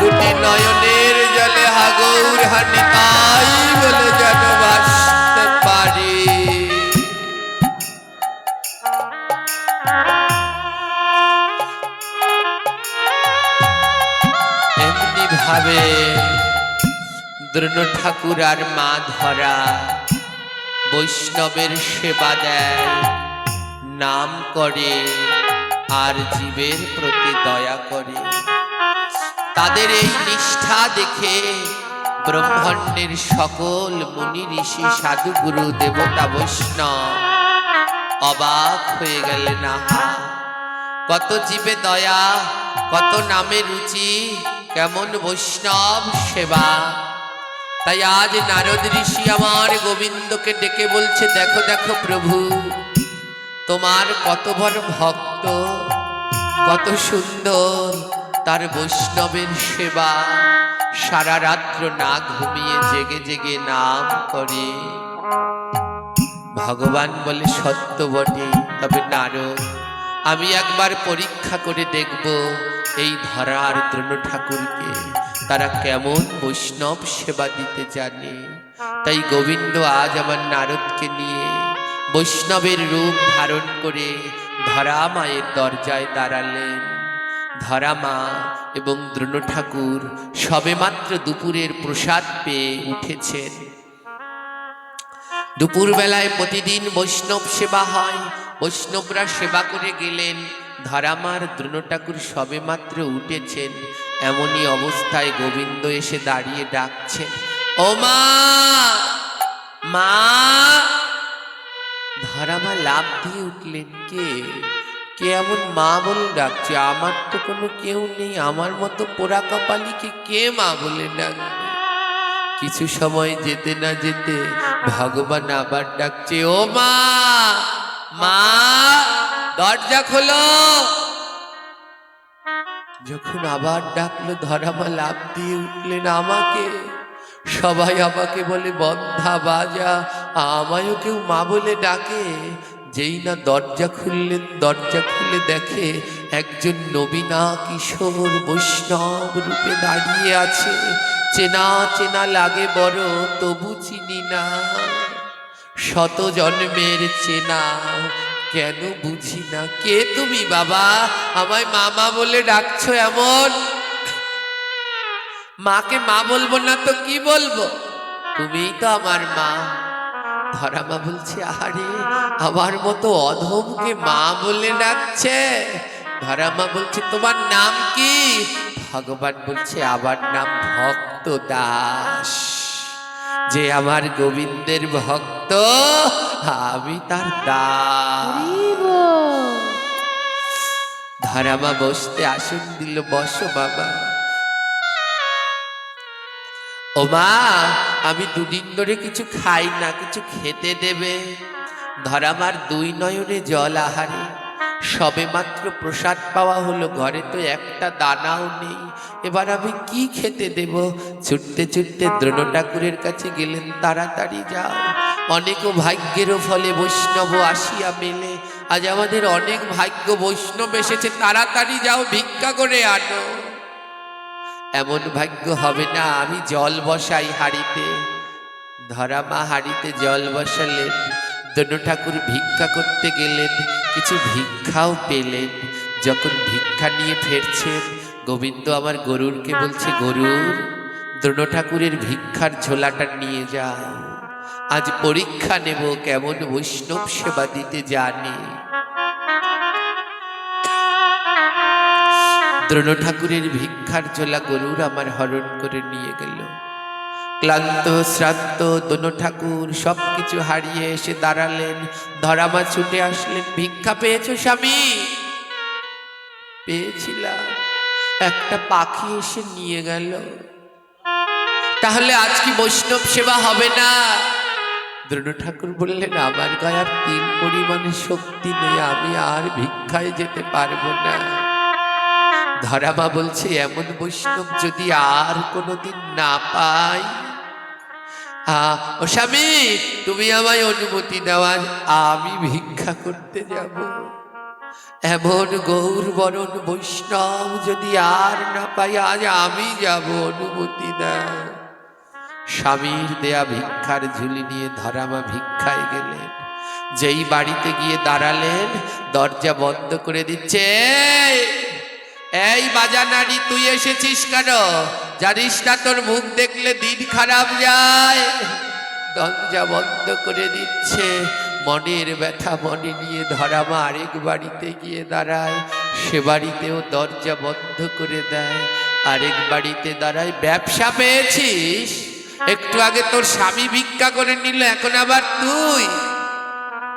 দুটি নয়নের জলে হাগৌর হানিতাই বলে যেন ভাসতে পারি। এমনি ভাবে দ্রোণ ঠাকুর আর মা ধরা বৈষ্ণবের সেবা দেয়, নাম করে আর জীবের প্রতি দয়া করে। তাদের এই নিষ্ঠা দেখে ব্রহ্মাণ্ডের সকল মুনি ঋষি সাধু গুরু দেবতা বৈষ্ণব অবাক হয়ে গেলেন। আহা, কত জীবে দয়া, কত নামে রুচি, কেমন বৈষ্ণব সেবা। তাই আজ নারদ ঋষি আমার গোবিন্দকে ডেকে বলছে, দেখো দেখো প্রভু, তোমার কত বড় ভক্ত, কত সুন্দর তার বৈষ্ণবের সেবা। সারা রাত্র না ঘুমিয়ে জেগে জেগে নাম করে। ভগবান বলে, সত্য বটে, তবে নারদ, আমি একবার পরীক্ষা করে দেখব এই ধরার দ্রোণ ঠাকুরকে তারা কেমন বৈষ্ণব সেবা দিতে জানে। তাই গোবিন্দ আজ আমার নারদকে নিয়ে বৈষ্ণবের রূপ ধারণ করে ধরা মায়ের দরজায় দাঁড়ালেন। ধরা মা এবং দ্রোণ ঠাকুর সবেমাত্র দুপুরের প্রসাদ পেয়ে উঠেছেন। দুপুর বেলায় প্রতিদিন বৈষ্ণব সেবা হয়, বৈষ্ণবরা সেবা করে গেলেন। ধরামার দ্রোণ ঠাকুর সবেমাত্র উঠেছেন। এমনই অবস্থায় গোবিন্দ এসে দাঁড়িয়ে ডাকছেন, ও মা, মা। ধরামা লাফ দিয়ে উঠলেন, কে কে এমন মা বলে ডাকছে? আমার তো কোনো কেউ নেই, আমার মতো পোড়া কপালিকে কে মা বলে ডাকবে? কিছু সময় যেতে না যেতে ভগবান আবার ডাকছে, ও মা, মা, দরজা খোলো। যখন আবার ডাকলো, ধরামা লাফ দিয়ে উঠলেন, আমাকে? সবাই আমাকে বলে বন্ধা বাজা, আমায়ও কেউ মা বলে ডাকে? যেই না দরজা খুললেন, দরজা খুলে দেখে একজন নবীনা কিশোর বৈষ্ণব রূপে দাঁড়িয়ে আছে। চেনা চেনা লাগে বড়, তবু চিনি না। শত জন্মের চেনা, কেন বুঝি না। কে তুমি বাবা, আমায় মামা বলে ডাকছো এমন? মাকে মা বলবো না তো কি বলবো? তুমিই তো আমার মা। ধরামা বলছে, আরে আমার মতো অধমকে মা বলে ডাকছে? ধরামা বলছে, তোমার নাম কি? ভগবান বলছে, আবার নাম ভক্ত দাস। যে আমার গোবিন্দের ভক্ত, আমি তার দাস। ধরামা বসতে আসন দিল, বসো বাবা। ও মা, আমি দুদিন ধরে কিছু খাই না, কিছু খেতে দেবে? ধরামার দুই নয়নে জল আহারে। সবে মাত্র প্রসাদ পাওয়া হলো, ঘরে তো একটা দানাও নেই। এবার আমি কি খেতে দেব? ছুটতে ছুটতে দ্রোণ ঠাকুরের কাছে গেলেন, তাড়াতাড়ি যাও, অনেক ভাগ্যেরও ফলে বৈষ্ণব আসিয়া মেলে। আজ আমাদের অনেক ভাগ্য বৈষ্ণব এসেছে, তাড়াতাড়ি যাও, ভিক্ষা করে আনো। এমন ভাগ্য হবে না, আমি জল বসাই হাঁড়িতে। ধরামা হাঁড়িতে জল বসালেন। দ্রোণ ঠাকুর ভিক্ষা করতে গেলেন, কিছু ভিক্ষাও পেলেন। যখন ভিক্ষা নিয়ে ফিরছেন, গোবিন্দ আমার গরুরকে বলছে, গরুর, দ্রোণ ঠাকুরের ভিক্ষার ঝোলাটা নিয়ে যাও। আজ পরীক্ষা নেব কেমন বৈষ্ণব সেবা দিতে জানে। দ্রোণ ঠাকুরের ভিক্ষার ঝোলা গরুর আমার হরণ করে নিয়ে গেল। ক্লান্ত শ্রান্ত দ্রোণ ঠাকুর সবকিছু হারিয়ে এসে দাঁড়ালেন। ধরামা ছুটে আসলেন, ভিক্ষা পেয়েছো স্বামী? পেয়েছিলাম, একটা পাখি এসে নিয়ে গেল। তাহলে আজ কি বৈষ্ণব সেবা হবে না? দ্রোণ ঠাকুর বললেন, আমার গায়ে আর তিল পরিমাণে শক্তি নেই, আমি আর ভিক্ষায় যেতে পারবো না। ধরামা বলছে, এমন বৈষ্ণব যদি আর কোনোদিন না পাই। ও স্বামী, তুমি আমায় অনুমতি দেওয়া, আমি ভিক্ষা করতে যাব। এমন গৌর বরণ বৈষ্ণব যদি আর না পাই, আজ আমি যাব, অনুমতি দাও। স্বামীর দেয়া ভিক্ষার ঝুলি নিয়ে ধরামা ভিক্ষায় গেলেন। যেই বাড়িতে গিয়ে দাঁড়ালেন, দরজা বন্ধ করে দিচ্ছে। এই বাজা নারী, তুই এসেছিস কেন? জানিস না তোর মুখ দেখলে দিন খারাপ যায়? দরজা বন্ধ করে দিচ্ছে। মনের ব্যথা মনে নিয়ে ধরামা আরেক বাড়িতে গিয়ে দাঁড়ায়। সে বাড়িতেও দরজা বন্ধ করে দেয়। আরেক বাড়িতে দাঁড়ায়, ব্যবসা পেয়েছিস? একটু আগে তোর স্বামী ভিক্ষা করে নিল, এখন আবার তুই।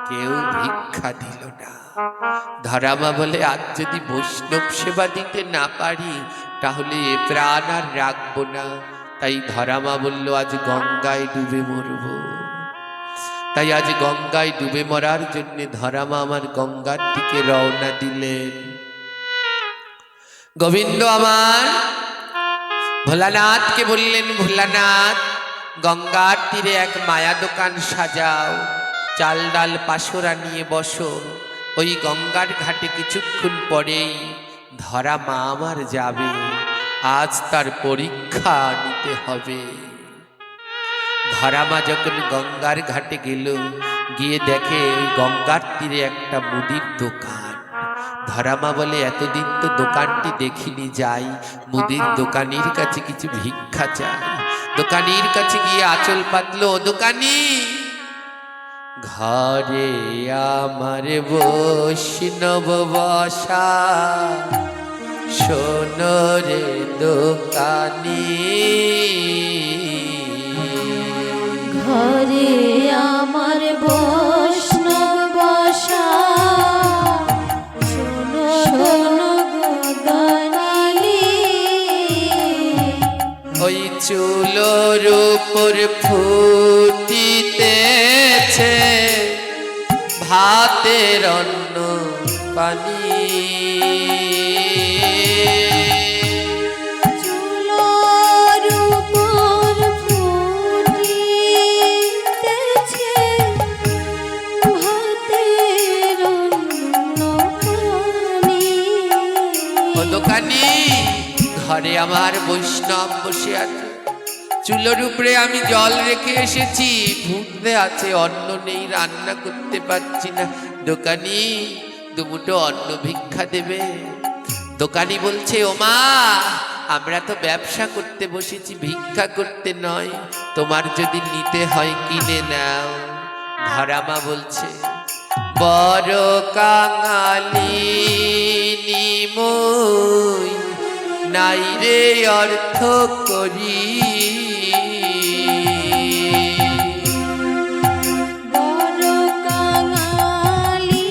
কেউ ভিক্ষা দিল না। ধরামা বলে আজ যদি বৈষ্ণব সেবা দিতে না পারি তাহলে এ প্রাণ আর রাখবো না। তাই ধরামা বলল আজ গঙ্গায় ডুবে মরব। তাই আজ গঙ্গায় ডুবে মরার জন্য ধরামা আমার গঙ্গার দিকে রওনা দিলেন। গোবিন্দ আমার ভোলানাথকে বললেন, ভোলানাথ গঙ্গার তীরে এক মায়া দোকান সাজাও, চাল ডাল পাশরা নিয়ে বসো। ওই গঙ্গার ঘাটে কিছুক্ষণ পরেই ধরামা আমার যাবে, আজ তার পরীক্ষা নিতে হবে। ধরামা যখন গঙ্গার ঘাটে গেল, গিয়ে দেখে ওই গঙ্গার তীরে একটা মুদির দোকান। ধরামা বলে এতদিন তো দোকানটি দেখিনি, যাই মুদির দোকানির কাছে কিছু ভিক্ষা চাই। দোকানির কাছে গিয়ে আঁচল পাতলো, দোকানি ঘরে আমার বৈষ্ণব বসা, শোনো রে দোকানি। ঘরে আমার বৈষ্ণব বসা, শোনো শোনো দোকানি। ওই চুলোর উপর ফুটিতেছে ভাতের অন্ন পানি। চুলোর উপর ফুটিতেছে ভাতের অন্ন পানি। ও দোকানি, ঘরে আমার বৈষ্ণব বসে আছে, চুলোর উপরে আমি জল রেখে এসেছি, ফুটতে আছে, অন্ন নেই, রান্না করতে পারছি না। দোকানি দুমুটো অন্ন ভিক্ষা দেবে? দোকানি বলছে, ওমা আমরা তো ব্যবসা করতে বসেছি, ভিক্ষা করতে নয়, তোমার যদি নিতে হয় কিনে নাও। ধরামা বলছে, বড় কাঙালি নিমই, নাই রে অর্থ করি। বড় কাঙালি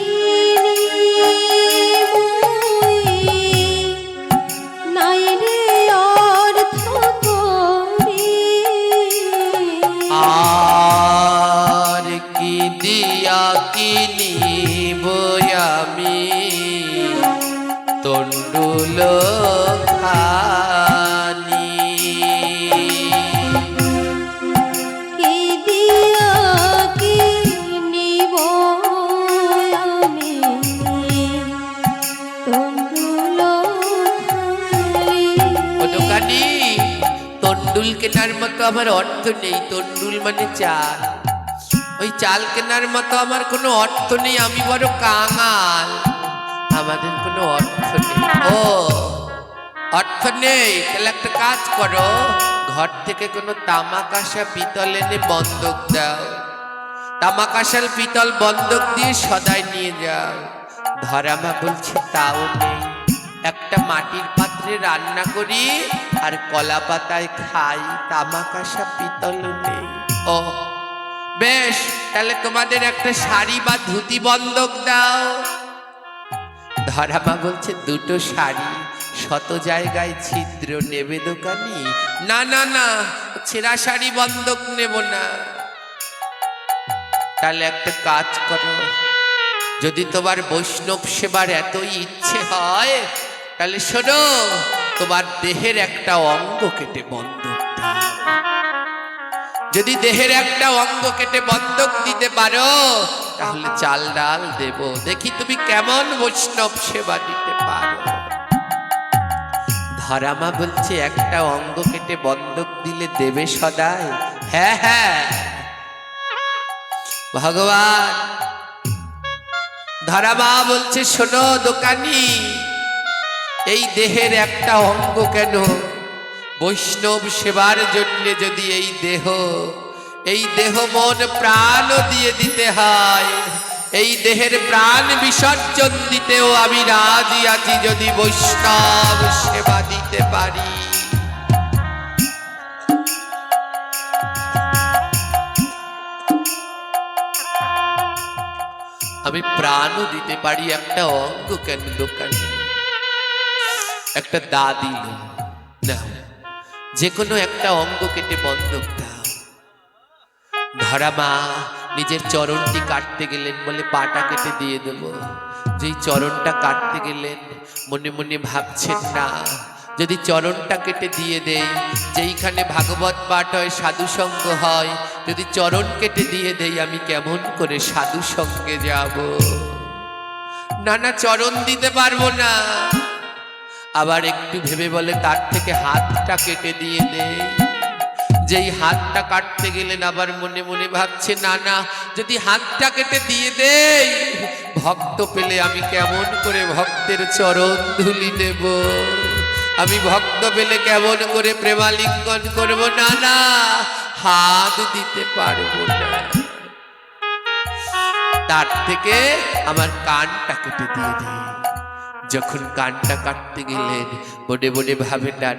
মুই, নাই রে অর্থ করি। আর কি দিয়া কিনিব আমি তন্ডুল খানি। কি দিয়া কিনিব আমি তন্ডুল খালি। ও দোকানি, তন্ডুল কেনার মতো আমার অর্থ নেই। তন্ডুল মানে চাল, ওই চাল কেনার মতো আমার কোনো অর্থ নেই, আমি বড় কাঙাল, আমাদের কোনো অর্থ নেই। ও অর্থ নেই, তাহলে একটা কাজ করো, ঘর থেকে কোনো তামা কাঁসা পিতল এনে বন্ধক দাও, তামা কাঁসাল পিতল বন্ধক দিয়ে সদাই নিয়ে যাও। ধরামা বলছে তাও নেই, একটা মাটির পাত্রে রান্না করি আর কলা পাতায় খাই, তামা কাঁসা পিতলও নেই। ও বেশ, তাহলে তোমাদের একটা শাড়ি বা ধুতি বন্ধক দাও। ধরামা বলছে দুটো শাড়ি, শত জায়গায় ছিদ্র, নেবে দোকানি? না না না, ছেঁড়া শাড়ি বন্ধক নেব না। তাহলে একটা কাজ করো, যদি তোমার বৈষ্ণব সেবার এতই ইচ্ছে হয় তাহলে শোনো, তোমার দেহের একটা অঙ্গ কেটে বন্ধক দাও। যদি দেহের একটা অঙ্গ কেটে বন্ধক দিতে পারো তাহলে চাল ডাল দেব, দেখি তুমি কেমন বৈষ্ণব সেবা দিতে পারো। ধরামা বলছে একটা অঙ্গ কেটে বন্ধক দিলে দেবে সদাই? হ্যাঁ হ্যাঁ ভগবান। ধরামা বলছে, শোনো দোকানি, এই দেহের একটা অঙ্গ কেন, বৈষ্ণব সেবার জন্য যদি এই দেহ মন প্রাণও দিয়ে দিতে হয়, এই দেহের প্রাণ বিসর্জন দিতেও আমি রাজি আছি, যদি বৈষ্ণব সেবা দিতে পারি। আমি প্রাণও দিতে পারি, একটা অঙ্গ কেন দোকানে, একটা দা দিল না, যে কোনো একটা অঙ্গ কেটে বন্ধক দাও। ধরা মা নিজের চরণটি কাটতে গেলেন বলে পাটা কেটে দিয়ে দেব। যেই চরণটা কাটতে গেলেন মনে মনে ভাবছেন না, যদি চরণটা কেটে দিয়ে দেই, যেইখানে ভাগবত পাঠ হয়, সাধু সঙ্গ হয়, যদি চরণ কেটে দিয়ে দেই আমি কেমন করে সাধু সঙ্গে যাব? না না, চরণ দিতে পারবো না। আবার একটু ভেবে বলে তার থেকে হাতটা কেটে দিয়ে দেই। যেই হাতটা কাটতে গেলেন আবার মনে মনে ভাবছে না না, যদি হাতটা কেটে দিয়ে দেই, ভক্ত পেলে আমি কেমন করে ভক্তের চরণ ধুলি দেব? আমি ভক্ত পেলে কেমন করে প্রেমালিঙ্গন করব? না না, হাত দিতে পারবো না। তার থেকে আমার কানটা কেটে দিয়ে দেয়। যখন কানটা কাটতে গেলেন মনে মনে ভাবে না,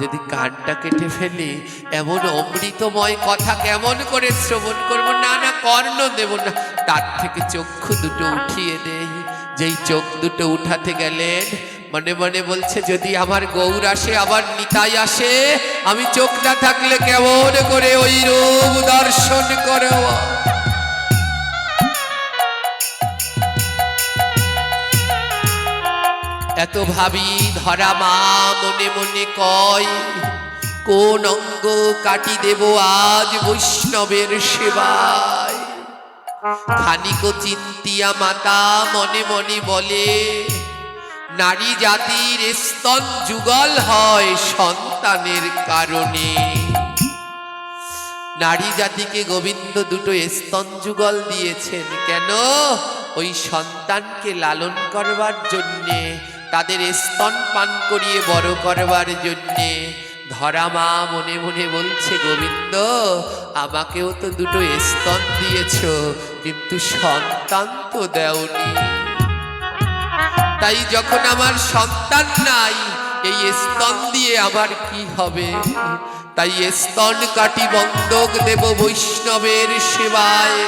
যদি কানটা কেটে ফেলি এমন অমৃতময় কথা কেমন করে শ্রবণ করবো? না না, কর্ণ দেব না। তার থেকে চক্ষু দুটো উঠিয়ে দেই। যেই চোখ দুটো উঠাতে গেলেন মনে মনে বলছে, যদি আমার গৌর আসে, আবার নিতাই আসে, আমি চোখ না থাকলে কেমন করে ওই রূপ দর্শন করব? এত ভাবি ধরা মা মনে মনে কয়, কোন অঙ্গ কাটি দেব আজ বৈষ্ণবের সেবায়? খানিক চিন্তিয়া মাতা মনে মনে বলে, নারী জাতির স্তন যুগল হয় সন্তানের কারণে। নারী জাতিকে গোবিন্দ দুটো স্তন যুগল দিয়েছেন কেন? ওই সন্তানকে লালন করবার জন্যে, তাদের স্তন পান করিয়ে বড় করবার জন্যে। ধরা মা মনে মনে বলছে, গোবিন্দ আমাকেও তো দুটো স্তন দিয়েছ, কিন্তু সন্তান তো দেওনি। তাই যখন আমার সন্তান নাই, এই স্তন দিয়ে আমার কি হবে? তাই স্তন কাটি বন্ধক দেব বৈষ্ণবের সেবায়।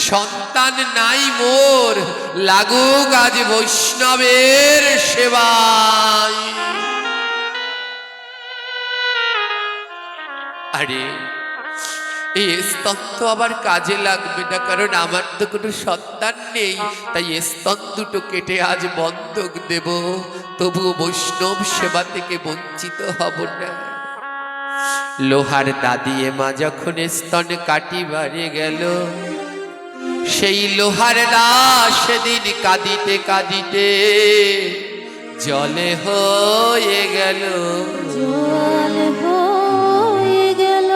সন্তান নাই মোর, লাগুক আজ বৈষ্ণবের সেবায়। আরে এই স্তন তো আবার কাজে লাগবে না, কারণ আমার তো কোনো সন্তান নেই। তাই স্তন দুটো কেটে আজ বন্ধক দেব, তবুও বৈষ্ণব সেবা থেকে বঞ্চিত হব না। লোহার দাদিয়ে মা যখন স্তন কাটিবারে গেল, সেই লোহার দাস সেদিন কাঁদিতে কাঁদিতে জলে হয়ে গেল। জল হয়ে গেল।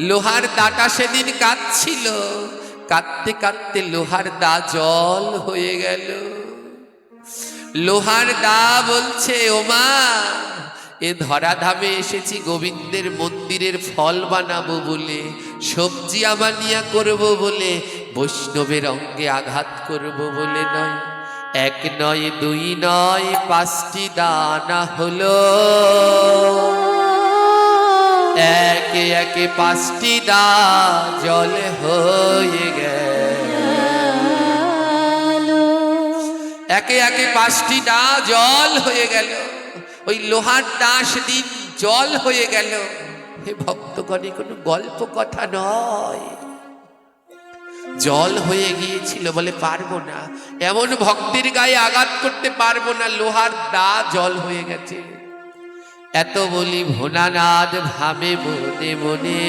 লোহার দাটা সেদিন কাঁদছিল, কাঁদতে কাঁদতে লোহার দা জল হয়ে গেল। লোহার দা বলছে, ওমা এ ধরাধামে এসেছি গোবিন্দের মন্দিরের ফল বানাবো বলে, সবজি আমানিয়া করব বলে, বৈষ্ণবের অঙ্গে আঘাত করব বলে নয়। এক নয় দুই নয়, 5টি দানা হলো, একে একে 5টি দা জলে হয়ে গেল। একে একে 5টি দা জল হয়ে গেল। ওই লোহার দা সেদিন জল হয়ে গেল। হে ভক্তগণে, কোনো গল্প কথা নয়, জল হয়ে গিয়েছিল বলে পারবো না, এমন ভক্তের গায়ে আঘাত করতে পারবো না, লোহার দা জল হয়ে গেছে। এত বলি ভোলানাথ ভাবে মনে মনে,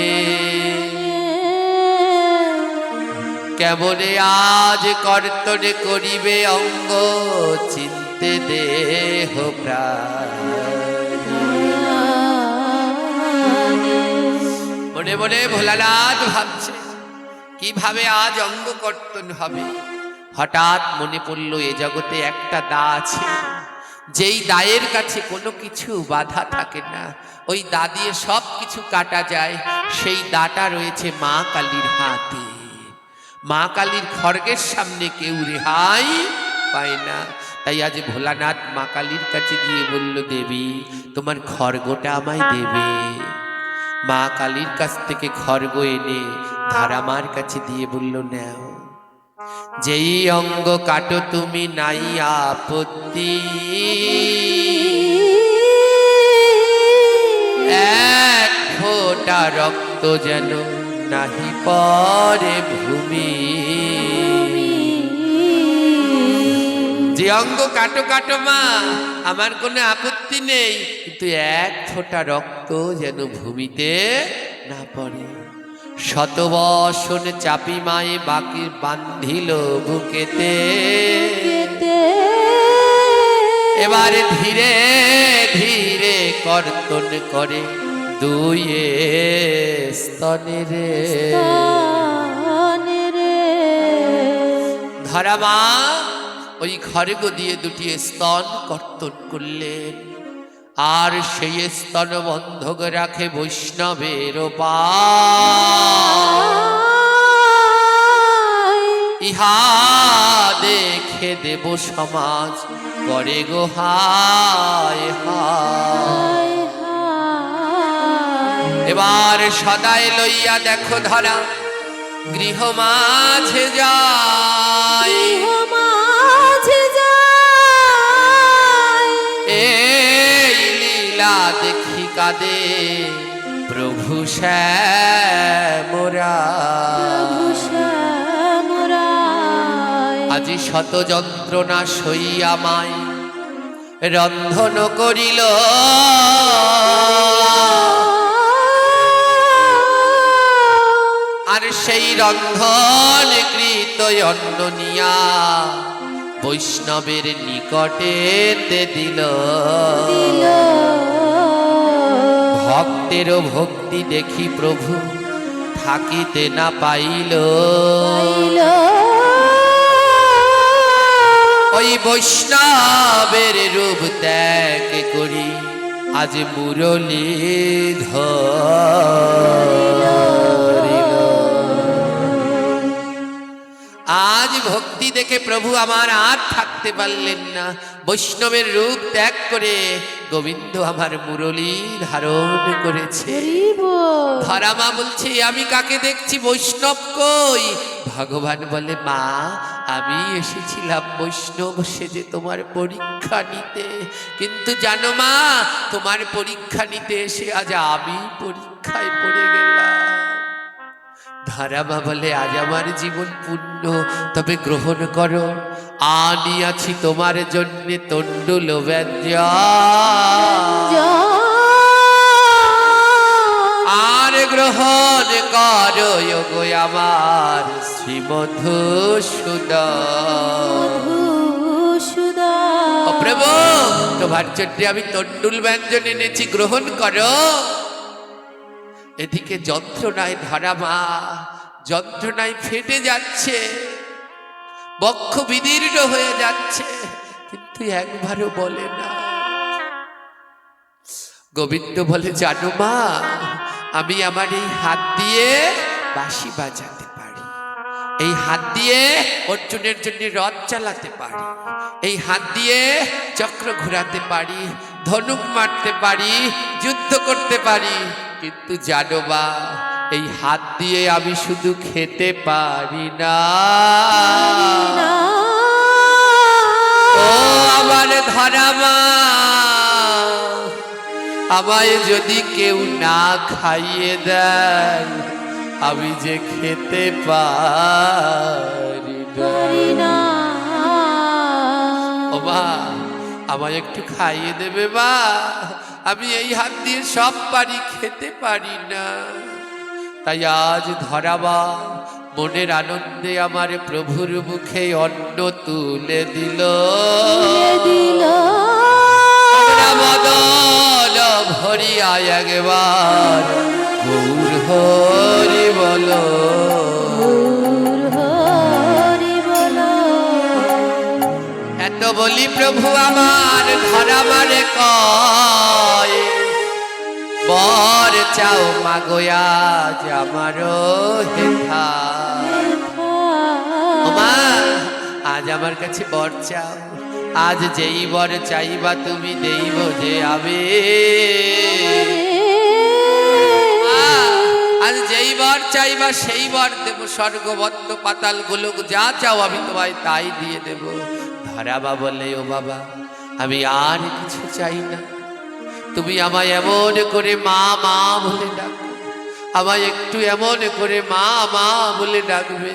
কেমনে আজ কর্তনে করিবে অঙ্গ, চিনতে দেহ প্রাণ। মনে মনে ভোলানাথ ভাবছে, কিভাবে আজ অঙ্গ কর্তন হবে। হঠাৎ মনে পড়ল, এ জগতে একটা দা আছে, যেই দায়ের কাছে কোনো কিছু বাধা থাকে না, ওই দা দিয়ে সব কিছু কাটা যায়। সেই দাটা রয়েছে মা কালীর হাতে। মা কালীর খড়গের সামনে কেউ রেহাই পায় না। তাই আজ ভোলানাথ মা কালীর কাছে গিয়ে বলল, দেবী তোমার খড়গটা আমায় দেবে। মা কালীর কাছ থেকে খড়গ এনে ধারামার কাছে দিয়ে বলল, নাও। যেই অঙ্গ কাটো তুমি নাই আপত্তি, এক ফোঁটা রক্ত যেন নাহি পরে ভূমি। যে অঙ্গ কাটো কাটো মা, আমার কোনো আপত্তি নেই, কিন্তু এক ফোঁটা রক্ত যেন ভূমিতে না পড়ে। শতবসন চাপি মায়ে বাকি বান্ধিল বুকেতে, এবারে ধীরে ধীরে কর্তন করে দুই স্তনে রে। ধরা মা ওই খড়গ দিয়ে দুটি স্তন কর্তন করলেন, আর সেই স্তন বন্ধক রাখে বৈষ্ণবের ইহা দেখে দেব সমাজ করে গো হায় হায়। এবার সদাই লইয়া দেখো ধরা গৃহ মাঝে যায়, এই লীলা দেখি কাঁদে প্রভু শ্যামরায়। আজি শত যন্ত্রণা সইয়া মাই রন্ধন করিল, আর সেই রন্ধন কৃত অন্ন নিয়া বৈষ্ণবের নিকটে দিল। ভক্তেরও ভক্তি দেখি প্রভু থাকিতে না পাইল, ওই বৈষ্ণবের রূপ ত্যাগ করি আজ মুরলী ধরিল। আজ ভক্তি দেখে প্রভু আমার আর থাকতে পারলেন না, বৈষ্ণবের রূপ ত্যাগ করে গোবিন্দ আমার মুরলী ধারণ করেছে। ধরা মা বলছে আমি কাকে দেখছি, বৈষ্ণব কই? ভগবান বলে মা আমি এসেছিলাম বৈষ্ণব সেজে তোমার পরীক্ষা নিতে, কিন্তু জানো মা তোমার পরীক্ষা নিতে এসে আজ আমি পরীক্ষায় পড়ে গেলাম। ধারামা বলে আজ আমার জীবন পূর্ণ, তবে গ্রহণ করো, আনিয়াছি তোমার জন্য তণ্ডুল ব্যঞ্জন, আর গ্রহণ করো গো আমার শ্রীমধুসূদন। ও প্রভু তোমার জন্য আমি তণ্ডুল ব্যঞ্জন এনেছি, গ্রহণ করো। এদিকে যন্ত্রণায় ধরা মা যন্ত্রণায় ফেটে যাচ্ছে, বক্ষ বিদীর্ণ হয়ে যাচ্ছে, কিন্তু একবারও বলে না। গোবিন্দ বলে জানো মা আমি আমার এই হাত দিয়ে বাঁশি বাজাতে পারি, এই হাত দিয়ে অর্জুনের জন্য রথ চালাতে পারি, এই হাত দিয়ে চক্র ঘোরাতে পারি, ধনুক মারতে পারি, যুদ্ধ করতে পারি, কিন্তু জানো মা এই হাত দিয়ে আমি শুধু খেতে পারি না। ও আমার ধরা মা আমায় যদি কেউ না খাইয়ে দেয় আমি যে খেতে পারি না। ও মা আমায় একটু খাইয়ে দেবে মা, আমি এই হাত দিয়ে সব পারি, খেতে পারি না। তাই আজ ধরাবা মনের আনন্দে আমার প্রভুর মুখে অন্ন তুলে দিল। বদল ভরিয়া একবার গৌর হরি বলো। এত বলি প্রভু আমার ধরাবারে কয় বর চাও মাগোয়া আমারও হেথা। মা আজ আমার কাছে বর চাও, আজ যেই বর চাইবা তুমি দেইব যে আবে। আজ যেই বর চাইবা সেই বর দেব, স্বর্গবদ্ধ পাতাল গোলক যা চাও আমি তোমায় তাই দিয়ে দেব। ধরাবা বলে, ও বাবা আমি আর কিছু চাই না, তুমি আমায় এমন করে মা মা বলে ডাকো, আমায় একটু এমন করে মা মা বলে ডাকবে।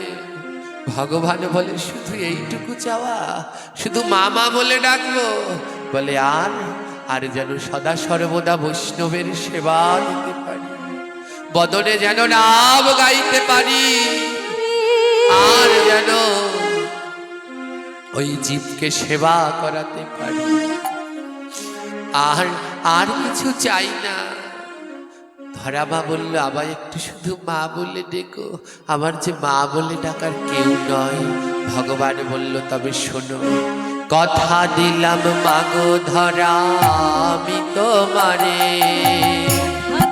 ভগবান বলে, শুধু এইটুকু চাওয়া, শুধু মা মা বলে ডাকবো? বলে আর যেন সদা সর্বদা বৈষ্ণবের সেবা দিতে পারি, বদনে যেন নাম গাইতে পারি, আর যেন ওই জীবকে সেবা করাতে পারি, আর কিছু চাই না। ধরাবা বলল, আবার একটু শুধু মা বলে ডেকো, আমার যে মা বলে ডাকার কেউ নয়। ভগবান বলল, তবে শোনো, কথা দিলাম মাগো ধরা আমি তোমারে,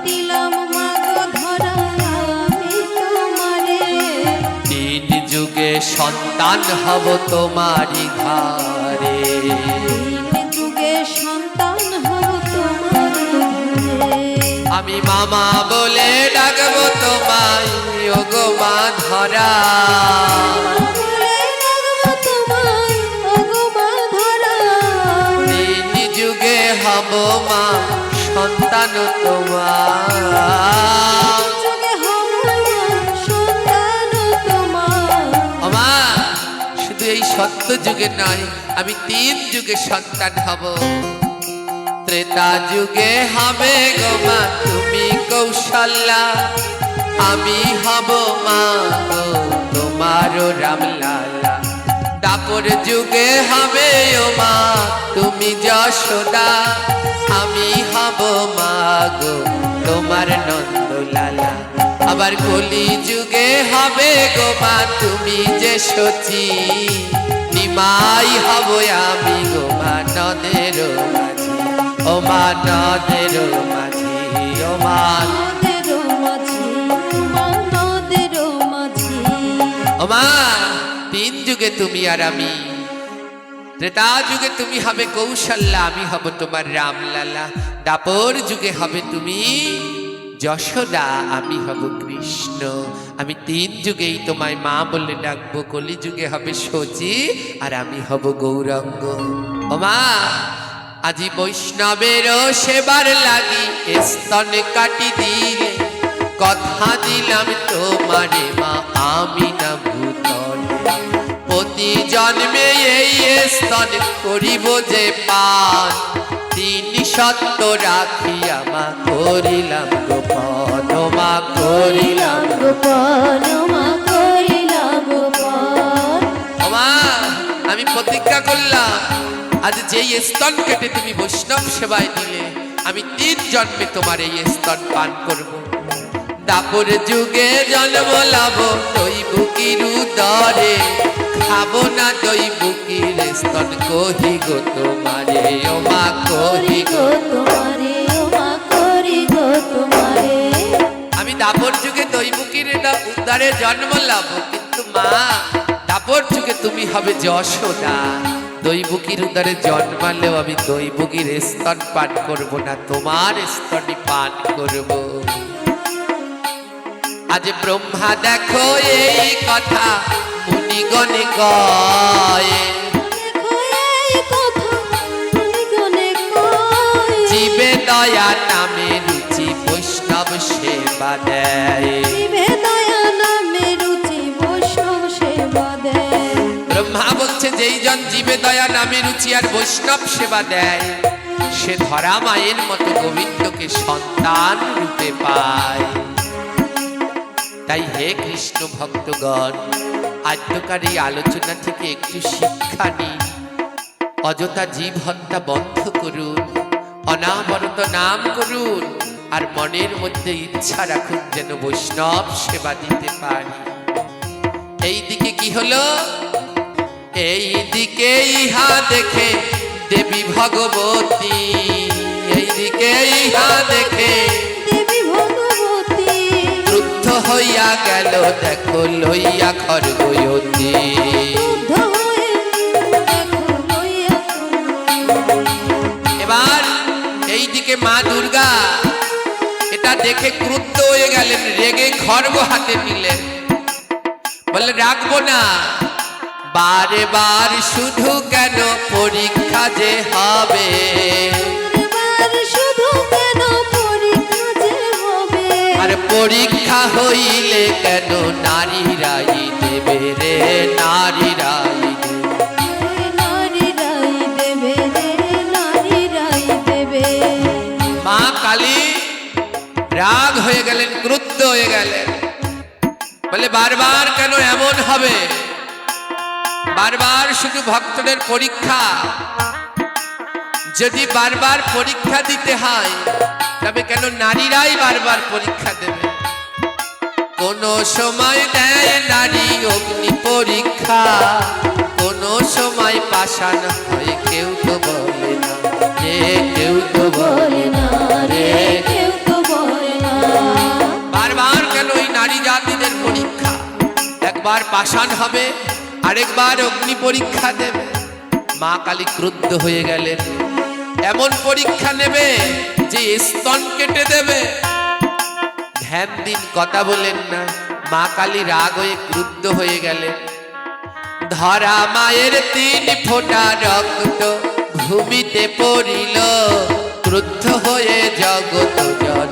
দিলাম মাগো ধরা আমি তোমারে, তিন যুগে সন্তান হব তোমারি ঘরে, তিন যুগে সন্তান হব তোমার ঘরে। আমি মামা বলে ডাকবো তোমায়, ও গো মা ধরা, বলে ডাকবো তোমায়, ও গো মা ধরা, তিন যুগে হব মা সন্তান তোমার। যুগে হব সন্তান তোমার। ও মা, শুধু এই সত্য যুগে নয়, আমি তিন যুগে সন্তান হব। ত্রেতা যুগে হবে গো মা তুমি কৌশল্যা, আমি হব মা গো তোমার রামলালা। দাপর যুগে হবে ও মা তুমি যশোদা, আমি হব মা গো তোমার নন্দলালা। আবার কলি যুগে হবে গো মা তুমি যে সচি, নিমাই হব আমি গো মা নদের মাঝি, ও মা নদের মাঝি, ও মা নদের মাঝি, নদের মাঝি। ও মা, তিন যুগে তুমি আর আমি। ত্রেতা যুগে তুমি হবে কৌশল্যা, আমি হব তোমার রামলালা। দাপর যুগে হবে তুমি যশোদা, আমি হব কৃষ্ণ। আমি তিন যুগেই তোমায় মা বলে ডাকবো। কলি যুগে হবে সচি, আর আমি হব গৌরাঙ্গ। ও মা, আজি বৈষ্ণবেরও সেবার লাগি স্তন কাটি দিলে, কথা দিলাম তোমারে মা আমি না ভূতল। প্রতি জন্মে এই স্তন করিব যে পান, তিন সত্য রাখিয়া মা করিলাম গোপন, ও মা করিলাম। গোপন, মা করিলাম গোপন। ও মা, আমি প্রতিজ্ঞা করলাম, আজ যেই স্তন কেটে তুমি বৈষ্ণব সেবায় দিলে, আমি তিন জন্মে তোমার এই স্তন পান করব। দাপর যুগে জন্ম লাভ দই বুকির উদরে, খাবো না দই বুকির স্তন কহি গো তোমারে, ও মা কহি গো। তোমারে, ও মা করি গো তোমারে। আমি দাপর যুগে দই বুকির উদ্ধারে জন্ম লাভ, কিন্তু মা দাপর যুগে তুমি হবে যশোদা। দই বুকির উদ্ধারে জন্মালেও আমি দই বুকির স্তন পান করব না, তোমার স্তনই পান করব। আজ ব্রহ্মা দেখো এই কথা মুনিগণে কয়, দেখো এই কথা মুনিগণে কয়, জীবে দয়া নামে রুচি বৈষ্ণব সেবা দেয়। জীবে দয়া নামে রুচি বৈষ্ণব সেবা দেয়। ব্রহ্মা বলছে, যেই জন জীবে দয়া নামে রুচি আর বৈষ্ণব সেবা দেয়, সে ধরা মায়ের মতো গোবিন্দকে সন্তান রূপে পায়। তাই হে কৃষ্ণ ভক্তগণ, আদ্যকার এই আলোচনা থেকে একটু শিক্ষা নিন। অযথা জীব হত্যা বন্ধ করুন, অনাবরত নাম করুন, আর মনের মধ্যে ইচ্ছা রাখুন যেন বৈষ্ণব সেবা দিতে পারি। এই দিকে কি হলো? এই দিকে ইহা দেখে দেবী ভগবতী, এই দিকে ইহা দেখে দেবী ভগবতী, ক্রুদ্ধ হইয়া গেল দেখো লইয়া খরগয়তী। ক্রুদ্ধ হয়ে দেখো লইয়া এবার এই দিকে মা দুর্গা, এটা দেখে ক্রুদ্ধ হয়ে গেলেন, রেগে খড়গ হাতে নিলেন, বলে রাখবো না, বারে বার শুধু কেন পরীক্ষা যে হবে, এবার শুধু কেন পরীক্ষা যে হবে, আর পরীক্ষা হইলে কেন নারীরাই দেবে রে, নারীরাই দেবে। নারীরাই দেবে রে, নারীরাই দেবে। মা কালী রাগ হয়ে গেলেন, ক্রুদ্ধ হয়ে গেলেন, বলে বারবার কেন এমন হবে, বারবার শুধু ভক্তদের পরীক্ষা, যদি বারবার পরীক্ষা দিতে হয় তবে কেন নারীরাই বারবার পরীক্ষা দেবে, কোন সময় দেয় নারী অগ্নি পরীক্ষা, কোন সময় পাষাণ হয় কেউ তো বলে না রে, কেউ তো বলে না রে, কেউ তো বলে না। বারবার কেন ওই নারী জাতিদের পরীক্ষা, একবার পাষাণ হবে আরেকবার অগ্নি পরীক্ষা দেবে। মা কালী ক্রুদ্ধ হয়ে গেলেন, এমন পরীক্ষা নেবে যে স্তন কেটে দেবে। ধ্যান দিন, কথা বলেন না। মা কালী রাগ হয়ে ক্রুদ্ধ হয়ে গেলেন, ধরা মায়ের 3 ফোঁটা রক্ত ভূমিতে পড়িল, ক্রুদ্ধ হয়ে জগৎ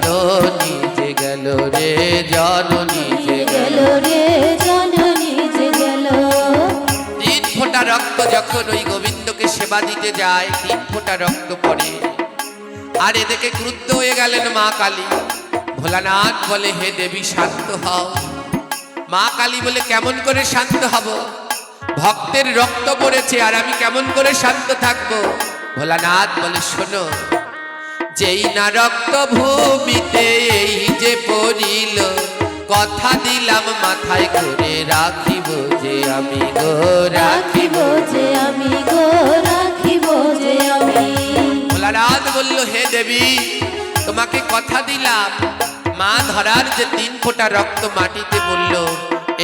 জননী যে গেল রে, জননী যে গেল রে, জননী যে গেল। 3 ফোঁটা রক্ত যখন ওই গোবিন্দকে সেবা দিতে যায়, 3 ফোঁটা রক্ত পড়ে, আর এদিকে ক্রুদ্ধ হয়ে গেলেন মা কালী। ভোলানাথ বলে, হে দেবী শান্ত হও। মা কালী বলে, কেমন করে শান্ত হব, ভক্তের রক্ত পড়েছে আর আমি কেমন করে শান্ত থাকবো। ভোলানাথ বলে, শোনো, যেই না রক্ত ভূমিতে এই যে পড়িল, কথা দিলাম মাথায় করে রাখিব যে আমি গো, রাখিব যে আমি গো, রাখিব যে আমি। ভোলানাথ বলল, হে দেবী, তোমাকে কথা দিলাম, মা ধরার যে 3 ফোঁটা রক্ত মাটিতে বলল,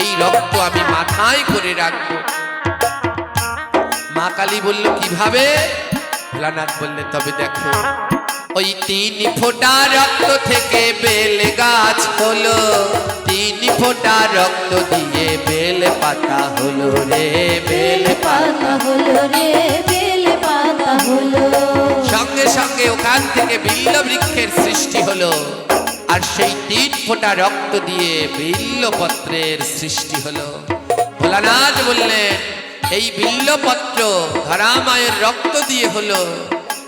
এই রক্ত আমি মাথায় করে রাখবো। মা কালী বলল, কিভাবে? ভোলানাথ বললেন, তবে দেখো, ওই 3 ফোঁটা রক্ত থেকে বেল গাছ হলো, 3 ফোঁটা রক্ত দিয়ে বেল পাতা হলো রে, বেল পাতা হলো রে, বেল পাতা হলো। সঙ্গে সঙ্গে ওখান থেকে বিল্ল বৃক্ষের সৃষ্টি হলো, আর সেই 3 ফোঁটা রক্ত দিয়ে বিল্লপত্রের সৃষ্টি হলো। ভোলানাথ বললেন, এই বিল্লপত্র ধরা মায়ের রক্ত দিয়ে হলো,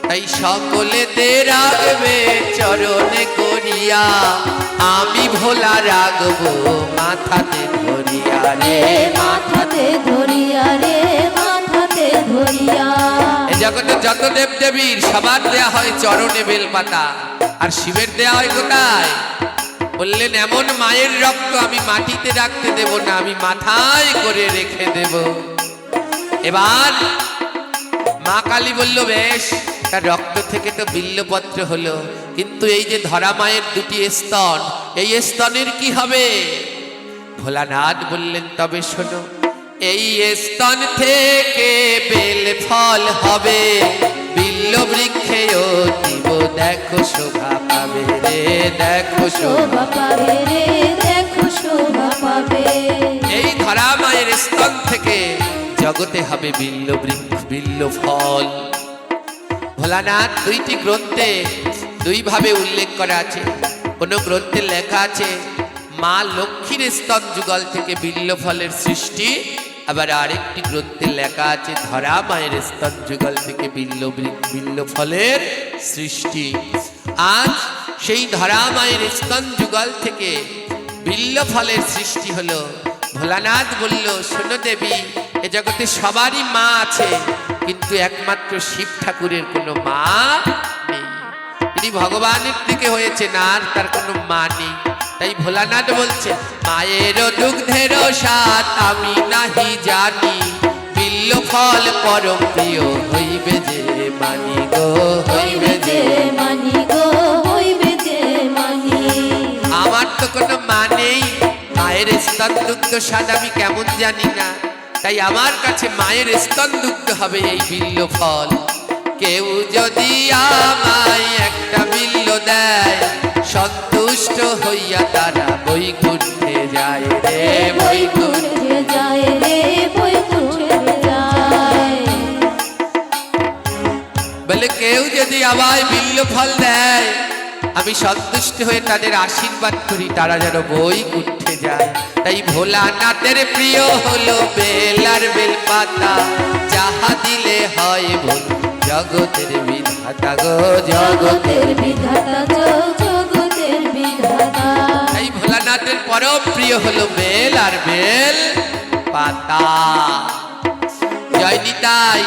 তাই সকলেতে রাগবে চরণে করিয়া, আমি ভোলা রাগবো মাথাতে ধরিয়া রে, মাথাতে ধরিয়া রে, মাথাতে ধরিয়া। এই জগতে যত দেব দেবীর সবার দেয়া হয় চরণে বেলপাতা, আর শিবের দেয়া হয় কোথায়? বললেন, এমন মায়ের রক্ত আমি মাটিতে রাখতে দেব না, আমি মাথায় করে রেখে দেব। এবার মা কালী বলল, বেশ, তার রক্ত থেকে তো বিল্লপত্র হলো, কিন্তু এই যে ধরা মায়ের 2টি স্তন, এই স্তনের কি হবে? ভোলানাথ বললেন, তবে শোনো, এই স্তন থেকে বেল ফল হবে, বিল্ল বৃক্ষে দিব দেখো শোভা পাবে রে, দেখো শোভা পাবে রে, দেখো শোভা পাবে। এই ধরা মায়ের স্তন থেকে জগতে হবে বিল্ল বৃক্ষ, বিল্ল ফল। ভোলানাথ 2টি গ্রন্থে 2 ভাবে উল্লেখ করা আছে। কোন গ্রন্থে লেখা আছে মা লক্ষ্মীর স্তন যুগল থেকে বিল্ল ফলের সৃষ্টি, আবার আরেকটি গ্রন্থে লেখা আছে ধরা মায়ের স্তন যুগল থেকে বিল্ল ফলের সৃষ্টি। আজ সেই ধরা মায়ের স্তন যুগল থেকে বিল্ল ফলের সৃষ্টি হলো। ভোলানাথ বলল, শোনো দেবী, এ জগতে সবারই মা আছে, কিন্তু একমাত্র শিব ঠাকুরের কোনো মা নেই। তিনি ভগবানের থেকে হয়েছে না, আর তার কোনো মা নেই। তাই ভোলানাথ বলছে, মায়ের দুগ্ধের স্বাদ আমি নাহি জানি, বিল্ল ফল পরম প্রিয় হইবে যে মানি গো, হইবে যে মানি গো, হইবে যে মানি। আমার তো কোনো মা নেই, মায়ের স্তন দুগ্ধ স্বাদ আমি কেমন জানি না, তাই আমার কাছে মায়ের স্তন দুগ্ধ হবে এই বিল্ল ফল। কেউ যদি আমায় একটা বিল্ল দেয়, সন্তুষ্ট সন্তুষ্ট হইয়া তারা বৈকুণ্ঠে যায় রে বৈকুণ্ঠ। বৈকুণ্ঠে যায় রে বৈকুণ্ঠে যায়। বলে কেউ যদি আমায় বিল্ল ফল দেয় আমি সন্তুষ্ট হয়ে তাদের আশীর্বাদ করি, তারা যেন বৈকুণ্ঠে যায়। তাই ভোলানাথের প্রিয় হলো বেল আর বেল পাতা, যাহা দিলে হয় ভুল জগতের বিধাতা গো জগতের বিধাতা জগতের বিধাতা। তাই ভোলানাথের পরম প্রিয় হলো বেল আর বেল পাতা। জয় নিতাই।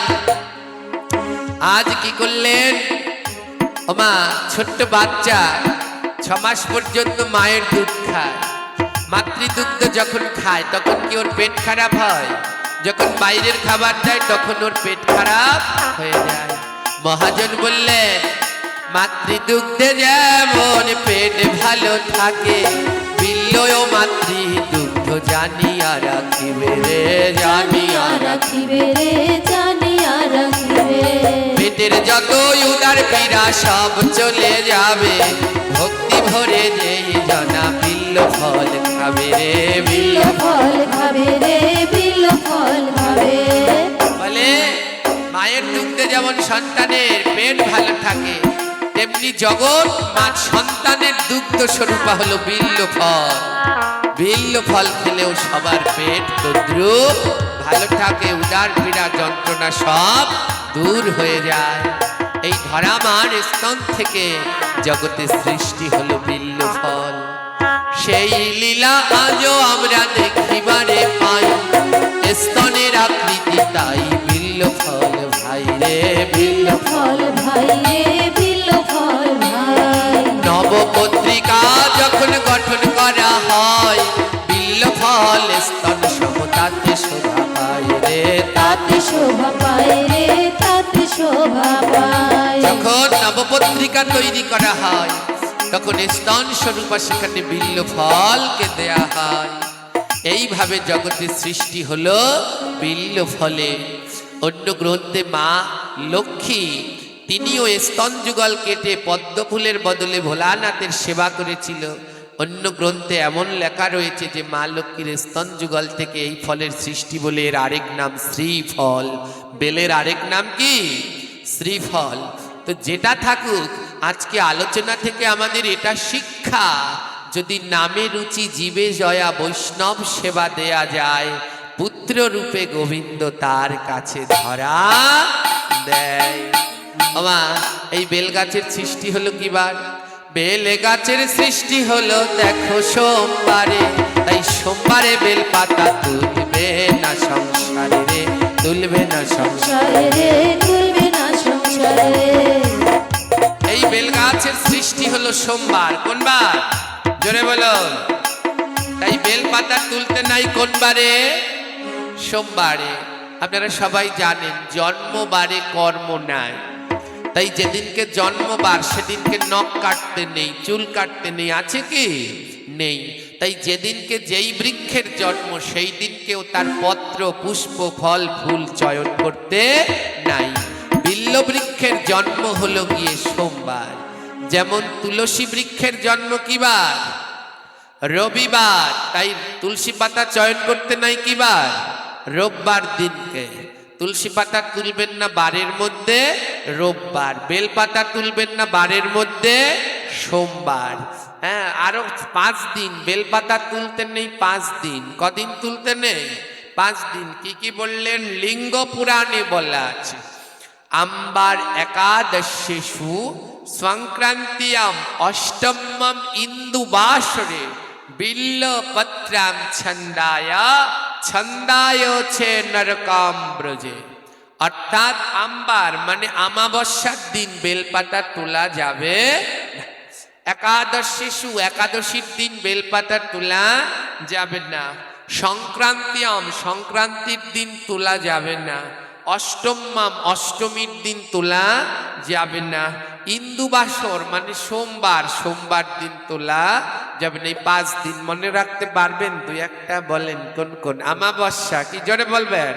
আজ কি করলেন? ওমা ছোট্ট বাচ্চা 6 মাস পর্যন্ত মায়ের দুধ খায়। মাতৃদুগ্ধ যখন খায় তখন কি ওর পেট খারাপ হয়? যখন বাইরের খাবার দেয় তখন ওর পেট খারাপ হয়ে যায়। মহাজন বললেন মাতৃদুগ্ধে যেমন পেট ভালো থাকে, বিল্ল ও মাতৃদুগ্ধ জানিয়া রাখিবে রে জানিয়া রাখিবে রে জানিয়া রাখিবে। পেটের যতই উদার পীড়া সব চলে যাবে, ভক্তি ভরে যেই জনা বিল্ল ফল খাবে রে বিল্ল ফল খাবে রে বিল্ল ফল খাবে। বলে মায়ের দুগ্ধে যেমন সন্তানের পেট ভালো থাকে, তেমনি জগৎ মা সন্তানের দুগ্ধ স্বরূপা হলো বিল্ল ফল। বিল্ল ফল খেলেও সবার পেট তদ্রুপ ভালো থাকে, উদার পীড়া যন্ত্রণা সব দূর হয়ে যায়। এই ধরা মার স্তন থেকে জগতের সৃষ্টি হলো বিল্ল ফল। সেই লীলা আজও আমরা দেখিবারে পাই, স্তনের আকৃতি তাই বিল্ল ফল ভাই রে বিল্ল ফল ভাই রে বিল্ল ফল ভাই। নবপত্রিকা যখন গঠন করা হয়, বিল্ল ফল স্তন সমতাতে শোভা পায় রে তাতে শোভা পায় রে তাতে শোভা পায়। যখন নবপত্রিকা তৈরি করা হয় তখন স্তন স্বরূপা সেখানে বিল্ল ফলকে দেয়া হয়। এইভাবে জগতের সৃষ্টি হলো বিল্ল ফলে। অন্য গ্রন্থে মা লক্ষ্মী তিনিও স্তন যুগল কেটে পদ্ম ফুলের বদলে ভোলানাথের সেবা করেছিল। অন্য গ্রন্থে এমন লেখা রয়েছে যে মা লক্ষ্মীর স্তন যুগল থেকে এই ফলের সৃষ্টি বলে এর আরেক নাম শ্রীফল। বেলের আরেক নাম কি? শ্রীফল। তো যেটা থাকুক, আজকে আলোচনা থেকে আমাদের এটা শিক্ষা, যদি নামে রুচি জীবে জয়া বৈষ্ণব সেবা দেয়া যায়, পুত্র রূপে গোবিন্দ তার কাছে ধরা দেয়। আমা এই বেল গাছের সৃষ্টি হলো কি বার? বেল গাছের সৃষ্টি হলো দেখো সোমবারে, তাই সোমবারে বেল পাতা তুলবে না সংসারে রে, তুলবে না সংসারে রে তুলবে না সংসারে। এই বেল গাছের সৃষ্টি হলো সোমবার। কোন বার? জোরে বলো। তাই বেল পাতা তুলতে নাই কোন বারে? সোমবারে। আপনারা সবাই জানেন জন্মবারে কর্ম নাই, তাই যেদিনকে জন্মবার সেদিনকে নখ কাটতে নেই, চুল কাটতে নেই, আছে কি? নেই। তাই যেদিনকে যেই বৃক্ষের জন্ম সেই দিনকেও তার পত্র পুষ্প ফল ফুল চয়ন করতে নাই। বিল্ল বৃক্ষের জন্ম হলো গিয়ে সোমবার। যেমন তুলসী বৃক্ষের জন্ম কি বার? রবিবার। তাই তুলসী পাতা চয়ন করতে নাই কি বার? রোববার দিনকে। তুলসী পাতা তুলবেন না বারের মধ্যে? রোববার। বেল পাতা তুলবেন না বারের মধ্যে? সোমবার। হ্যাঁ, আরো 5 দিন বেল পাতা তুলতে নেই। 5 দিন। কদিন তুলতে নেই? 5 দিন। কি কি বললেন? লিঙ্গ পুরাণে বলা আছে আম্বার একাদশেষু সংক্রান্তিয়াম অষ্টমম ইন্দু বাসরে বিল্ল পত্রাম ছন্দায়া ছন্দায়ছে নরকাম ব্রজে। অর্থাৎ আম্বার মানে আমাবস্যার দিন বেলপাতা তোলা যাবে। একাদশীষু একাদশীর দিন বেলপাতা তোলা যাবে না। সংক্রান্তিয়াম সংক্রান্তির দিন তোলা যাবে না। অষ্টমাম অষ্টমীর দিন তোলা যাবে না। ইন্দুবাসর মানে সোমবার সোমবার দিন তোলা যাবে না। এই 5 দিন মনে রাখতে পারবেন? 2-1টা বলেন কোন কোন? আমাবস্যা কি জোরে বলবেন?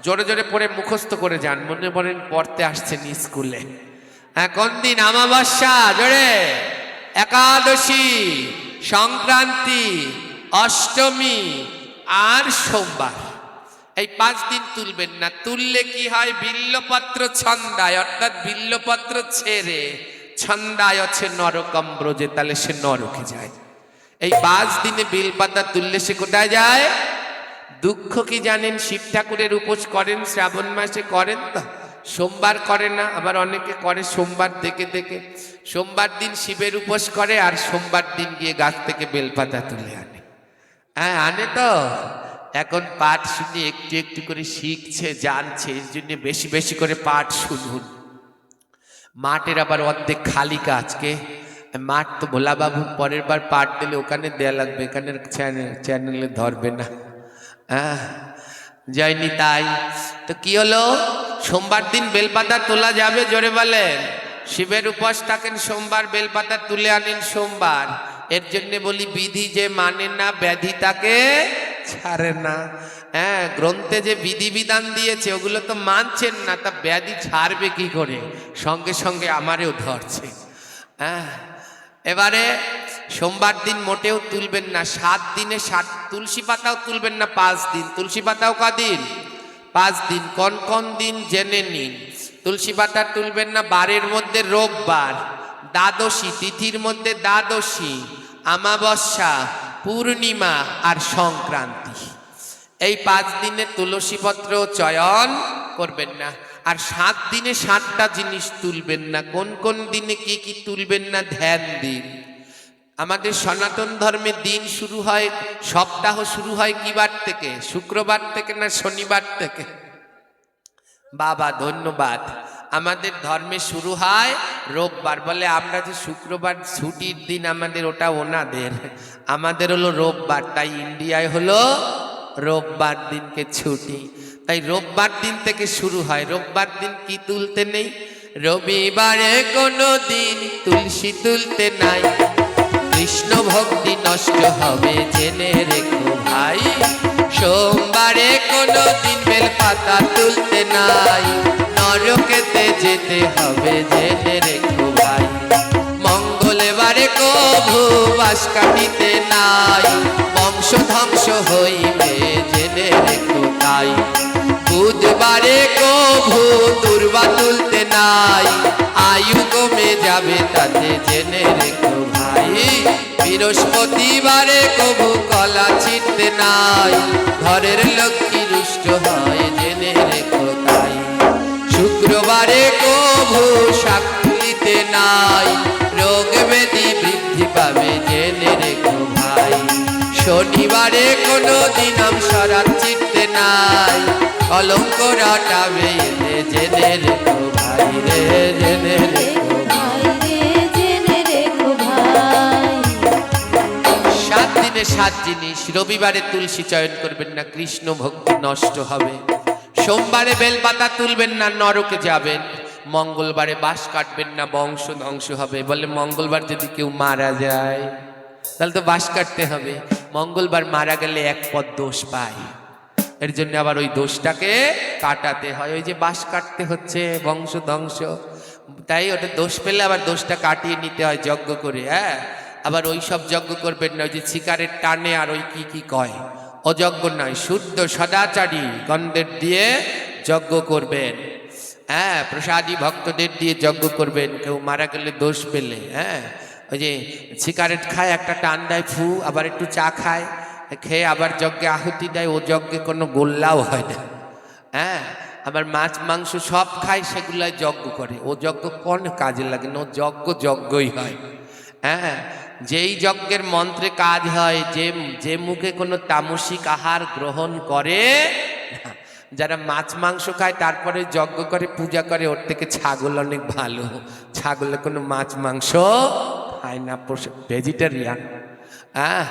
জোরে জোরে পড়ে মুখস্থ করে যান, মনে করেন পড়তে আসছেন স্কুলে। হ্যাঁ, কোন দিন? আমাবস্যা। জোরে একাদশী, সংক্রান্তি, অষ্টমী আর সোমবার, এই 5 দিন তুলবেন না। তুললে কি হয়, বিল্লপত্র ছন্দায়, অর্থাৎ বিল্লপত্র ছেড়ে ছন্দায় আছে নরকম ব্রজে, তাহলে সে নরকে যায়। এই 5 দিনে বেলপাতা তুললে সে কোথায় যায়? দুঃখ কি জানেন? শিব ঠাকুরের উপোস করেন, শ্রাবণ মাসে করেন তো, সোমবার করে না, আবার অনেকে করে সোমবার দেখে দেখে। সোমবার দিন শিবের উপোস করে আর সোমবার দিন গিয়ে গাছ থেকে বেলপাতা তুলে আনে। হ্যাঁ, আনে তো। এখন পাঠ শুনে একটু একটু করে শিখছে, জানছে, এর জন্য বেশি বেশি করে পাঠ শুনুন। মাঠের আবার অর্ধেক খালি কাজকে, মাঠ তো ভোলাবাবু পরের বার পাঠ দিলে ওখানে দেয়া লাগবে, এখানের চ্যানেলে ধরবে না। হ্যাঁ, যায়নি তাই তো কি হলো, সোমবার দিন বেলপাতা তোলা যাবে, জোরে বলেন। শিবের উপোস থাকেন সোমবার, বেলপাতা তুলে আনেন সোমবার। এর জন্য বলি, বিধি যে মানে না ব্যাধি তাকে ছাড়ে না। হ্যাঁ, গ্রন্থে যে বিধিবিধান দিয়েছে ওগুলো তো মানছেন না, তা ব্যাধি ছাড়বে কি করে? সঙ্গে সঙ্গে আমারেও ধরছে। হ্যাঁ, এবারে সোমবার দিন মোটেও তুলবেন না। 7 দিনে 7 তুলসী পাতাও তুলবেন না। 5 দিন তুলসী পাতাও কদিন? 5 দিন। কোন কোন দিন জেনে নিন। তুলসী পাতা তুলবেন না বারের মধ্যে রোববার, দ্বাদশী তিথির মধ্যে দ্বাদশী, আমাবস্যা, পূর্ণিমা আর সংক্রান্তি। এই 5 দিনে তুলসী পত্র চয়ন করবেন না। আর 7 দিনে 7টা জিনিস তুলবেন না। কোন কোন দিনে কি কি তুলবেন না ধ্যান দিন। আমাদের সনাতন ধর্মে দিন শুরু হয়, সপ্তাহ শুরু হয় কি বার থেকে? শুক্রবার থেকে না শনিবার থেকে? বাবা ধন্যবাদ। আমাদের ধর্মে শুরু হয় রোববার। বলে আমরা যে শুক্রবার ছুটির দিন, আমাদের ওটা ওনাদের, আমাদের হলো রোববার। তাই ইন্ডিয়ায় হলো রোববার দিনকে ছুটি, তাই রোববার দিন থেকে শুরু হয়। রোববার দিন কি তুলতে নেই? রবিবারে কোনো দিন তুলসী তুলতে নাই, কৃষ্ণ ভক্তি নষ্ট হবে জেনে রেখো ভাই। সোমবারে কোনো দিন বেলপাতা তুলতে নাই, নরকেতে যেতে হবে জেনে রেখো ভাই। মঙ্গলবারে কভু বাস কাটিতে নাই, বংশ ধ্বংস হইবে জেনে রেখো তাই। বুধবারে কভু দুর্বা তুলতে নাই, আয়ু কমে যাবে তাতে জেনে রেখো ভাই। বৃহস্পতিবারে কভু কলা ছিটতে নাই, ঘরের লক্ষ্মী রুষ্ট হয় জেনে রেখো তাই। শুক্রবারে কভু শাক তুলিতে নাই, রোগ ব্যাধি বৃদ্ধি পাবে জেনে রেখো ভাই। শনিবারে কোনো দিন আমসরা ছিটতে নাই, কলঙ্ক রটাবে এতে জেনে রেখো ভাই রে, জেনে রেখো ভাই। 7 দিনে 7 জিনিস। রবিবারে তুলসী চয়ন করবেন না, কৃষ্ণ ভক্তি নষ্ট হবে। সোমবারে বেলপাতা তুলবেন না, নরকে যাবেন। মঙ্গলবারে বাঁশ কাটবেন না, বংশ ধ্বংস হবে। বলে মঙ্গলবার যদি কেউ মারা যায় তাহলে তো বাঁশ কাটতে হবে। মঙ্গলবার মারা গেলে 1 পদ দোষ পায়, এর জন্য আবার ওই দোষটাকে কাটাতে হয়। ওই যে বাঁশ কাটতে হচ্ছে, বংশ ধ্বংস, তাই ওটা দোষ পেলে আবার দোষটা কাটিয়ে নিতে হয় যজ্ঞ করে। হ্যাঁ, আবার ওই সব যজ্ঞ করবেন না, ওই যে শিকারের টানে আর ওই কি কি কয়, অযজ্ঞ নয়, শুদ্ধ সদাচারী গণদের দিয়ে যজ্ঞ করবেন। হ্যাঁ, প্রসাদী ভক্তদের দিয়ে যজ্ঞ করবেন। কেউ মারা গেলে দোষ পেলে, হ্যাঁ, ওই যে সিগারেট খায়, একটা টান দেয় ফু, আবার একটু চা খায়, খেয়ে আবার যজ্ঞে আহুতি দেয়, ও যজ্ঞে কোনো গোল্লাও হয় না। হ্যাঁ, আবার মাছ মাংস সব খায়, সেগুলাই যজ্ঞ করে। ও যজ্ঞ কোন কাজে লাগে না, ও যজ্ঞই হয়। হ্যাঁ, যেই যজ্ঞের মন্ত্রে কাজ হয়, যে মুখে কোনো তামসিক আহার গ্রহণ করে, যারা মাছ মাংস খায় তারপরে যজ্ঞ করে পূজা করে, ওর থেকে ছাগল অনেক ভালো। ছাগলে কোনো মাছ মাংস খায় না, ভেজিটেরিয়ান। হ্যাঁ,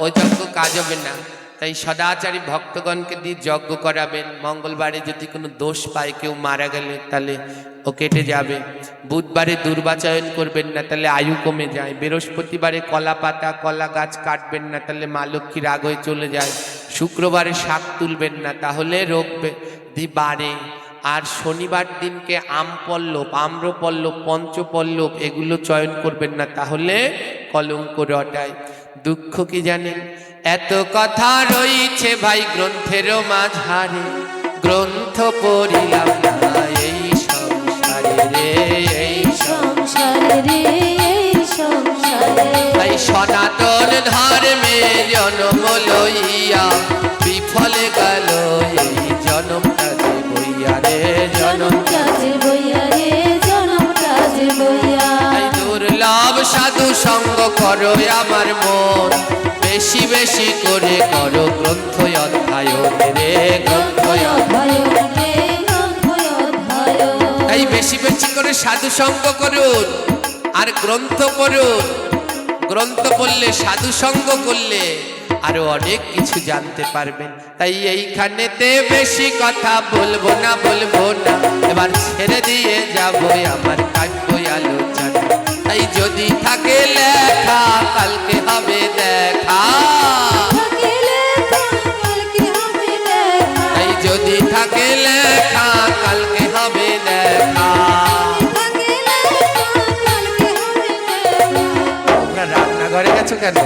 ওই যজ্ঞ কাজ হবে না। তাই সদাচারী ভক্তগণকে দিয়ে যজ্ঞ করাবেন। মঙ্গলবারে যদি কোনো দোষ পায়, কেউ মারা গেলে, তাহলে ও কেটে যাবে। বুধবারে দুর্বাচয়ন করবেন না, তাহলে আয়ু কমে যায়। বৃহস্পতিবারে কলা পাতা কলা গাছ কাটবেন না, তাহলে মা লক্ষ্মী রাগ হয়ে চলে যায়। শুক্রবারে শাক তুলবেন না, তাহলে রোগ ব্যাধি বাড়ে। আর শনিবার দিনকে আমপল্লব, আম্রপল্লব, পঞ্চপল্লব এগুলো চয়ন করবেন না, তাহলে কলঙ্ক রটায়। দুঃখ কি জানেন? এত কথা রয়েছে ভাই গ্রন্থেরও মাঝারে, গ্রন্থ পড়িলাম না এই সংসারে রে, এই সংসারে রে, এই সংসারে। তাই সনাতন ধর্মে জন্ম লইয়া বিফলে গেল এই জনমটা যে বইয়া রে, জনমটা যে বইয়া রে, জনমটা যে বইয়া। তাই দুর্লভ সাধু সঙ্গ করো আমার মন, বেশি বেশি করে করো গ্রন্থ অধ্যায়ন রে, গ্রন্থ অধ্যায়ন। অধ্যয়ন রে, গ্রন্থ অধ্যয়ন। তাই বেশি বেশি করে সাধু সঙ্গ করুন আর গ্রন্থ পড়ুন। গ্রন্থ পড়লে, সাধু সঙ্গ করলে আরো অনেক কিছু জানতে পারবেন। তাই এইখানেতে বেশি কথা বলবো না, বলবো না, এবার ছেড়ে দিয়ে যাবো আমার কাব্য আলোচনা। তাই যদি থাকে লেখা কালকে হবে দেখা, থাকিলে কালকে হবে দেখা। তাই যদি থাকে লেখা কালকে হবে দেখা। থাকিলে কালকে হবে দেখা। তোমরা রান্নাঘরে গেছো কেন?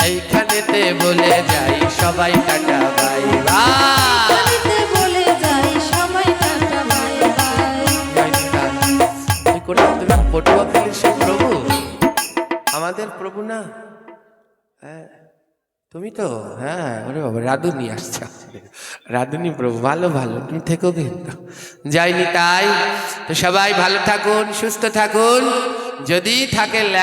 এইখানেতে বলে যাই সবাই টাটা বাই বাই। বাড়িতে বলে যাই সবাই টাটা বাই বাই। তুমি পটুয়াখালীর সেই প্রভু, আমাদের প্রভু না? হ্যাঁ তুমি তো, হ্যাঁ ওরে বাবা, রাধুনি আসছে, রাধুনি প্রভু, ভালো ভালো, তুমি থেকো কিন্তু যাইনি। তাই তো সবাই ভালো থাকুন, সুস্থ থাকুন। যদি থাকে